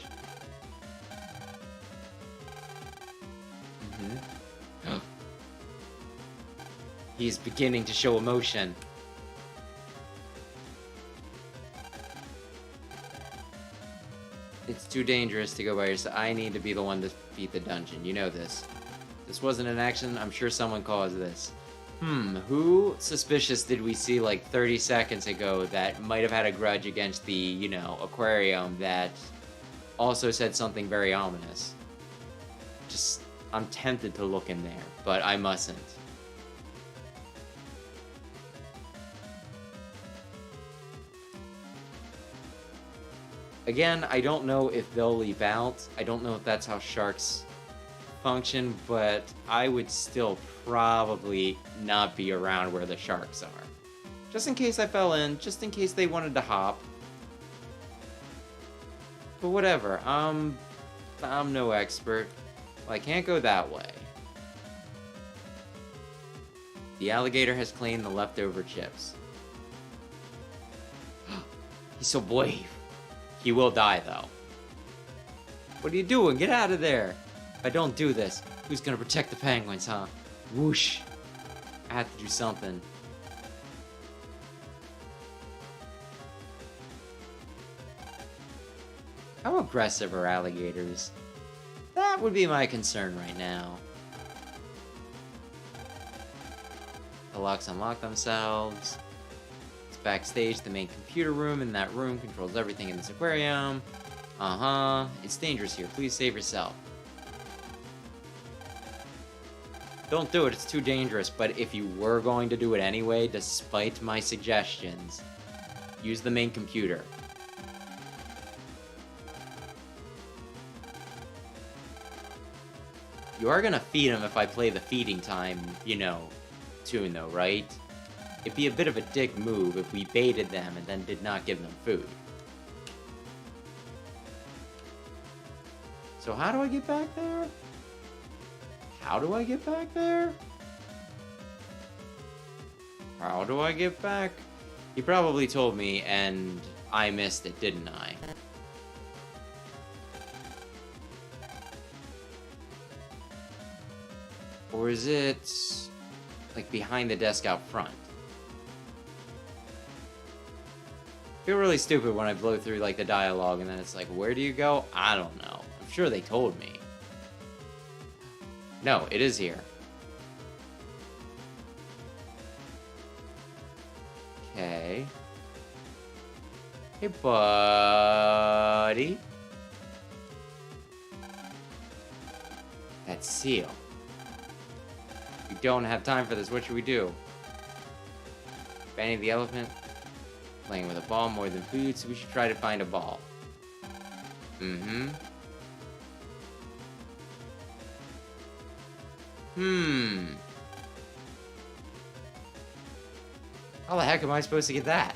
He's beginning to show emotion. It's too dangerous to go by yourself. I need to be the one to beat the dungeon. You know this. This wasn't an accident. I'm sure someone caused this. Who suspicious did we see like 30 seconds ago that might have had a grudge against the, you know, aquarium that also said something very ominous? Just, I'm tempted to look in there, but I mustn't. Again, I don't know if they'll leap out. I don't know if that's how sharks function, but I would still probably not be around where the sharks are. Just in case I fell in, just in case they wanted to hop. But whatever, I'm no expert. Well, I can't go that way. The alligator has claimed the leftover chips. He's so brave. He will die, though. What are you doing? Get out of there! If I don't do this, who's gonna protect the penguins, huh? Whoosh! I have to do something. How aggressive are alligators? That would be my concern right now. The locks unlock themselves. It's backstage, the main computer room. In that room controls everything in this aquarium. It's dangerous here. Please save yourself. Don't do it. It's too dangerous. But if you were going to do it anyway, despite my suggestions, use the main computer. You are gonna feed him if I play the feeding time, you know, tune though, right? It'd be a bit of a dick move if we baited them and then did not give them food. So how do I get back there? How do I get back there? How do I get back? He probably told me and I missed it, didn't I? Or is it like behind the desk out front? I feel really stupid when I blow through like the dialogue and then it's like, where do you go? I don't know. I'm sure they told me. No, it is here. Okay. Hey, buddy. That seal. We don't have time for this. What should we do? Fanny the elephant. Playing with a ball more than food, so we should try to find a ball. Mm-hmm. How the heck am I supposed to get that?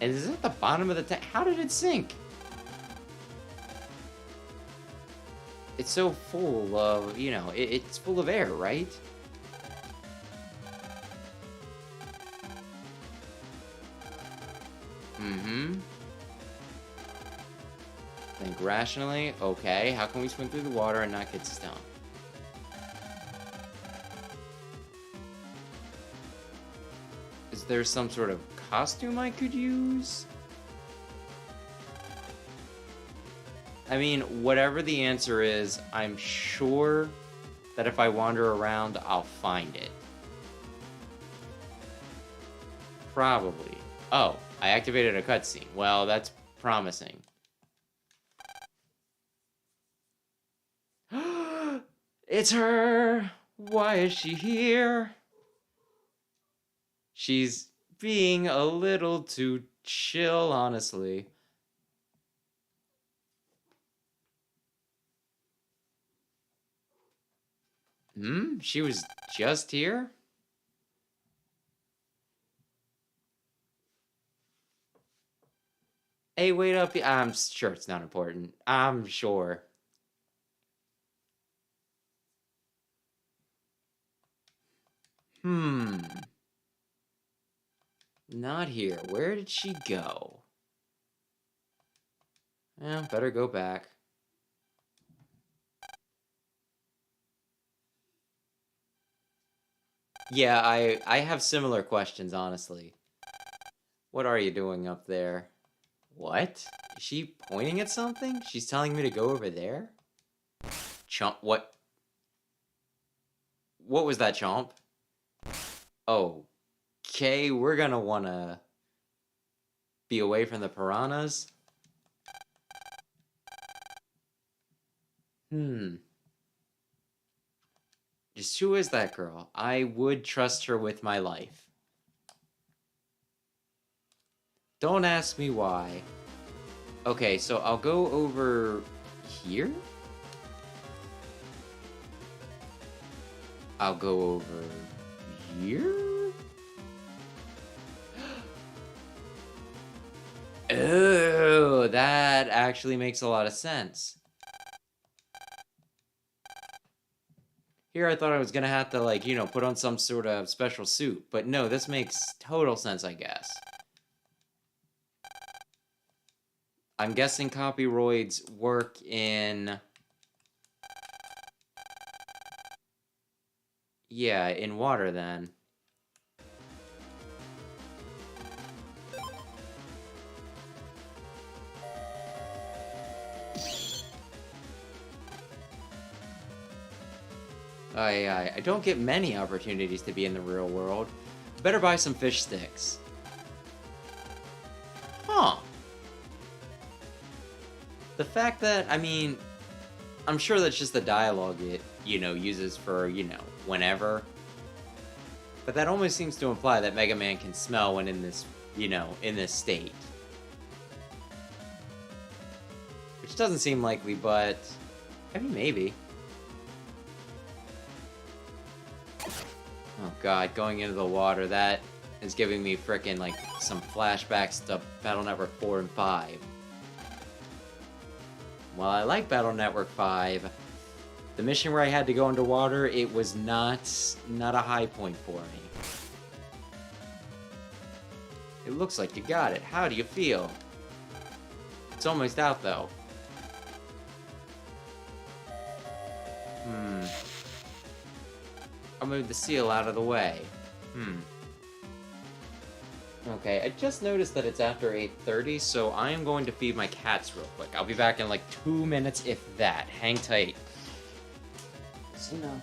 And is it at the bottom of the tank? How did it sink? It's so full of, you know, it's full of air, right? Mm-hmm. Think rationally. Okay, how can we swim through the water and not get stung? Is there some sort of costume I could use? I mean, whatever the answer is, I'm sure that if I wander around, I'll find it. Probably. Oh, I activated a cutscene. Well, that's promising. It's her! Why is she here? She's being a little too chill, honestly. She was just here? Hey, wait up. I'm sure it's not important. I'm sure. Not here. Where did she go? Eh, better go back. Yeah, I have similar questions, honestly. What are you doing up there? What? Is she pointing at something? She's telling me to go over there? Chomp, what? What was that, Chomp? Okay, we're gonna wanna be away from the piranhas. Just who is that girl? I would trust her with my life. Don't ask me why. Okay, so I'll go over here? I'll go over here? Oh, that actually makes a lot of sense. Here I thought I was gonna have to, like, you know, put on some sort of special suit. But no, this makes total sense, I guess. I'm guessing copyroids work in... Yeah, in water, then. I don't get many opportunities to be in the real world. Better buy some fish sticks. Huh. The fact that, I mean, I'm sure that's just the dialogue it, you know, uses for, you know, whenever. But that almost seems to imply that Mega Man can smell when in this, you know, in this state. Which doesn't seem likely, but... I mean, maybe. Oh god, going into the water, that is giving me frickin' like some flashbacks to Battle Network 4 and 5. While I like Battle Network 5, the mission where I had to go underwater, it was not a high point for me. It looks like you got it. How do you feel? It's almost out though. I'll move the seal out of the way. Okay, I just noticed that it's after 8:30, so I am going to feed my cats real quick. I'll be back in like 2 minutes, if that. Hang tight. you know.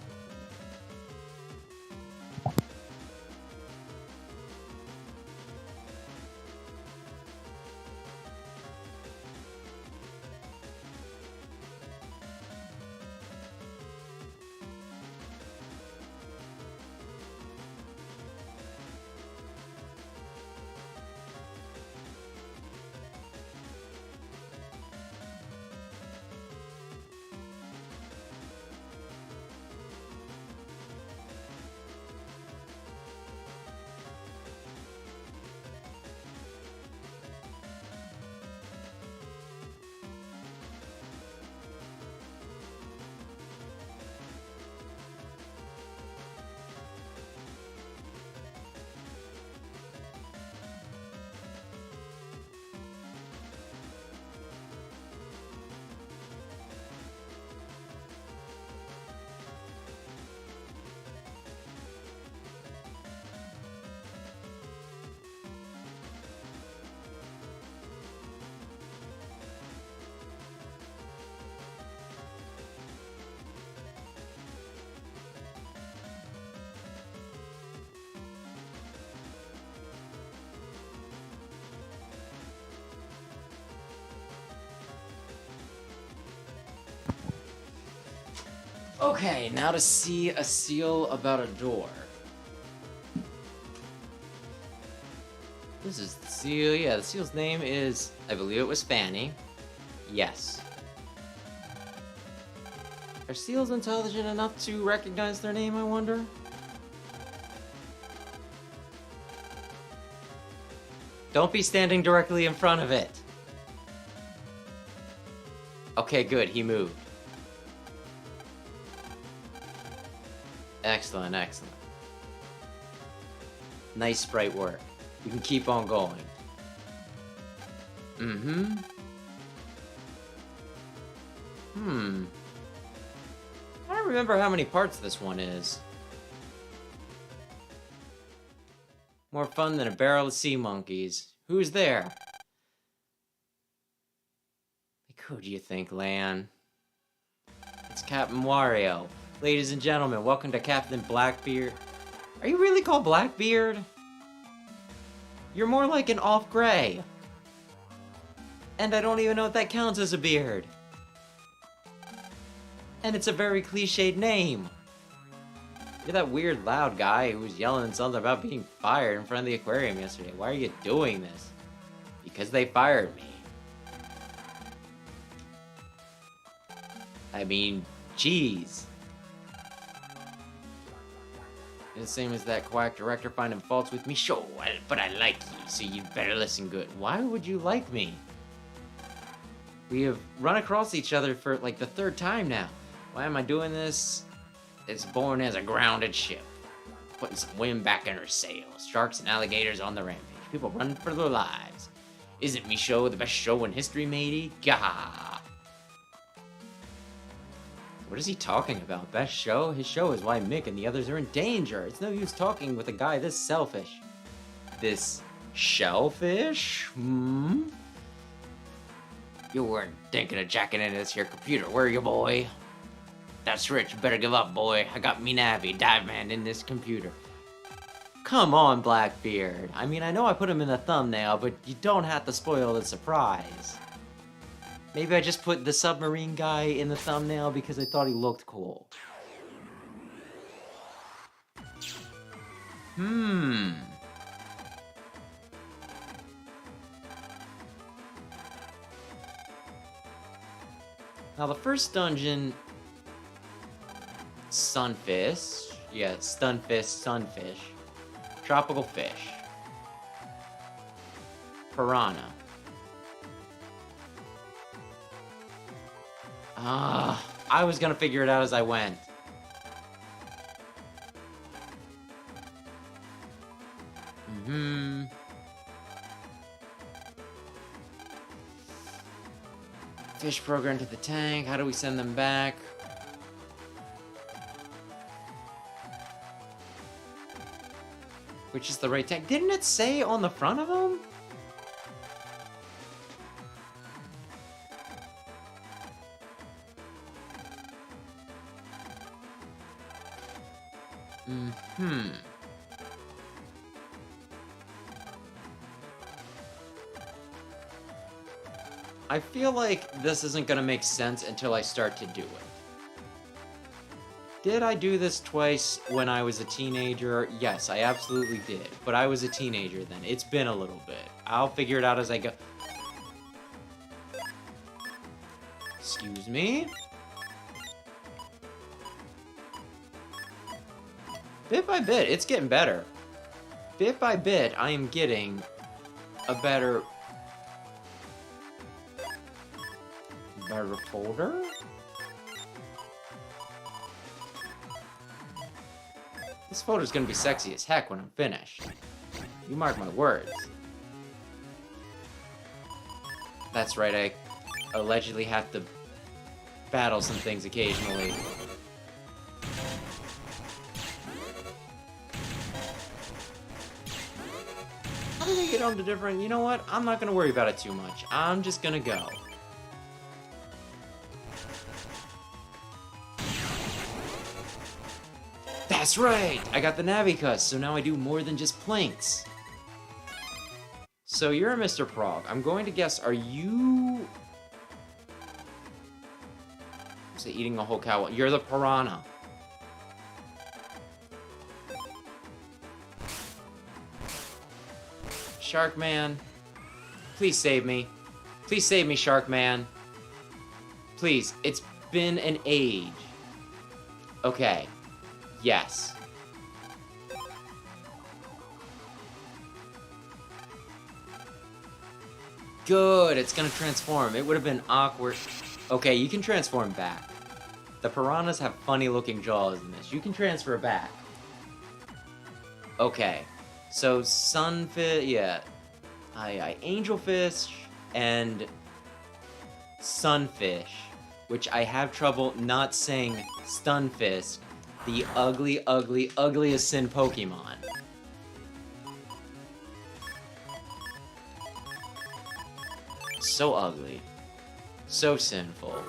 Okay, now to see a seal about a door. This is the seal. Yeah, the seal's name is, I believe it was Fanny. Yes. Are seals intelligent enough to recognize their name, I wonder? Don't be standing directly in front of it. Okay, good, he moved. Excellent, excellent. Nice sprite work. You can keep on going. Mm-hmm. I don't remember how many parts this one is. More fun than a barrel of sea monkeys. Who's there? Like, who do you think, Lan? It's Captain Wario. Ladies and gentlemen, welcome to Captain Blackbeard. Are you really called Blackbeard? You're more like an off-gray. And I don't even know if that counts as a beard. And it's a very cliched name. You're that weird loud guy who was yelling something about being fired in front of the aquarium yesterday. Why are you doing this? Because they fired me. I mean, jeez. The same as that quack director finding faults with me. Sure, but I like you, so you'd better listen good. Why would you like me? We have run across each other for like the 3rd time now. Why am I doing this? It's born as a grounded ship. Putting some wind back in her sails. Sharks and alligators on the rampage. People running for their lives. Isn't me show the best show in history, matey? Gah! What is he talking about? Best show? His show is why Mick and the others are in danger. It's no use talking with a guy this selfish. This shellfish? You weren't thinking of jacking into this here computer, were you, boy? That's rich. You better give up, boy. I got me Navi, dive man, in this computer. Come on, Blackbeard. I mean, I know I put him in the thumbnail, but you don't have to spoil the surprise. Maybe I just put the submarine guy in the thumbnail because I thought he looked cool. Now the first dungeon... Sunfish. Yeah, Stunfish, Sunfish. Tropical fish. Piranha. I was gonna figure it out as I went. Fish programmed to the tank. How do we send them back? Which is the right tank? Didn't it say on the front of them? Mm-hmm. I feel like this isn't gonna make sense until I start to do it. Did I do this twice when I was a teenager? Yes, I absolutely did. But I was a teenager then. It's been a little bit. I'll figure it out as I go. Excuse me? Bit by bit, it's getting better. Bit by bit, I am getting a better folder? This folder's gonna be sexy as heck when I'm finished. You mark my words. That's right, I allegedly have to battle some things occasionally. How do they get on to different... You know what? I'm not gonna worry about it too much. I'm just gonna go. That's right! I got the Navicus, so now I do more than just planks. So you're a Mr. Prog. I'm going to guess, are you... Say eating a whole cow. You're the piranha. Shark Man. Please save me. Please save me, Shark Man. Please. It's been an age. Okay. Yes. Good. It's gonna transform. It would have been awkward. Okay, you can transform back. The piranhas have funny looking jaws in this. You can transfer back. Okay. So, sunfish, yeah. Angelfish and sunfish, which I have trouble not saying stunfisk, the ugly, ugly, ugliest sin Pokemon. So ugly. So sinful.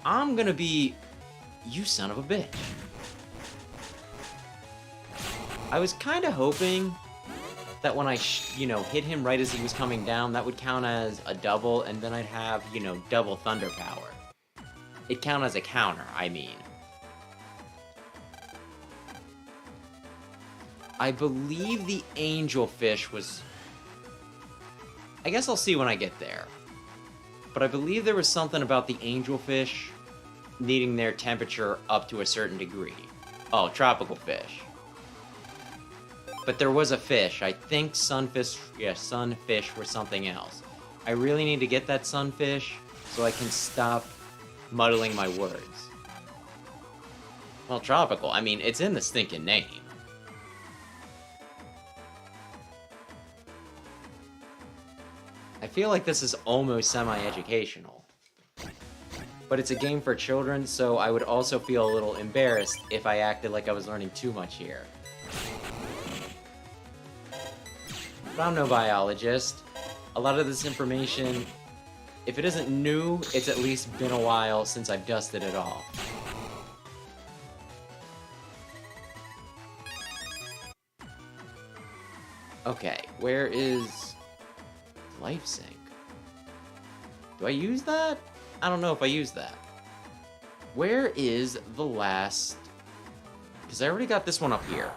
I'm gonna be... You son of a bitch. I was kind of hoping that when I, hit him right as he was coming down, that would count as a double, and then I'd have, double thunder power. It'd count as a counter, I mean. I believe the angelfish was... I guess I'll see when I get there. But I believe there was something about the angelfish needing their temperature up to a certain degree. Oh, tropical fish. But there was a fish. I think sunfish... Yeah, sunfish were something else. I really need to get that sunfish so I can stop muddling my words. Well, tropical. I mean, it's in the stinking name. I feel like this is almost semi-educational. But it's a game for children, so I would also feel a little embarrassed if I acted like I was learning too much here. But I'm no biologist. A lot of this information, if it isn't new, it's at least been a while since I've dusted it off. Okay, where is Life Sync? Do I use that? I don't know if I use that. Where is the last... Because I already got this one up here.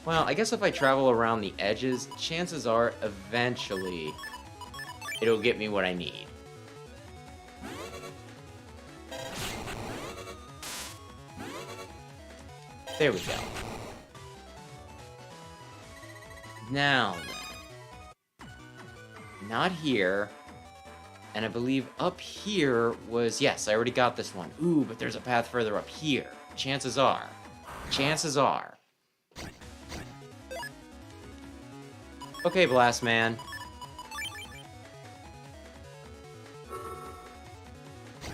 Well, I guess if I travel around the edges, chances are, eventually, it'll get me what I need. There we go. Now then. Not here. And I believe up here was... Yes, I already got this one. Ooh, but there's a path further up here. Chances are. Chances are. Okay, Blast Man.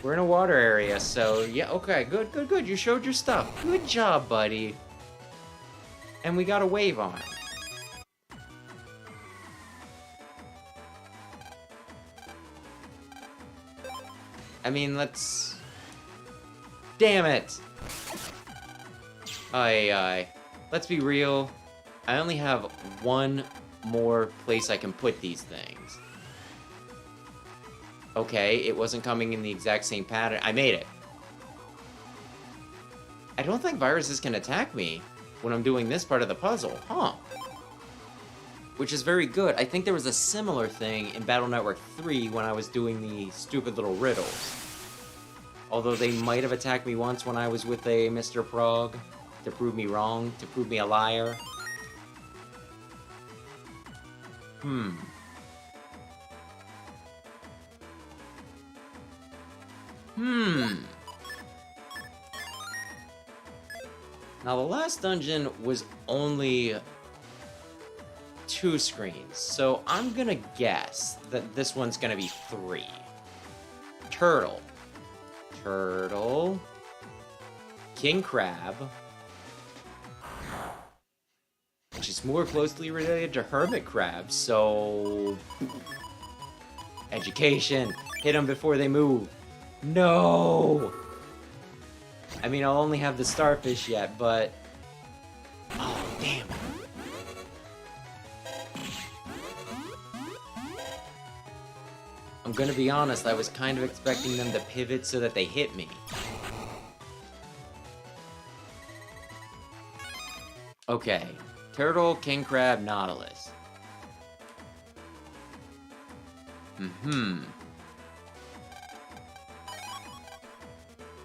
We're in a water area, so... Yeah, okay, good, good, good. You showed your stuff. Good job, buddy. And we got a wave arm. I mean, let's... Damn it! Aye. Let's be real. I only have one more place I can put these things. Okay, it wasn't coming in the exact same pattern. I made it. I don't think viruses can attack me when I'm doing this part of the puzzle, huh? Which is very good. I think there was a similar thing in Battle Network 3 when I was doing the stupid little riddles. Although they might have attacked me once when I was with a Mr. Prog to prove me wrong, to prove me a liar. Now, the last dungeon was only 2 screens, so I'm gonna guess that this one's gonna be 3. Turtle. King Crab. Which is more closely related to Hermit Crab, so... Education. Hit them before they move. No! I mean, I'll only have the starfish yet, but... Oh, damn. I'm gonna be honest, I was kind of expecting them to pivot so that they hit me. Okay. Turtle, King Crab, Nautilus.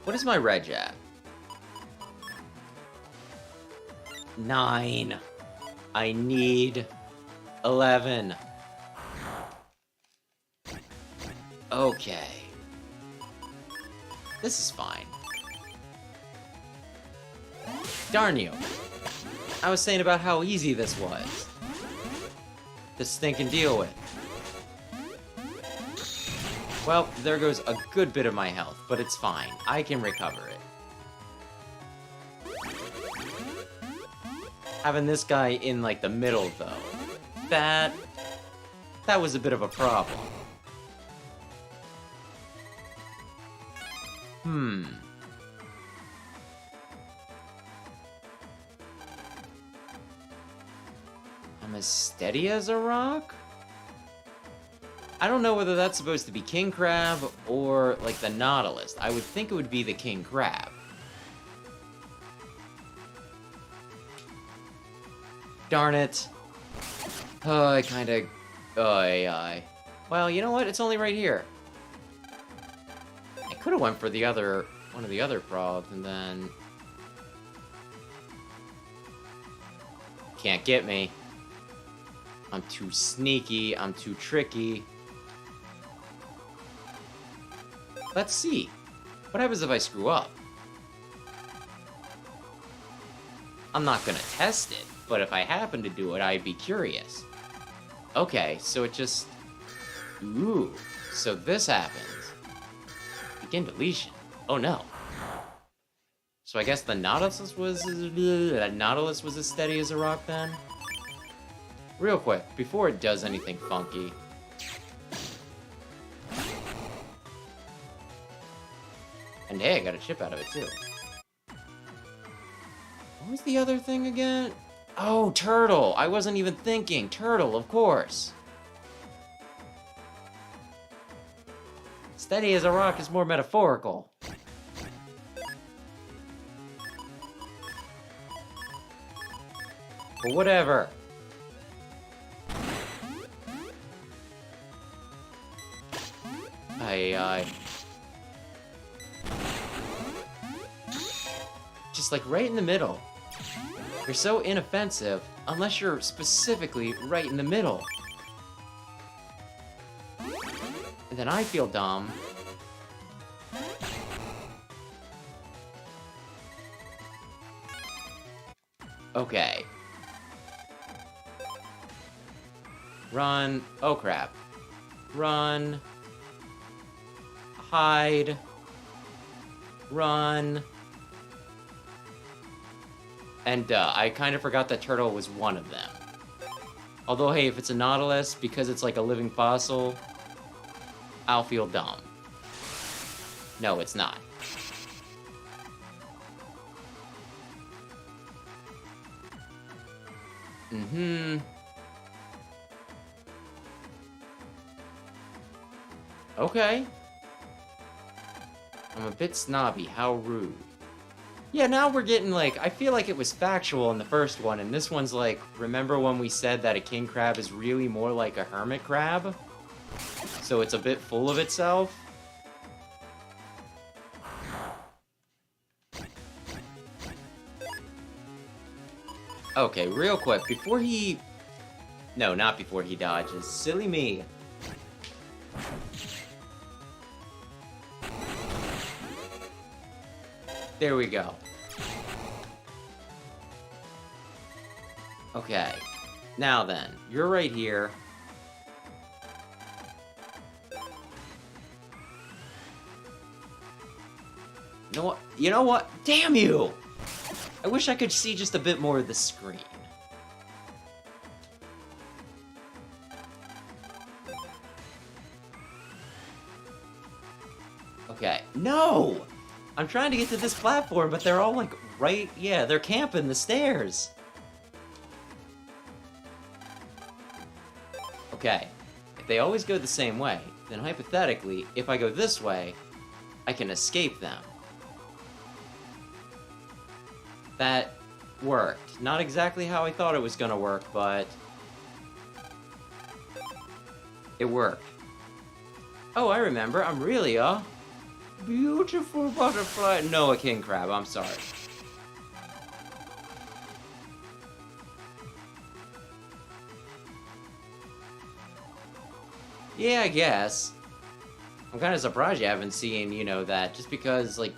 What is my reg at? 9. I need 11. Okay. This is fine. Darn you. I was saying about how easy this was. This thing can deal with. Well, there goes a good bit of my health, but it's fine. I can recover it. Having this guy in, like, the middle, though, that was a bit of a problem. I'm as steady as a rock? I don't know whether that's supposed to be King Crab or, like, the Nautilus. I would think it would be the King Crab. Darn it. Oh, I kinda... Aye. Well, you know what? It's only right here. I could've went for the other... one of the other prods, and then... Can't get me. I'm too sneaky. I'm too tricky. Let's see. What happens if I screw up? I'm not gonna test it, but if I happen to do it, I'd be curious. Okay, so it just... Ooh, so this happens. Begin deletion. Oh no. So I guess the Nautilus was as steady as a rock then? Real quick, before it does anything funky. And hey, I got a chip out of it too. What was the other thing again? Oh, turtle! I wasn't even thinking. Turtle, of course. Steady as a rock is more metaphorical. But whatever. Aye. Just like right in the middle. You're so inoffensive unless you're specifically right in the middle. And then I feel dumb. Okay. Run. Oh crap. Run. Hide. Run. And I kind of forgot that turtle was one of them. Although, hey, if it's a Nautilus, because it's like a living fossil, I'll feel dumb. No, it's not. Mm-hmm. Okay. I'm a bit snobby. How rude. Yeah, now we're getting, like, I feel like it was factual in the first one, and this one's like, remember when we said that a king crab is really more like a hermit crab? So it's a bit full of itself? Okay, real quick, before he... No, not before he dodges. Silly me. There we go. Okay. Now then, you're right here. You know what? You know what? Damn you! I wish I could see just a bit more of the screen. Okay. No! I'm trying to get to this platform, but they're all, like, right... Yeah, they're camping the stairs. Okay. If they always go the same way, then hypothetically, if I go this way, I can escape them. That worked. Not exactly how I thought it was gonna work, but... it worked. Oh, I remember. I'm really a... beautiful butterfly. No, a king crab. I'm sorry. Yeah, I guess. I'm kind of surprised you haven't seen, you know, that. Just because, like...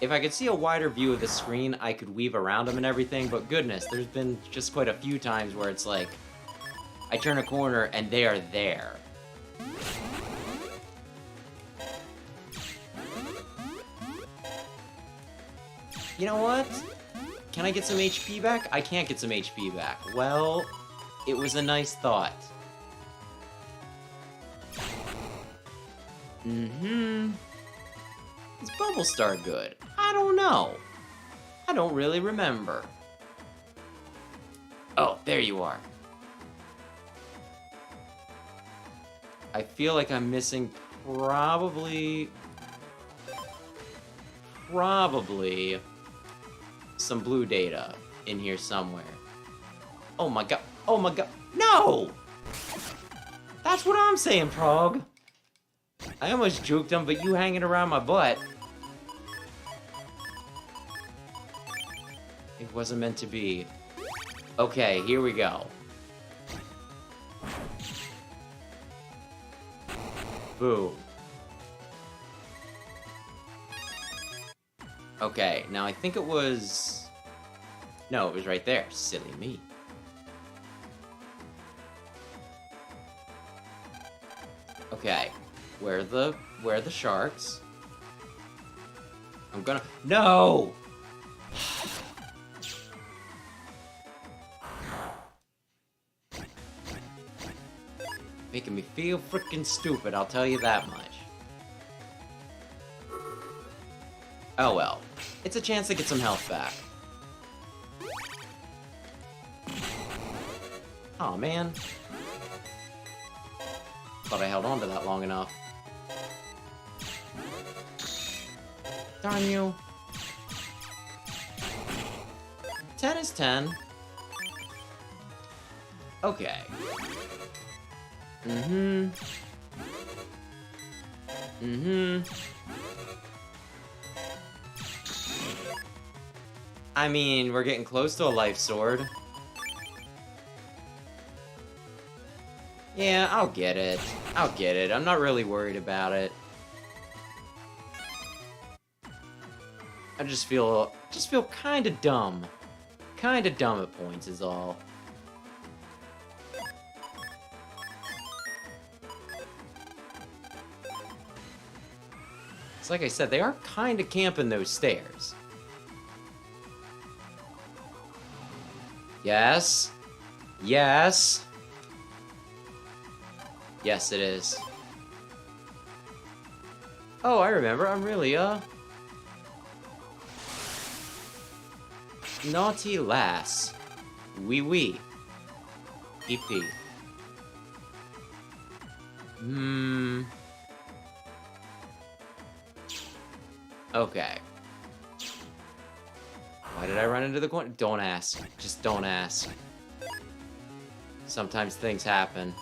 if I could see a wider view of the screen, I could weave around them and everything, but goodness, there's been just quite a few times where it's like... I turn a corner and they are there. You know what? Can I get some HP back? I can't get some HP back. Well, it was a nice thought. Mm-hmm. Is Bubble Star good? I don't know. I don't really remember. Oh, there you are. I feel like I'm missing probably some blue data in here somewhere. Oh my god. Oh my god. No! That's what I'm saying, Prog. I almost juked him, but you hanging around my butt. It wasn't meant to be. Okay, here we go. Boom. Okay, now I think it was... No, it was right there. Silly me. Okay. Where are the sharks? I'm gonna... No! Making me feel freaking stupid, I'll tell you that much. Oh well. It's a chance to get some health back. Aw, man. Thought I held on to that long enough. Darn you. 10 is 10. Okay. Mm-hmm. Mm-hmm. I mean, we're getting close to a life sword. Yeah, I'll get it. I'll get it. I'm not really worried about it. I just feel kind of dumb. Kind of dumb at points is all. It's like I said, they are kind of camping those stairs. Yes. Yes. Yes, it is. Oh, I remember. I'm really, naughty lass. Wee wee. PP. Okay. Why did I run into the corner? Don't ask. Just don't ask. Sometimes things happen.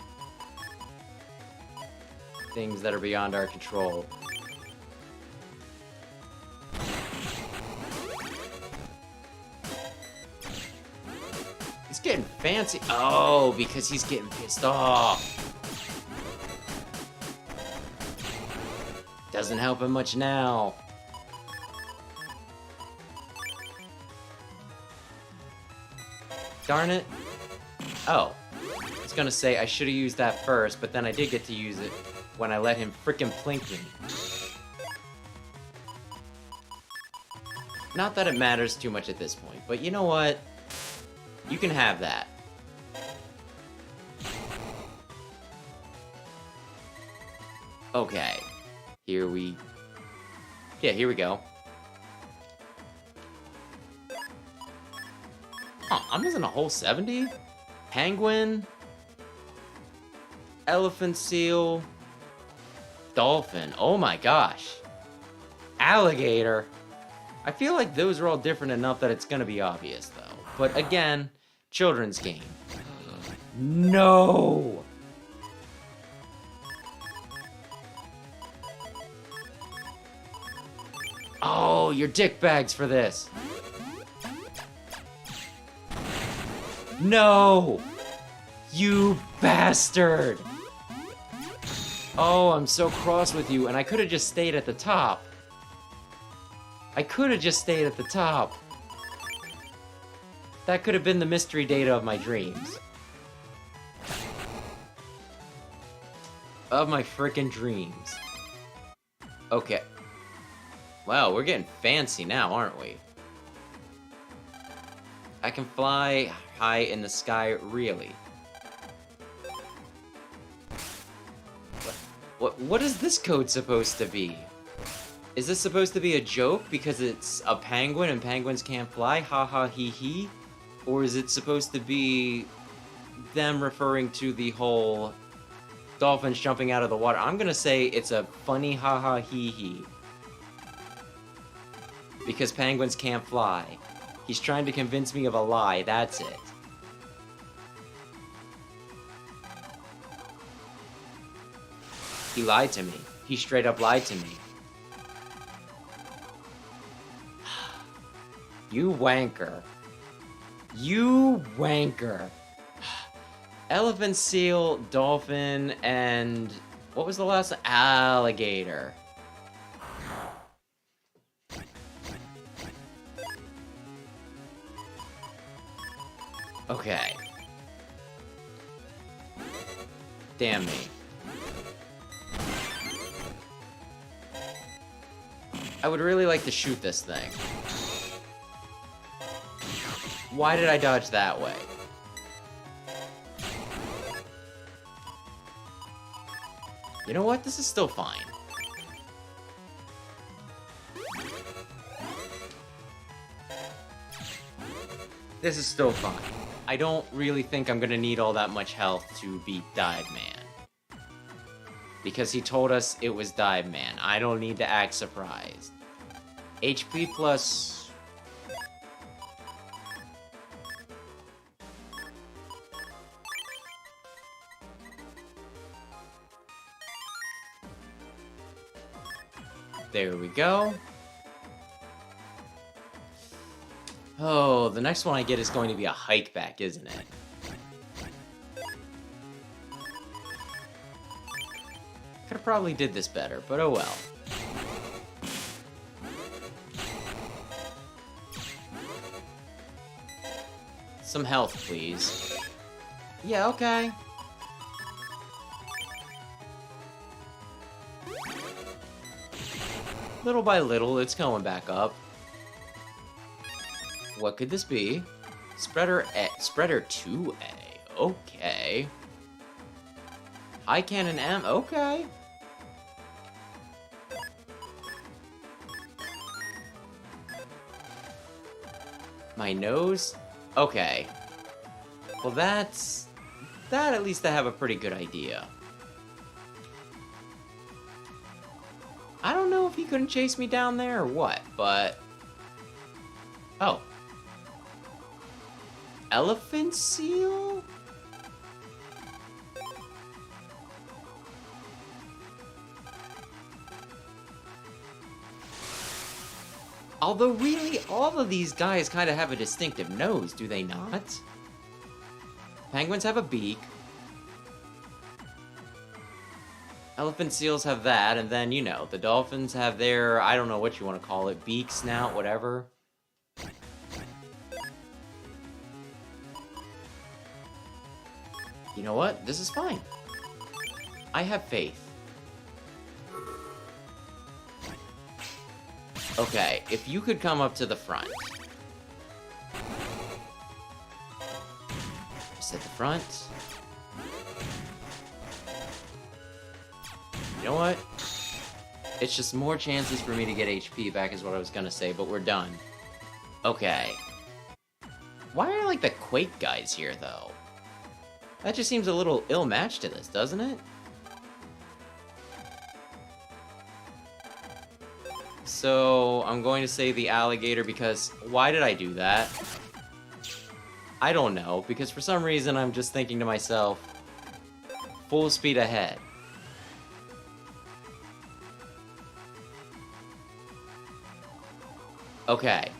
Things that are beyond our control. He's getting fancy. Oh, because he's getting pissed off. Doesn't help him much now. Darn it. Oh. I was gonna say I should have used that first, but then I did get to use it when I let him frickin' plink me. Not that it matters too much at this point, but you know what? You can have that. Okay. Here we go. Huh, I'm missing a whole 70? Penguin? Elephant seal? Dolphin. Oh my gosh. Alligator. I feel like those are all different enough that it's gonna be obvious, though. But again, children's game. No! Oh, you're dickbags for this. No! You bastard! Oh, I'm so cross with you, and I could have just stayed at the top. I could have just stayed at the top. That could have been the mystery data of my dreams. Of my frickin' dreams. Okay. Wow, we're getting fancy now, aren't we? I can fly high in the sky, really. What is this code supposed to be? Is this supposed to be a joke because it's a penguin and penguins can't fly? Ha ha hee hee? Or is it supposed to be them referring to the whole dolphins jumping out of the water? I'm gonna say it's a funny ha ha hee hee. Because penguins can't fly. He's trying to convince me of a lie, that's it. He lied to me. He straight up lied to me. You wanker. You wanker. Elephant, seal, dolphin, and... what was the last one? Alligator. Okay. Damn me. I would really like to shoot this thing. Why did I dodge that way? You know what? This is still fine. This is still fine. I don't really think I'm gonna need all that much health to beat Dive Man. Because he told us it was Dive Man. I don't need to act surprised. HP plus... There we go. Oh, the next one I get is going to be a hike back, isn't it? Could've probably did this better, but oh well. Some health, please. Yeah, okay. Little by little, it's going back up. What could this be? Spreader 2A. Okay. High Cannon M. Okay. My nose? Okay. Well, that's... That, at least I have a pretty good idea. I don't know if he couldn't chase me down there or what, but... Oh. Elephant seal? Although, really, all of these guys kind of have a distinctive nose, do they not? Penguins have a beak. Elephant seals have that, and then, you know, the dolphins have their, I don't know what you want to call it, beak, snout, whatever. You know what? This is fine. I have faith. Okay, if you could come up to the front. Just at the front. You know what? It's just more chances for me to get HP back is what I was gonna say, but we're done. Okay. Why are, like, the Quake guys here, though? That just seems a little ill-matched to this, doesn't it? So, I'm going to say the alligator because... Why did I do that? I don't know, because for some reason I'm just thinking to myself... Full speed ahead. Okay.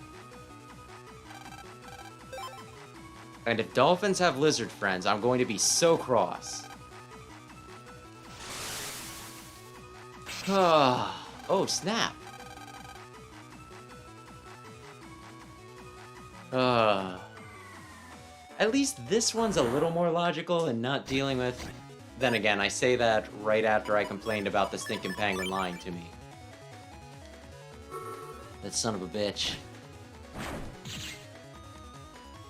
And if dolphins have lizard friends, I'm going to be so cross. Oh, snap. At least this one's a little more logical and not dealing with... Then again, I say that right after I complained about the stinking penguin lying to me. That son of a bitch.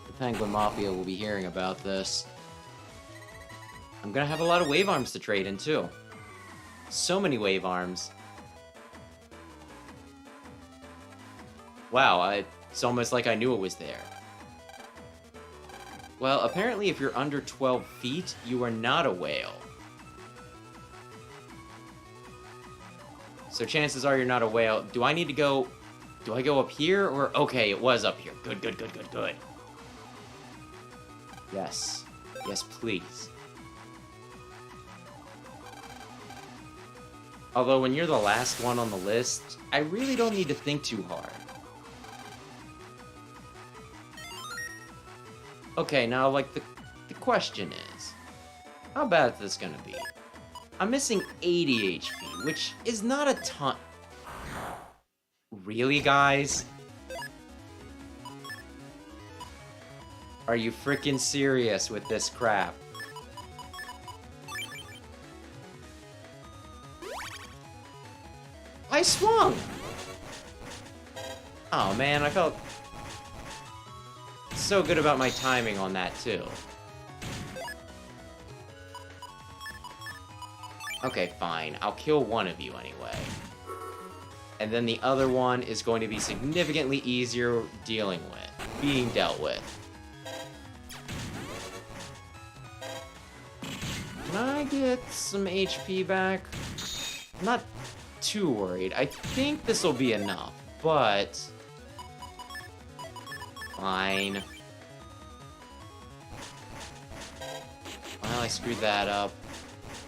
The Penguin Mafia will be hearing about this. I'm gonna have a lot of wave arms to trade in, too. So many wave arms. Wow, it's almost like I knew it was there. Well, apparently if you're under 12 feet, you are not a whale. So chances are you're not a whale. Do I need to go... Do I go up here, or... Okay, it was up here. Good, good, good, good, good. Yes. Yes, please. Although, when you're the last one on the list, I really don't need to think too hard. Okay, now, like, the question is... How bad is this gonna be? I'm missing 80 HP, which is not a ton... Really, guys? Are you freaking serious with this crap? I swung! Oh man, I felt so good about my timing on that too. Okay, fine. I'll kill one of you anyway. And then the other one is going to be significantly easier dealing with, being dealt with. Can I get some HP back? I'm not too worried. I think this will be enough, but... Fine. Well, I screwed that up,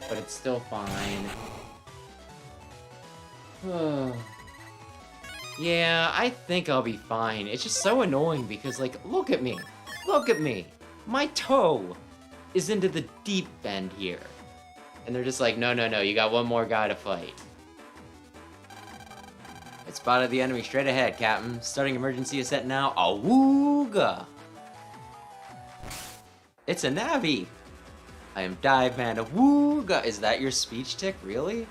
but it's still fine. Yeah, I think I'll be fine. It's just so annoying because, like, look at me. Look at me. My toe is into the deep end here. And they're just like, no, no, no, you got one more guy to fight. I spotted the enemy straight ahead, Captain. Starting emergency ascent now. Awooga! It's a Navi! I am Dive Man. Awooga! Is that your speech tick, really?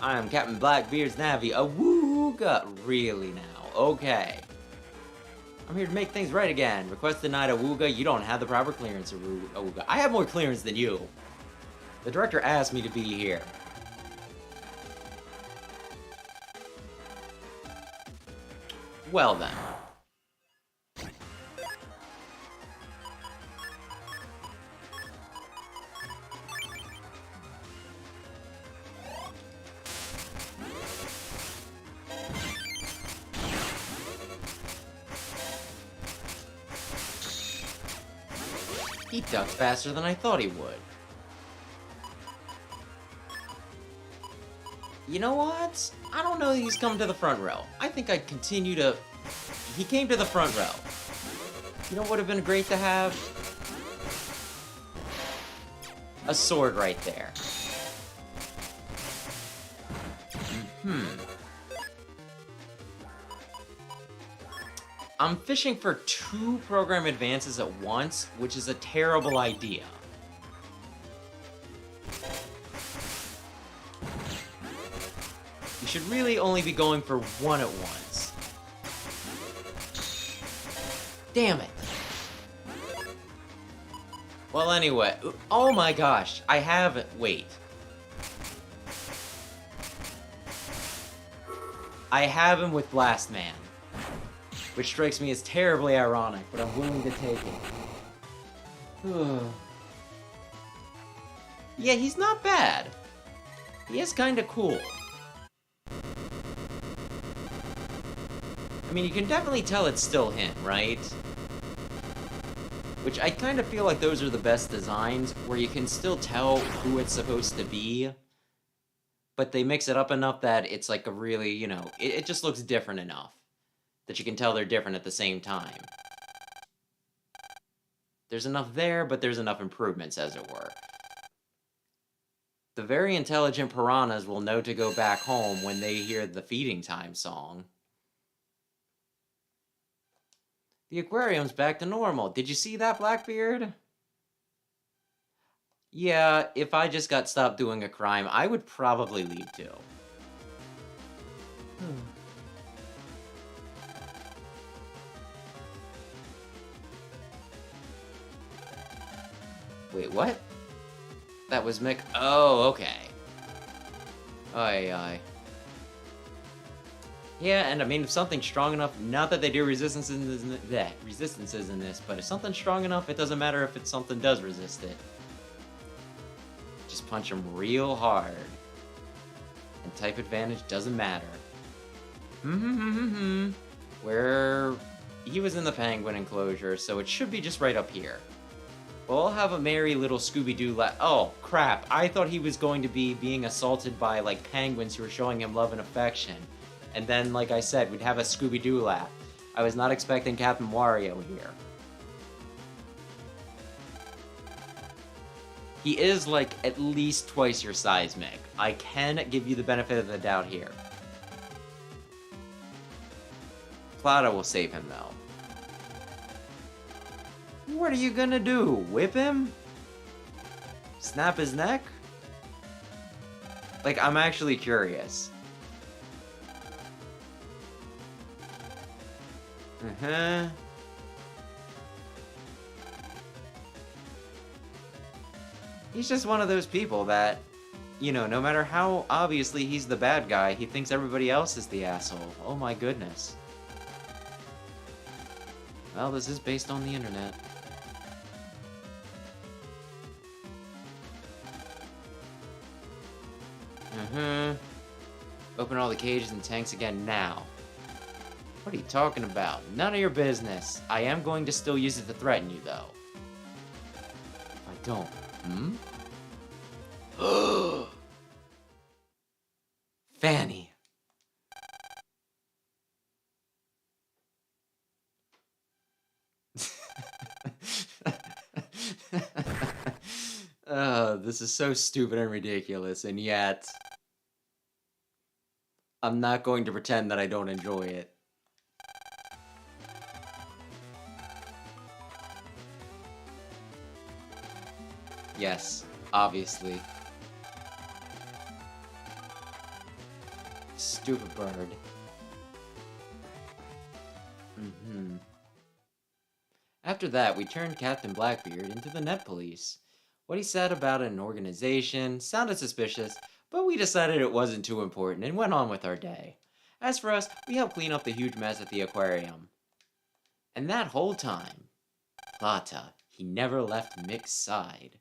I am Captain Blackbeard's Navi. Awooga! Really now? Okay. I'm here to make things right again. Request denied, Awooga. You don't have the proper clearance, Awooga. I have more clearance than you. The director asked me to be here. Well then. He ducked faster than I thought he would. You know what? I don't know that he's come to the front row. I think I'd continue to... He came to the front row. You know what would have been great to have? A sword right there. I'm fishing for 2 program advances at once, which is a terrible idea. You should really only be going for 1 at once. Damn it. Well, anyway. Oh my gosh. I have... Wait. I have him with Blast Man. Which strikes me as terribly ironic, but I'm willing to take it. Yeah, he's not bad. He is kinda cool. I mean, you can definitely tell it's still him, right? Which I kind of feel like those are the best designs, where you can still tell who it's supposed to be, but they mix it up enough that it's like a really, you know, it just looks different enough that you can tell they're different at the same time. There's enough there, but there's enough improvements, as it were. The very intelligent piranhas will know to go back home when they hear the feeding time song. The aquarium's back to normal. Did you see that, Blackbeard? Yeah, if I just got stopped doing a crime, I would probably leave too. Wait, what? That was Mick. Oh, okay. Aye. Yeah, and I mean, if something's strong enough, not that they do resistances in this, but if something's strong enough, it doesn't matter if something does resist it. Just punch them real hard. And type advantage doesn't matter. Where he was in the penguin enclosure, so it should be just right up here. Well, I'll have a merry little Scooby-Doo oh, crap. I thought he was going to be being assaulted by, like, penguins who were showing him love and affection. And then, like I said, we'd have a Scooby-Doo laugh. I was not expecting Captain Wario here. He is, like, at least twice your size, Mick. I can give you the benefit of the doubt here. Plata will save him, though. What are you gonna do? Whip him? Snap his neck? Like, I'm actually curious. He's just one of those people that, you know, no matter how obviously he's the bad guy, he thinks everybody else is the asshole. Oh my goodness. Well, this is based on the internet. Open all the cages and tanks again now. What are you talking about? None of your business. I am going to still use it to threaten you, though. If I don't, Fanny. This is so stupid and ridiculous, and yet I'm not going to pretend that I don't enjoy it. Yes, obviously. Stupid bird. After that, we turned Captain Blackbeard into the Net Police. What he said about an organization sounded suspicious, but we decided it wasn't too important and went on with our day. As for us, we helped clean up the huge mess at the aquarium. And that whole time, Plata, he never left Mick's side.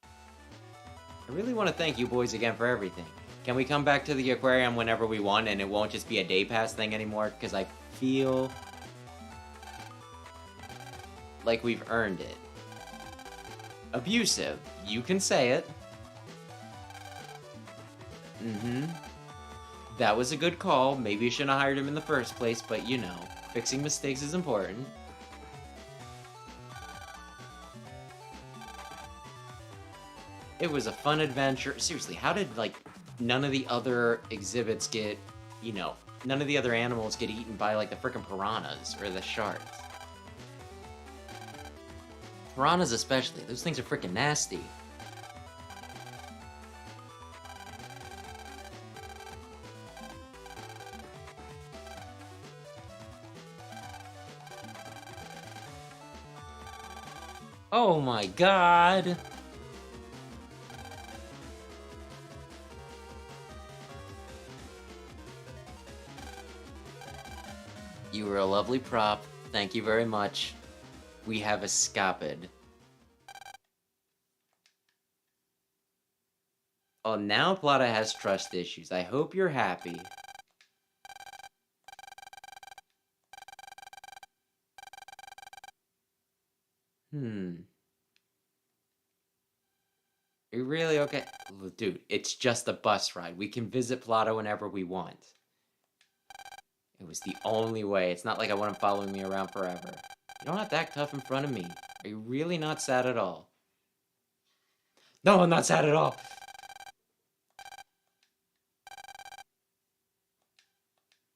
I really want to thank you boys again for everything. Can we come back to the aquarium whenever we want and it won't just be a day pass thing anymore? Because I feel like we've earned it. Abusive. You can say it. Mm-hmm. That was a good call. Maybe you shouldn't have hired him in the first place, but you know, fixing mistakes is important. It was a fun adventure. Seriously, how did, like, none of the other exhibits get, you know, none of the other animals get eaten by, like, the frickin' piranhas or the sharks? Piranhas especially. Those things are frickin' nasty. Oh my god! You were a lovely prop. Thank you very much. We have escaped. Oh, now Plata has trust issues. I hope you're happy. Are you really okay? Dude, it's just a bus ride. We can visit Plata whenever we want. It was the only way. It's not like I want him following me around forever. You don't have to act tough in front of me. Are you really not sad at all? No, I'm not sad at all.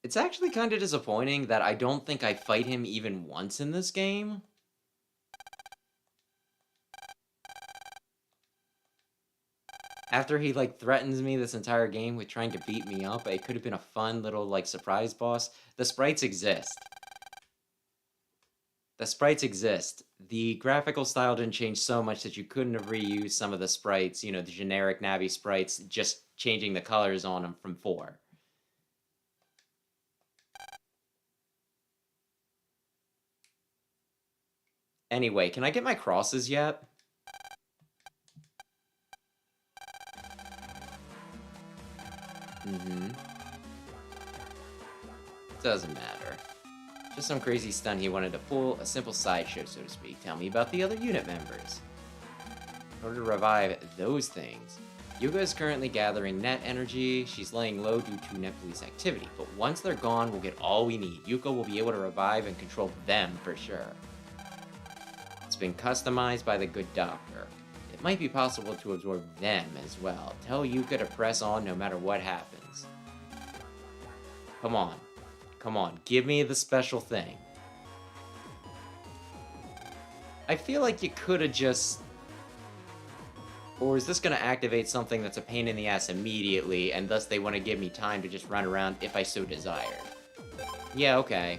It's actually kind of disappointing that I don't think I fight him even once in this game. After he, like, threatens me this entire game with trying to beat me up, it could have been a fun little, like, surprise boss. The sprites exist. The sprites exist. The graphical style didn't change so much that you couldn't have reused some of the sprites, you know, the generic Navi sprites, just changing the colors on them from 4. Anyway, can I get my crosses yet? Doesn't matter. Just some crazy stunt he wanted to pull, a simple sideshow, so to speak. Tell me about the other unit members. In order to revive those things, Yuka is currently gathering net energy. She's laying low due to net police activity, but once they're gone, we'll get all we need. Yuka will be able to revive and control them for sure. It's been customized by the good doctor. It might be possible to absorb them as well. Tell Yuka to press on no matter what happens. Come on. Come on, give me the special thing. I feel like you could have just... Or is this going to activate something that's a pain in the ass immediately, and thus they want to give me time to just run around if I so desire? Yeah, okay.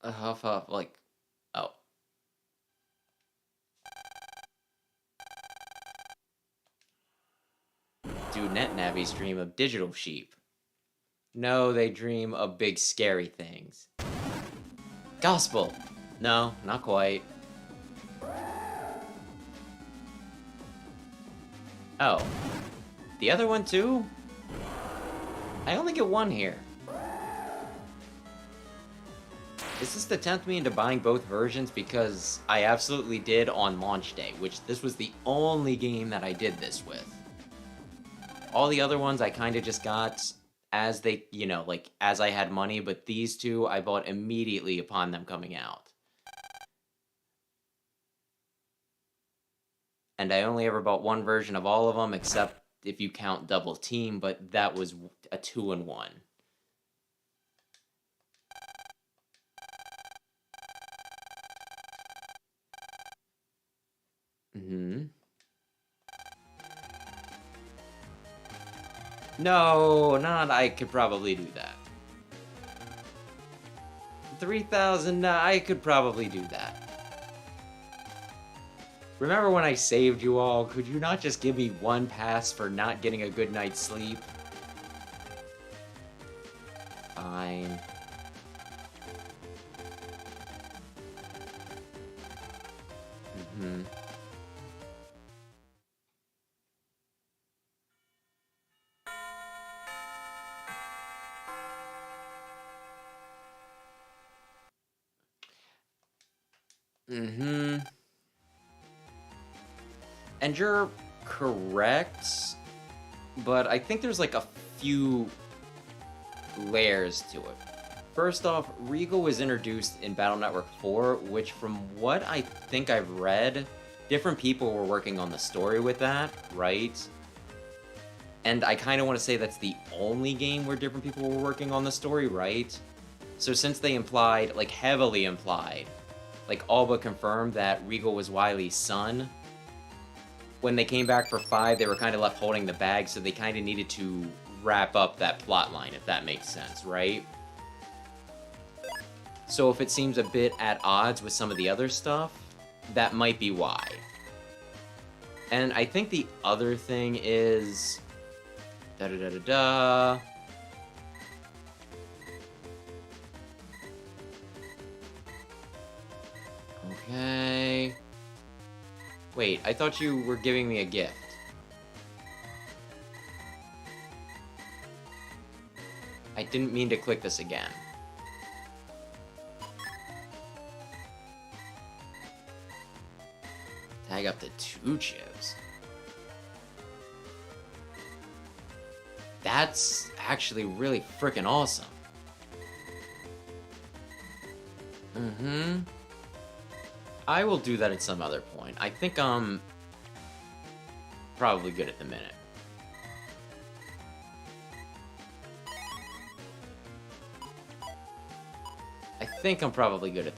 Huff, like... Oh. Do net navies dream of digital sheep? No, they dream of big scary things. Gospel! No, not quite. Oh. The other one too? I only get one here. Is this to tempt me into buying both versions? Because I absolutely did on launch day, which this was the only game that I did this with. All the other ones I kind of just got as they, you know, like, as I had money, but these two I bought immediately upon them coming out. And I only ever bought one version of all of them, except if you count Double Team, but that was a 2-in-1. No, not I could probably do that. 3,000, I could probably do that. Remember when I saved you all? Could you not just give me one pass for not getting a good night's sleep? Fine. Mm-hmm. And you're correct, but I think there's like a few layers to it. First off, Regal was introduced in Battle Network 4, which from what I think I've read, different people were working on the story with that, right? And I kind of want to say that's the only game where different people were working on the story, right? So since they implied, like heavily implied, like all but confirmed that Regal was Wily's son, when they came back for 5, they were kind of left holding the bag, so they kind of needed to wrap up that plot line, if that makes sense, right? So if it seems a bit at odds with some of the other stuff, that might be why. And I think the other thing is... Da-da-da-da-da... Okay... Wait, I thought you were giving me a gift. I didn't mean to click this again. Tag up to 2 chips. That's actually really freaking awesome. Mm-hmm. I will do that at some other point. I think I'm probably good at the minute. I think I'm probably good at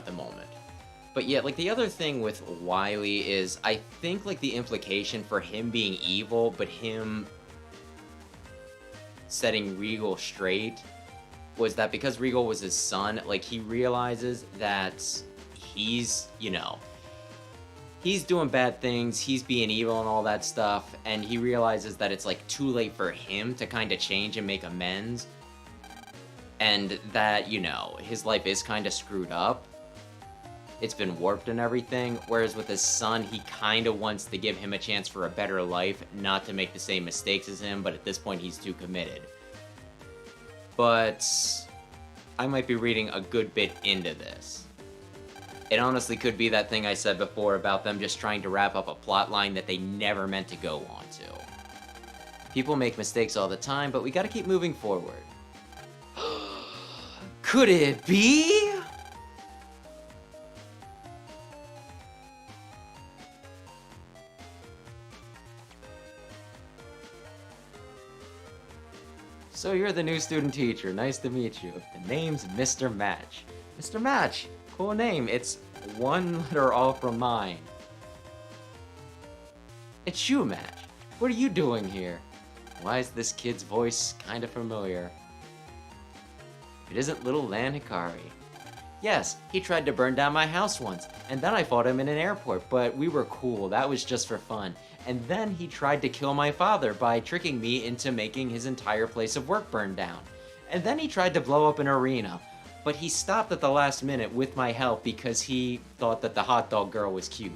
the moment. But yeah, like the other thing with Wily is I think like the implication for him being evil, but him setting Regal straight was that because Regal was his son, like he realizes that he's, you know, he's doing bad things, he's being evil and all that stuff, and he realizes that it's like too late for him to kind of change and make amends, and that, you know, his life is kind of screwed up. It's been warped and everything, whereas with his son, he kind of wants to give him a chance for a better life, not to make the same mistakes as him, but at this point he's too committed. But I might be reading a good bit into this. It honestly could be that thing I said before about them just trying to wrap up a plot line that they never meant to go on to. People make mistakes all the time, but we gotta keep moving forward. Could it be? So you're the new student teacher. Nice to meet you. The name's Mr. Match. Mr. Match! Cool name. It's one letter off from mine. It's you, Match. What are you doing here? Why is this kid's voice kinda familiar? It isn't little Lan Hikari. Yes, he tried to burn down my house once, and then I fought him in an airport, but we were cool. That was just for fun. And then he tried to kill my father by tricking me into making his entire place of work burn down. And then he tried to blow up an arena, but he stopped at the last minute with my help because he thought that the hot dog girl was cute.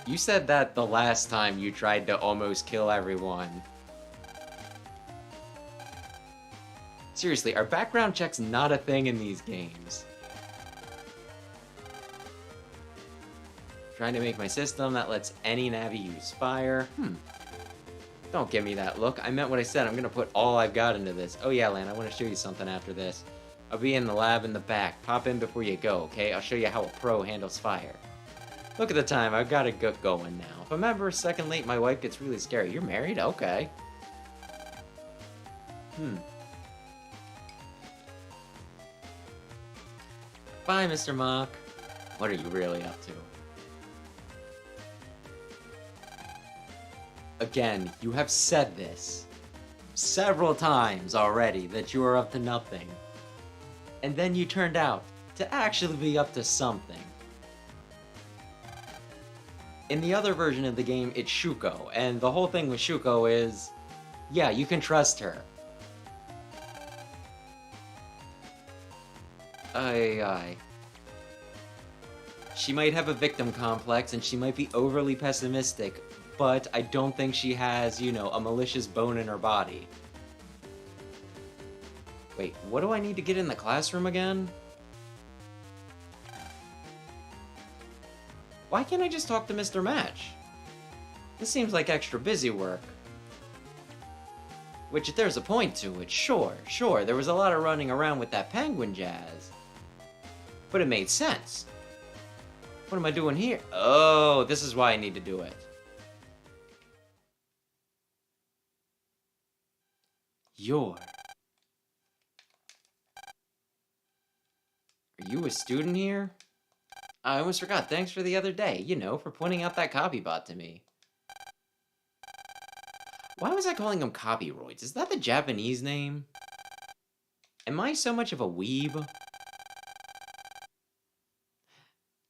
You said that the last time you tried to almost kill everyone. Seriously, are background checks not a thing in these games? Trying to make my system that lets any Navi use fire. Don't give me that look. I meant what I said. I'm gonna put all I've got into this. Oh yeah, Lan, I want to show you something after this. I'll be in the lab in the back. Pop in before you go, okay? I'll show you how a pro handles fire. Look at the time. I've got it going now. If I'm ever a second late, my wife gets really scary. You're married? Okay. Bye, Mr. Mock. What are you really up to? Again, you have said this several times already that you are up to nothing. And then you turned out to actually be up to something. In the other version of the game, it's Shuko, and the whole thing with Shuko is, yeah, you can trust her. Aye. She might have a victim complex and she might be overly pessimistic, but I don't think she has, you know, a malicious bone in her body. Wait, what do I need to get in the classroom again? Why can't I just talk to Mr. Match? This seems like extra busy work. Which, there's a point to it, sure, there was a lot of running around with that penguin jazz. But it made sense. What am I doing here? Oh, this is why I need to do it. Are you a student here? I almost forgot, thanks for the other day, you know, for pointing out that copybot to me. Why was I calling him Copyroids? Is that the Japanese name? Am I so much of a weeb?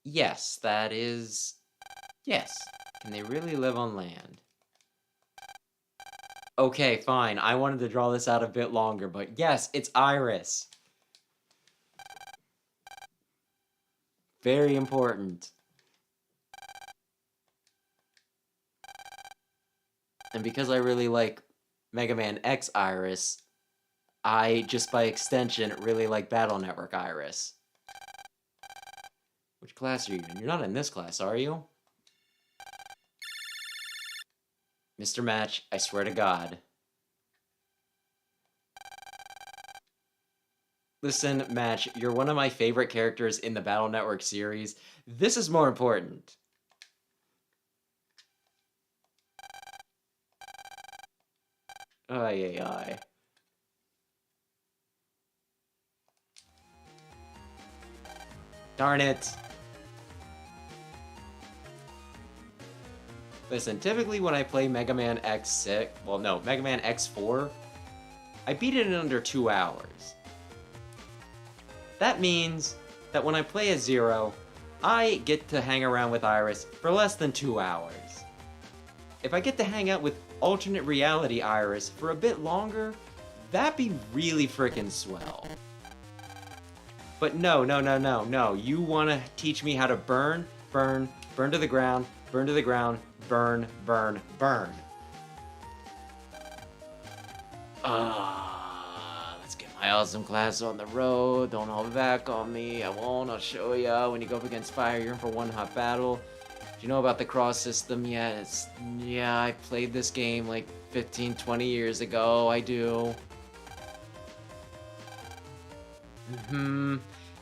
Yes, that is... Yes. Can they really live on land? Okay, fine. I wanted to draw this out a bit longer, but yes, it's Iris. Very important. And because I really like Mega Man X Iris, I, just by extension, really like Battle Network Iris. Which class are you in? You're not in this class, are you? Mr. Match, I swear to God. Listen, Match, you're one of my favorite characters in the Battle Network series. This is more important. Ay, ay, ay. Darn it. Listen, typically when I play Mega Man X6, well, no, Mega Man X4, I beat it in under 2 hours. That means that when I play a Zero, I get to hang around with Iris for less than 2 hours. If I get to hang out with alternate reality Iris for a bit longer, that'd be really frickin' swell. But no. You wanna teach me how to burn to the ground, burn, burn. Let's get my awesome class on the road. Don't hold back on me. I won't. I'll show ya. When you go up against fire, you're in for one hot battle. Do you know about the cross system yet? Yeah, I played this game like 15, 20 years ago. I do.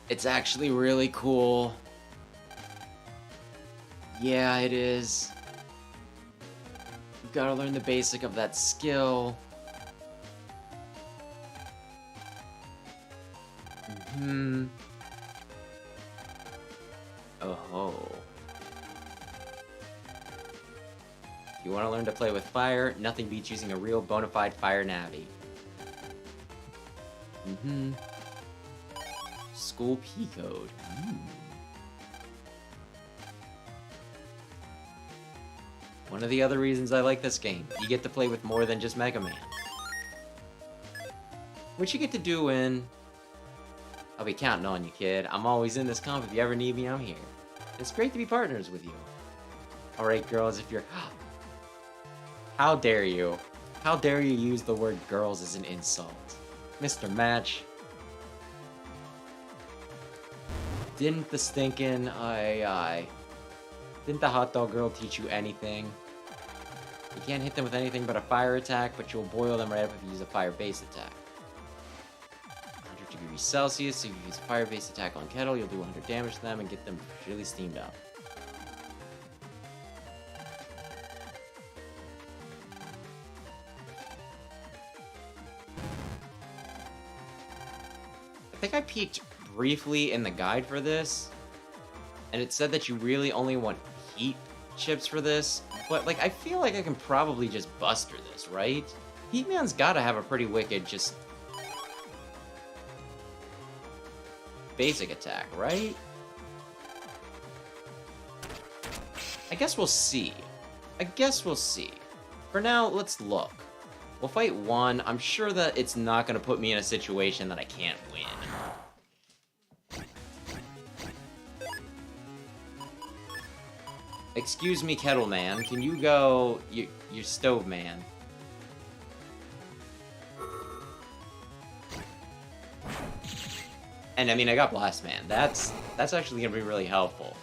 It's actually really cool. Yeah, it is. You gotta learn the basic of that skill. Oh. If you want to learn to play with fire, nothing beats using a real bona fide fire navi. School P code. One of the other reasons I like this game, you get to play with more than just Mega Man. Which you get to do in... I'll be counting on you, kid. I'm always in this comp. If you ever need me, I'm here. It's great to be partners with you. Alright, girls, if you're... How dare you? How dare you use the word girls as an insult? Mr. Match. Didn't the stinkin'... Didn't the hot dog girl teach you anything? You can't hit them with anything but a fire attack, but you'll boil them right up if you use a fire-based attack. 100 degrees Celsius, so if you use a fire-based attack on kettle, you'll do 100 damage to them and get them really steamed up. I think I peeked briefly in the guide for this, and it said that you really only want heat chips for this, but like I feel like I can probably just buster this, right? Heatman's gotta have a pretty wicked just basic attack, right? I guess we'll see. For now, let's look. We'll fight one. I'm sure that it's not gonna put me in a situation that I can't win. Excuse me, Kettle Man. Can you go... You're Stove Man. And I mean, I got Blast Man. That's actually gonna be really helpful.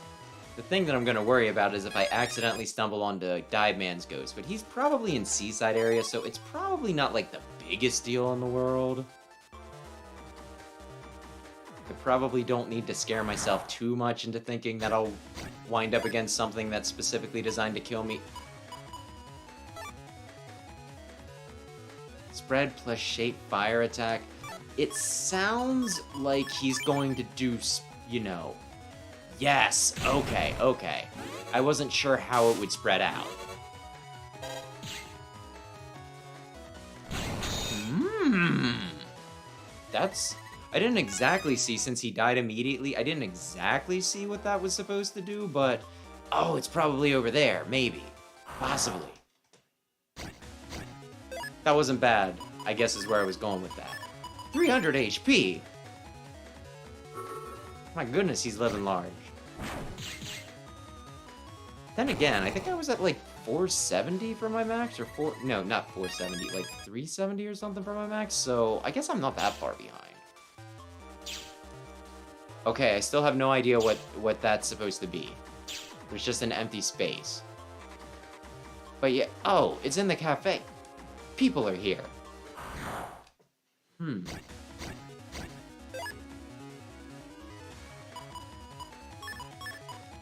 The thing that I'm gonna worry about is if I accidentally stumble onto Dive Man's ghost, but he's probably in Seaside area, so it's probably not like the biggest deal in the world. I probably don't need to scare myself too much into thinking that I'll wind up against something that's specifically designed to kill me. Spread plus shape fire attack. It sounds like he's going to do, you know... Yes, okay, okay. I wasn't sure how it would spread out. That's... I didn't exactly see, since he died immediately, I didn't exactly see what that was supposed to do, but... Oh, it's probably over there, maybe. Possibly. That wasn't bad, I guess is where I was going with that. 300 HP! My goodness, he's living large. Then again, I think I was at like 470 for my max, or no, not 470, like 370 or something for my max, so I guess I'm not that far behind. Okay, I still have no idea what that's supposed to be. There's just an empty space. But yeah, oh, it's in the cafe. People are here.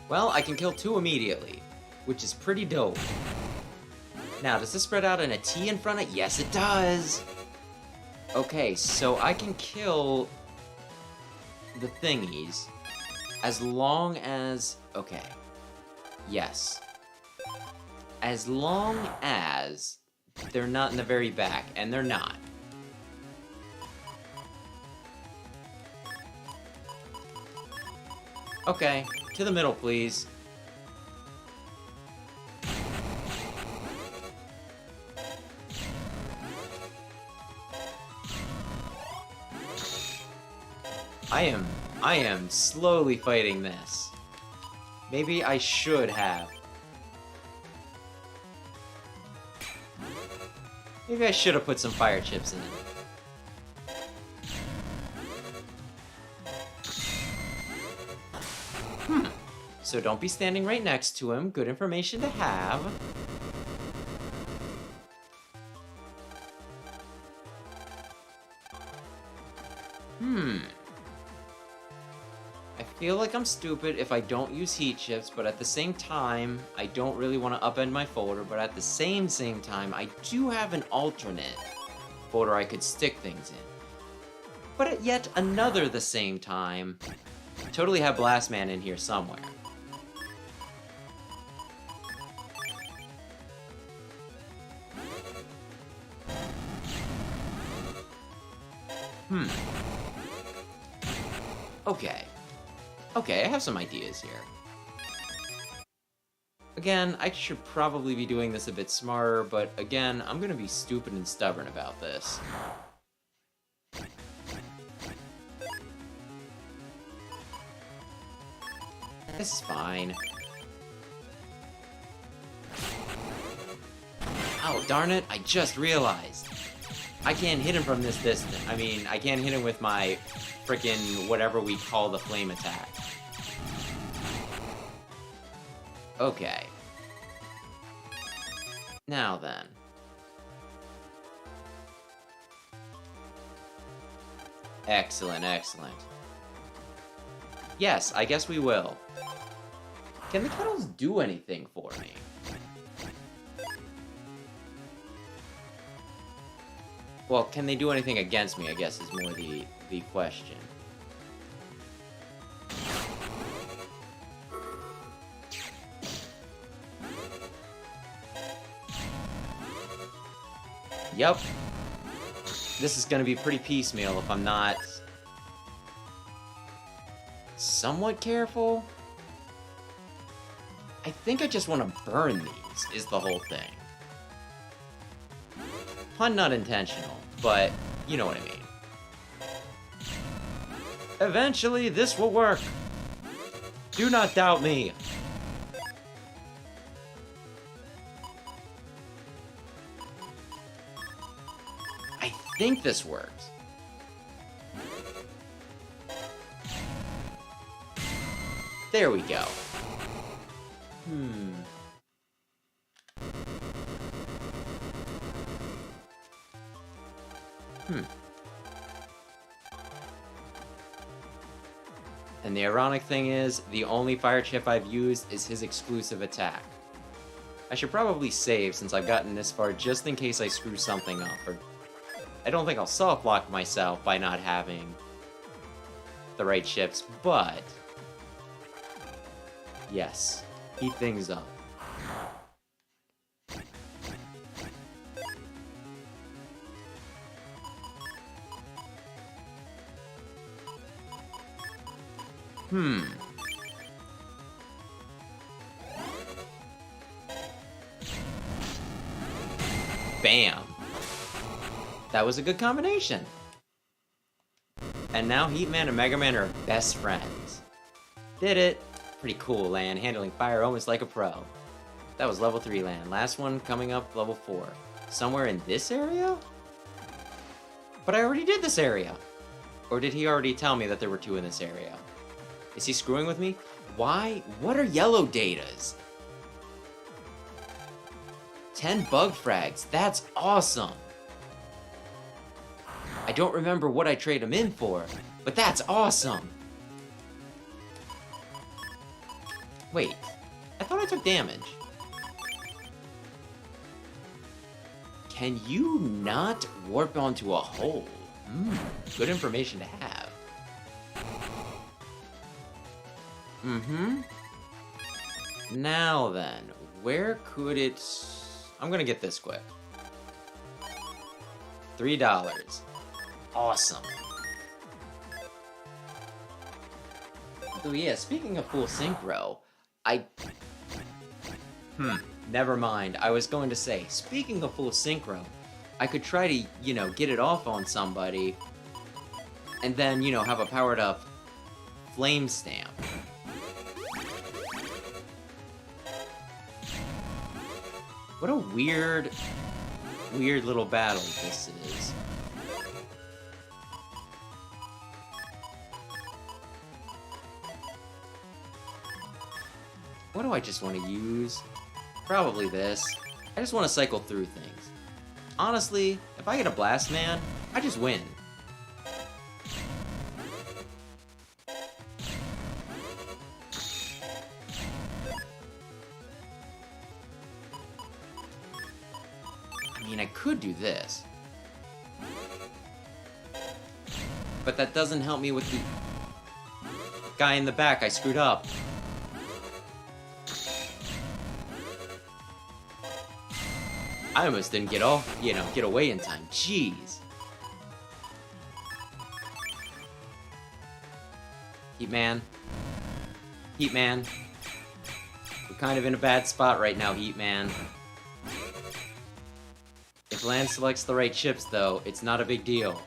Well, I can kill 2 immediately, which is pretty dope. Now, does this spread out in a T in front of? Yes, it does! Okay, so I can kill the thingies as long as... Okay. Yes. As long as they're not in the very back, and they're not. Okay, to the middle, please. I am slowly fighting this. Maybe I should have. Maybe I should have put some fire chips in it. So don't be standing right next to him. Good information to have. I feel like I'm stupid if I don't use heat chips, but at the same time, I don't really want to upend my folder, but at the same time, I do have an alternate folder I could stick things in. But at yet another the same time, totally have Blast Man in here somewhere. Okay. Okay, I have some ideas here. Again, I should probably be doing this a bit smarter, but again, I'm gonna be stupid and stubborn about this. This is fine. Oh, darn it, I just realized. I can't hit him from this distance. I mean, I can't hit him with my frickin' whatever we call the flame attack. Okay. Now then. Excellent, excellent. Yes, I guess we will. Can the kettles do anything for me? Well, can they do anything against me, I guess, is more the question. Yep. This is gonna be pretty piecemeal if I'm not somewhat careful. I think I just want to burn these, is the whole thing. Pun not intentional, but you know what I mean. Eventually, this will work. Do not doubt me. think this works. There we go. And the ironic thing is, the only fire chip I've used is his exclusive attack. I should probably save since I've gotten this far just in case I screw something up, or I don't think I'll self-block myself by not having the right chips, but yes, heat things up. Bam. That was a good combination. And now Heat Man and Mega Man are best friends. Did it. Pretty cool, Lan, handling fire almost like a pro. That was level 3 Lan. Last one coming up, level 4. Somewhere in this area? But I already did this area. Or did he already tell me that there were 2 in this area? Is he screwing with me? Why? What are yellow datas? 10 bug frags. That's awesome. I don't remember what I trade him in for, but that's awesome. Wait, I thought I took damage. Can you not warp onto a hole? Good information to have. Now then, where could it... I'm gonna get this quick. $3. Awesome. Oh yeah, speaking of full synchro, never mind. I was going to say, speaking of full synchro, I could try to, get it off on somebody, and then, have a powered up flame stamp. What a weird little battle this is. What do I just want to use? Probably this. I just want to cycle through things. Honestly, if I get a Blast Man, I just win. I mean, I could do this. But that doesn't help me with the guy in the back. I screwed up. I almost didn't get off, get away in time. Jeez. Heat Man. Heat Man. We're kind of in a bad spot right now, Heat Man. If Lan selects the right chips, though, it's not a big deal.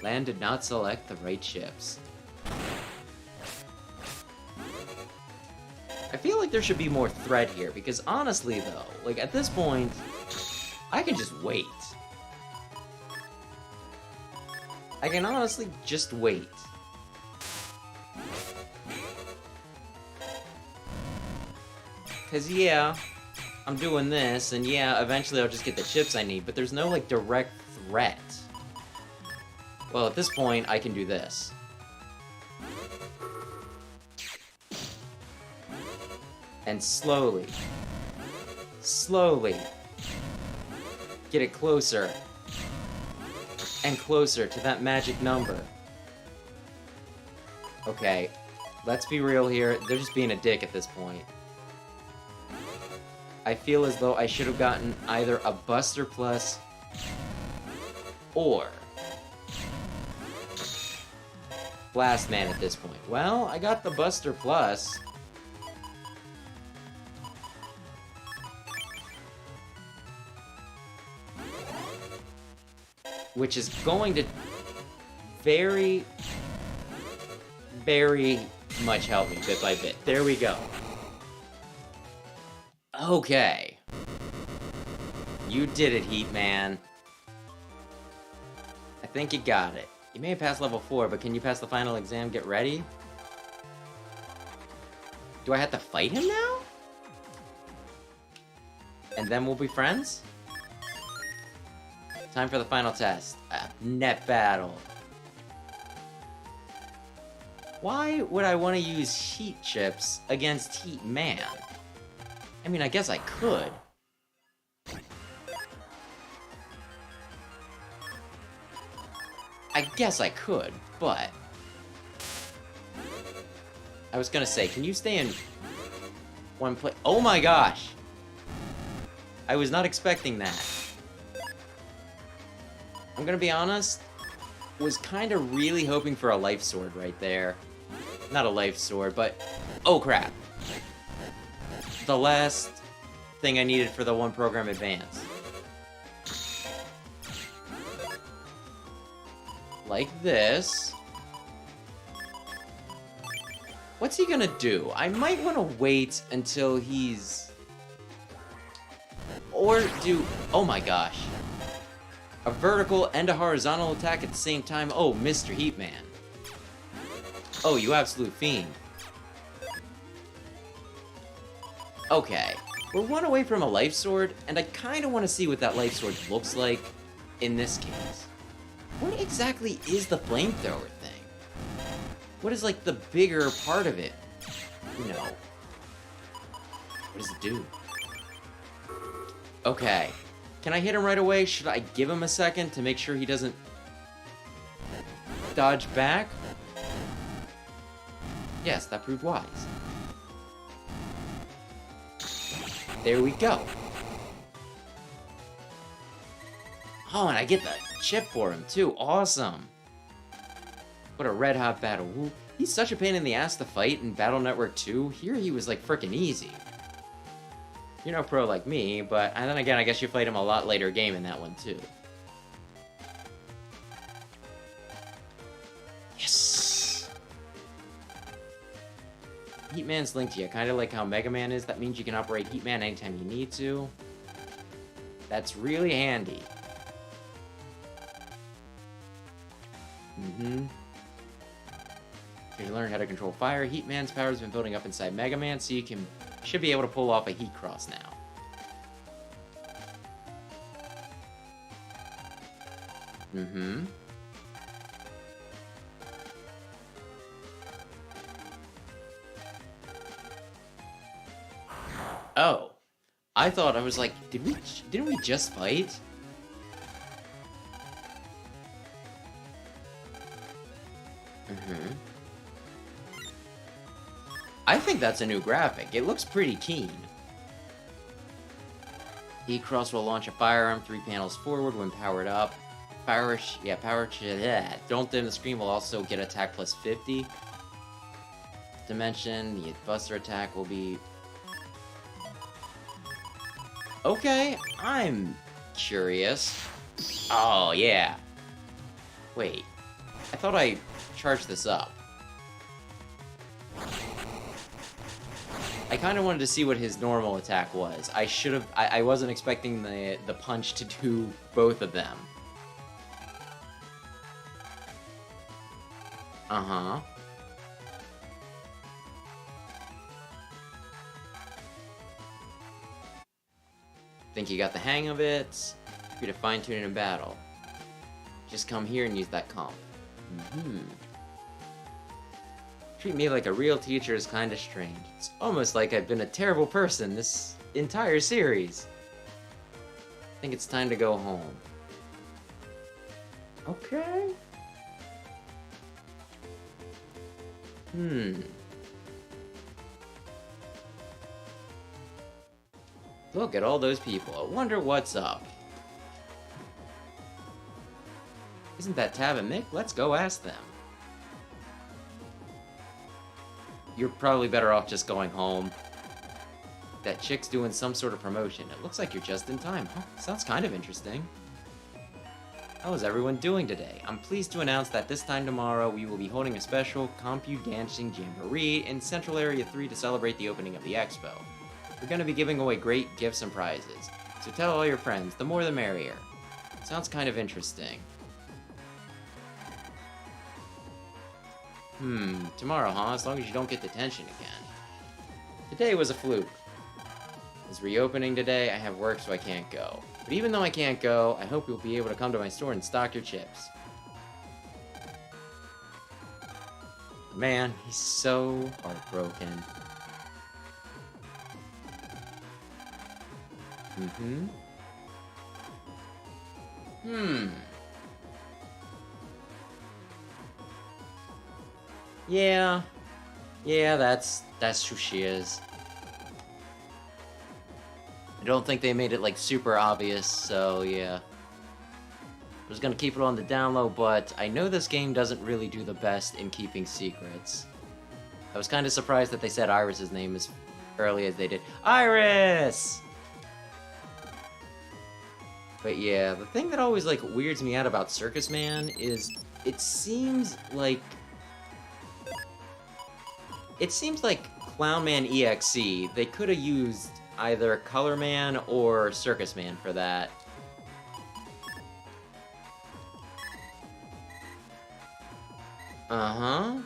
Lan did not select the right chips. I feel like there should be more thread here, because honestly, though, at this point, I can just wait. I can honestly just wait. Because, yeah, I'm doing this, and yeah, eventually I'll just get the chips I need, but there's no, direct threat. Well, at this point, I can do this. And slowly get it closer and closer to that magic number. Okay, let's be real here. They're just being a dick at this point. I feel as though I should have gotten either a Buster Plus or Blast Man at this point. Well, I got the Buster Plus. Which is going to very, very much help me bit by bit. There we go. Okay. You did it, Heat Man. think you got it. You may have passed level 4, but can you pass the final exam? Get ready. Do I have to fight him now? And then we'll be friends? Time for the final test. Net battle. Why would I want to use Heat Chips against Heat Man? I mean, I guess I could. I guess I could, but... I was gonna say, can you stay in one place? Oh my gosh! I was not expecting that. I'm gonna be honest, was kinda really hoping for a life sword right there. Not a life sword, but... Oh crap! The last thing I needed for the one program advance. Like this. What's he gonna do? I might want to wait until he's... Or do... Oh my gosh. A vertical and a horizontal attack at the same time. Oh, Mr. Heatman. Oh, you absolute fiend. Okay. We're one away from a life sword, and I kind of want to see what that life sword looks like in this case. What exactly is the flamethrower thing? What is, like, the bigger part of it? You know. What does it do? Okay. Can I hit him right away? Should I give him a second to make sure he doesn't dodge back? Yes, that proved wise. There we go. Oh, and I get the chip for him, too. Awesome. What a red-hot battle. Ooh, he's such a pain in the ass to fight in Battle Network 2. Here he was, like, frickin' easy. You're no pro like me, but... And then again, I guess you played him a lot later game in that one, too. Yes! Heatman's linked to you. Kind of like how Mega Man is. That means you can operate Heatman anytime you need to. That's really handy. Mm-hmm. You learn how to control fire. Heatman's power has been building up inside Mega Man, so you should be able to pull off a Heat Cross now. Mm-hmm. Oh. I thought, I was like, didn't we just fight? Mm-hmm. I think that's a new graphic. It looks pretty keen. E-Cross will launch a firearm 3 panels forward when powered up. Yeah. Don't dim the screen will also get attack plus 50. Dimension, the Buster attack will be... Okay, I'm curious. Oh, yeah. Wait. I thought I charged this up. I kind of wanted to see what his normal attack was. I wasn't expecting the punch to do both of them. Uh-huh. Think you got the hang of it? Free to fine-tune it in battle. Just come here and use that comp. Mm-hmm. Treat me like a real teacher is kinda strange. It's almost like I've been a terrible person this entire series. I think it's time to go home. Okay. Look at all those people. I wonder what's up. Isn't that Tab and Mick? Let's go ask them. You're probably better off just going home. That chick's doing some sort of promotion. It looks like you're just in time. Huh, sounds kind of interesting. How is everyone doing today? I'm pleased to announce that this time tomorrow we will be holding a special Compu Dancing Jamboree in Central Area 3 to celebrate the opening of the expo. We're going to be giving away great gifts and prizes, so tell all your friends, the more the merrier. Sounds kind of interesting. Tomorrow, huh? As long as you don't get detention again. Today was a fluke. It's reopening today, I have work so I can't go. But even though I can't go, I hope you'll be able to come to my store and stock your chips. Man, he's so heartbroken. Yeah. Yeah, that's who she is. I don't think they made it, like, super obvious, so yeah. I was gonna keep it on the down low, but I know this game doesn't really do the best in keeping secrets. I was kind of surprised that they said Iris's name as early as they did. Iris! But yeah, the thing that always, like, weirds me out about Circus Man is it seems like Clownman.EXE, they could have used either Color Man or Circus Man for that. Uh-huh.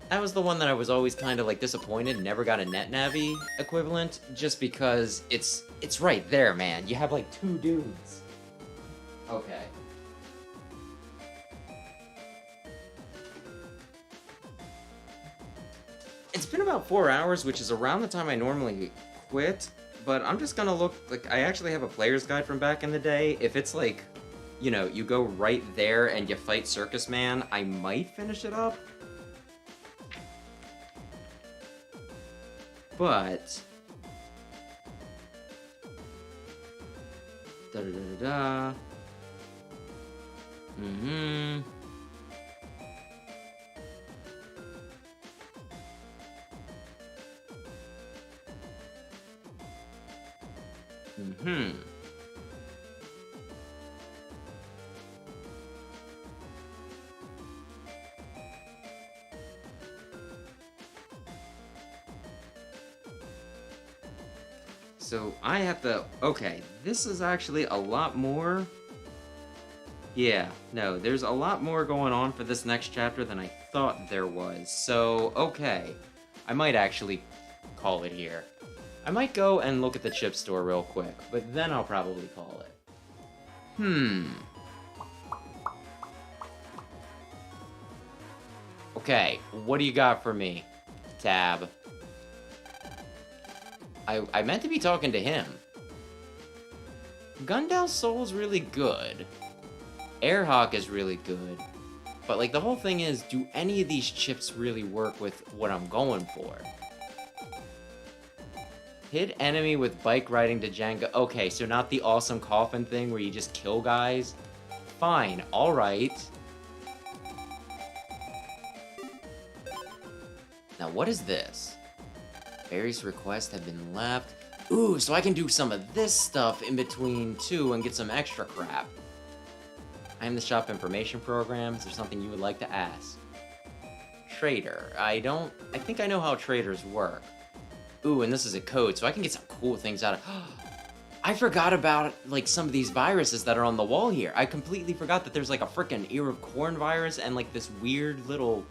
That was the one that I was always kind of, like, disappointed, never got a NetNavi equivalent, just because it's right there, man. You have, like, two dudes. Okay. It's been about 4 hours, which is around the time I normally quit, but I'm just gonna look, like, I actually have a player's guide from back in the day. If it's like, you know, you go right there and you fight Circus Man, I might finish it up. But... Da-da-da-da-da. So I have to... Okay, this is actually a lot more... Yeah, no, there's a lot more going on for this next chapter than I thought there was. So, okay. I might actually call it here. I might go and look at the chip store real quick, but then I'll probably call it. Okay, what do you got for me, Tab? I meant to be talking to him. Gundao Soul's really good. Airhawk is really good. But, like, the whole thing is, do any of these chips really work with what I'm going for? Hit enemy with bike riding to Jenga. Okay, so not the awesome coffin thing where you just kill guys. Fine, alright. Now, what is this? Various requests have been left. Ooh, so I can do some of this stuff in between, too, and get some extra crap. I am the shop information program. Is there something you would like to ask? Trader. I think I know how traders work. Ooh, and this is a code, so I can get some cool things out of... I forgot about, like, some of these viruses that are on the wall here. I completely forgot that there's, like, a frickin' ear of corn virus and, like, this weird little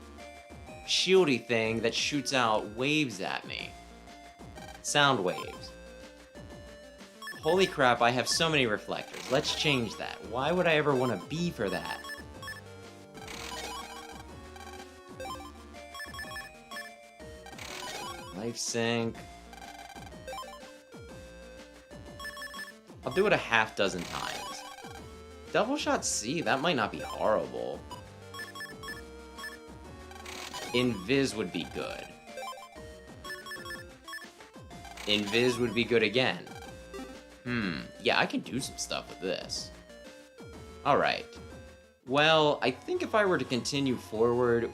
shieldy thing that shoots out waves at me. Sound waves. Holy crap, I have so many reflectors. Let's change that. Why would I ever want to be for that? Life sync. I'll do it a half dozen times. Double shot C, that might not be horrible. Invis would be good. Invis would be good again. Yeah, I can do some stuff with this. Alright. Well, I think if I were to continue forward,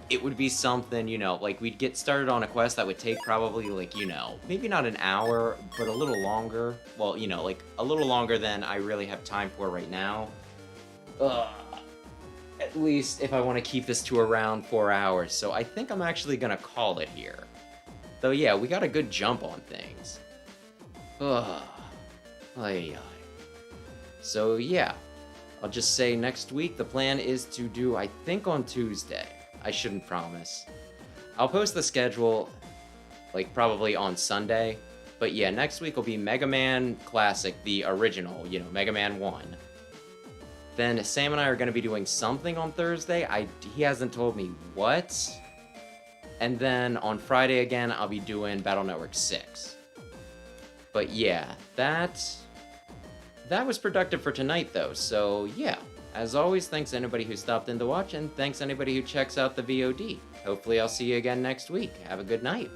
it would be something, you know, like, we'd get started on a quest that would take probably, like, you know, maybe not an hour, but a little longer. Well, you know, like, a little longer than I really have time for right now. At least if I want to keep this to around 4 hours, so I think I'm actually gonna call it here. Though, yeah, we got a good jump on things. Ugh. Ay, ay. So yeah, I'll just say next week the plan is to do, I think, on Tuesday. I shouldn't promise. I'll post the schedule, like, probably on Sunday. But yeah, next week will be Mega Man Classic, the original, you know, Mega Man 1. Then Sam and I are going to be doing something on Thursday. He hasn't told me what. And then on Friday again, I'll be doing Battle Network 6. But yeah, that was productive for tonight, though. So yeah, as always, thanks anybody who stopped in to watch, and thanks anybody who checks out the VOD. Hopefully I'll see you again next week. Have a good night.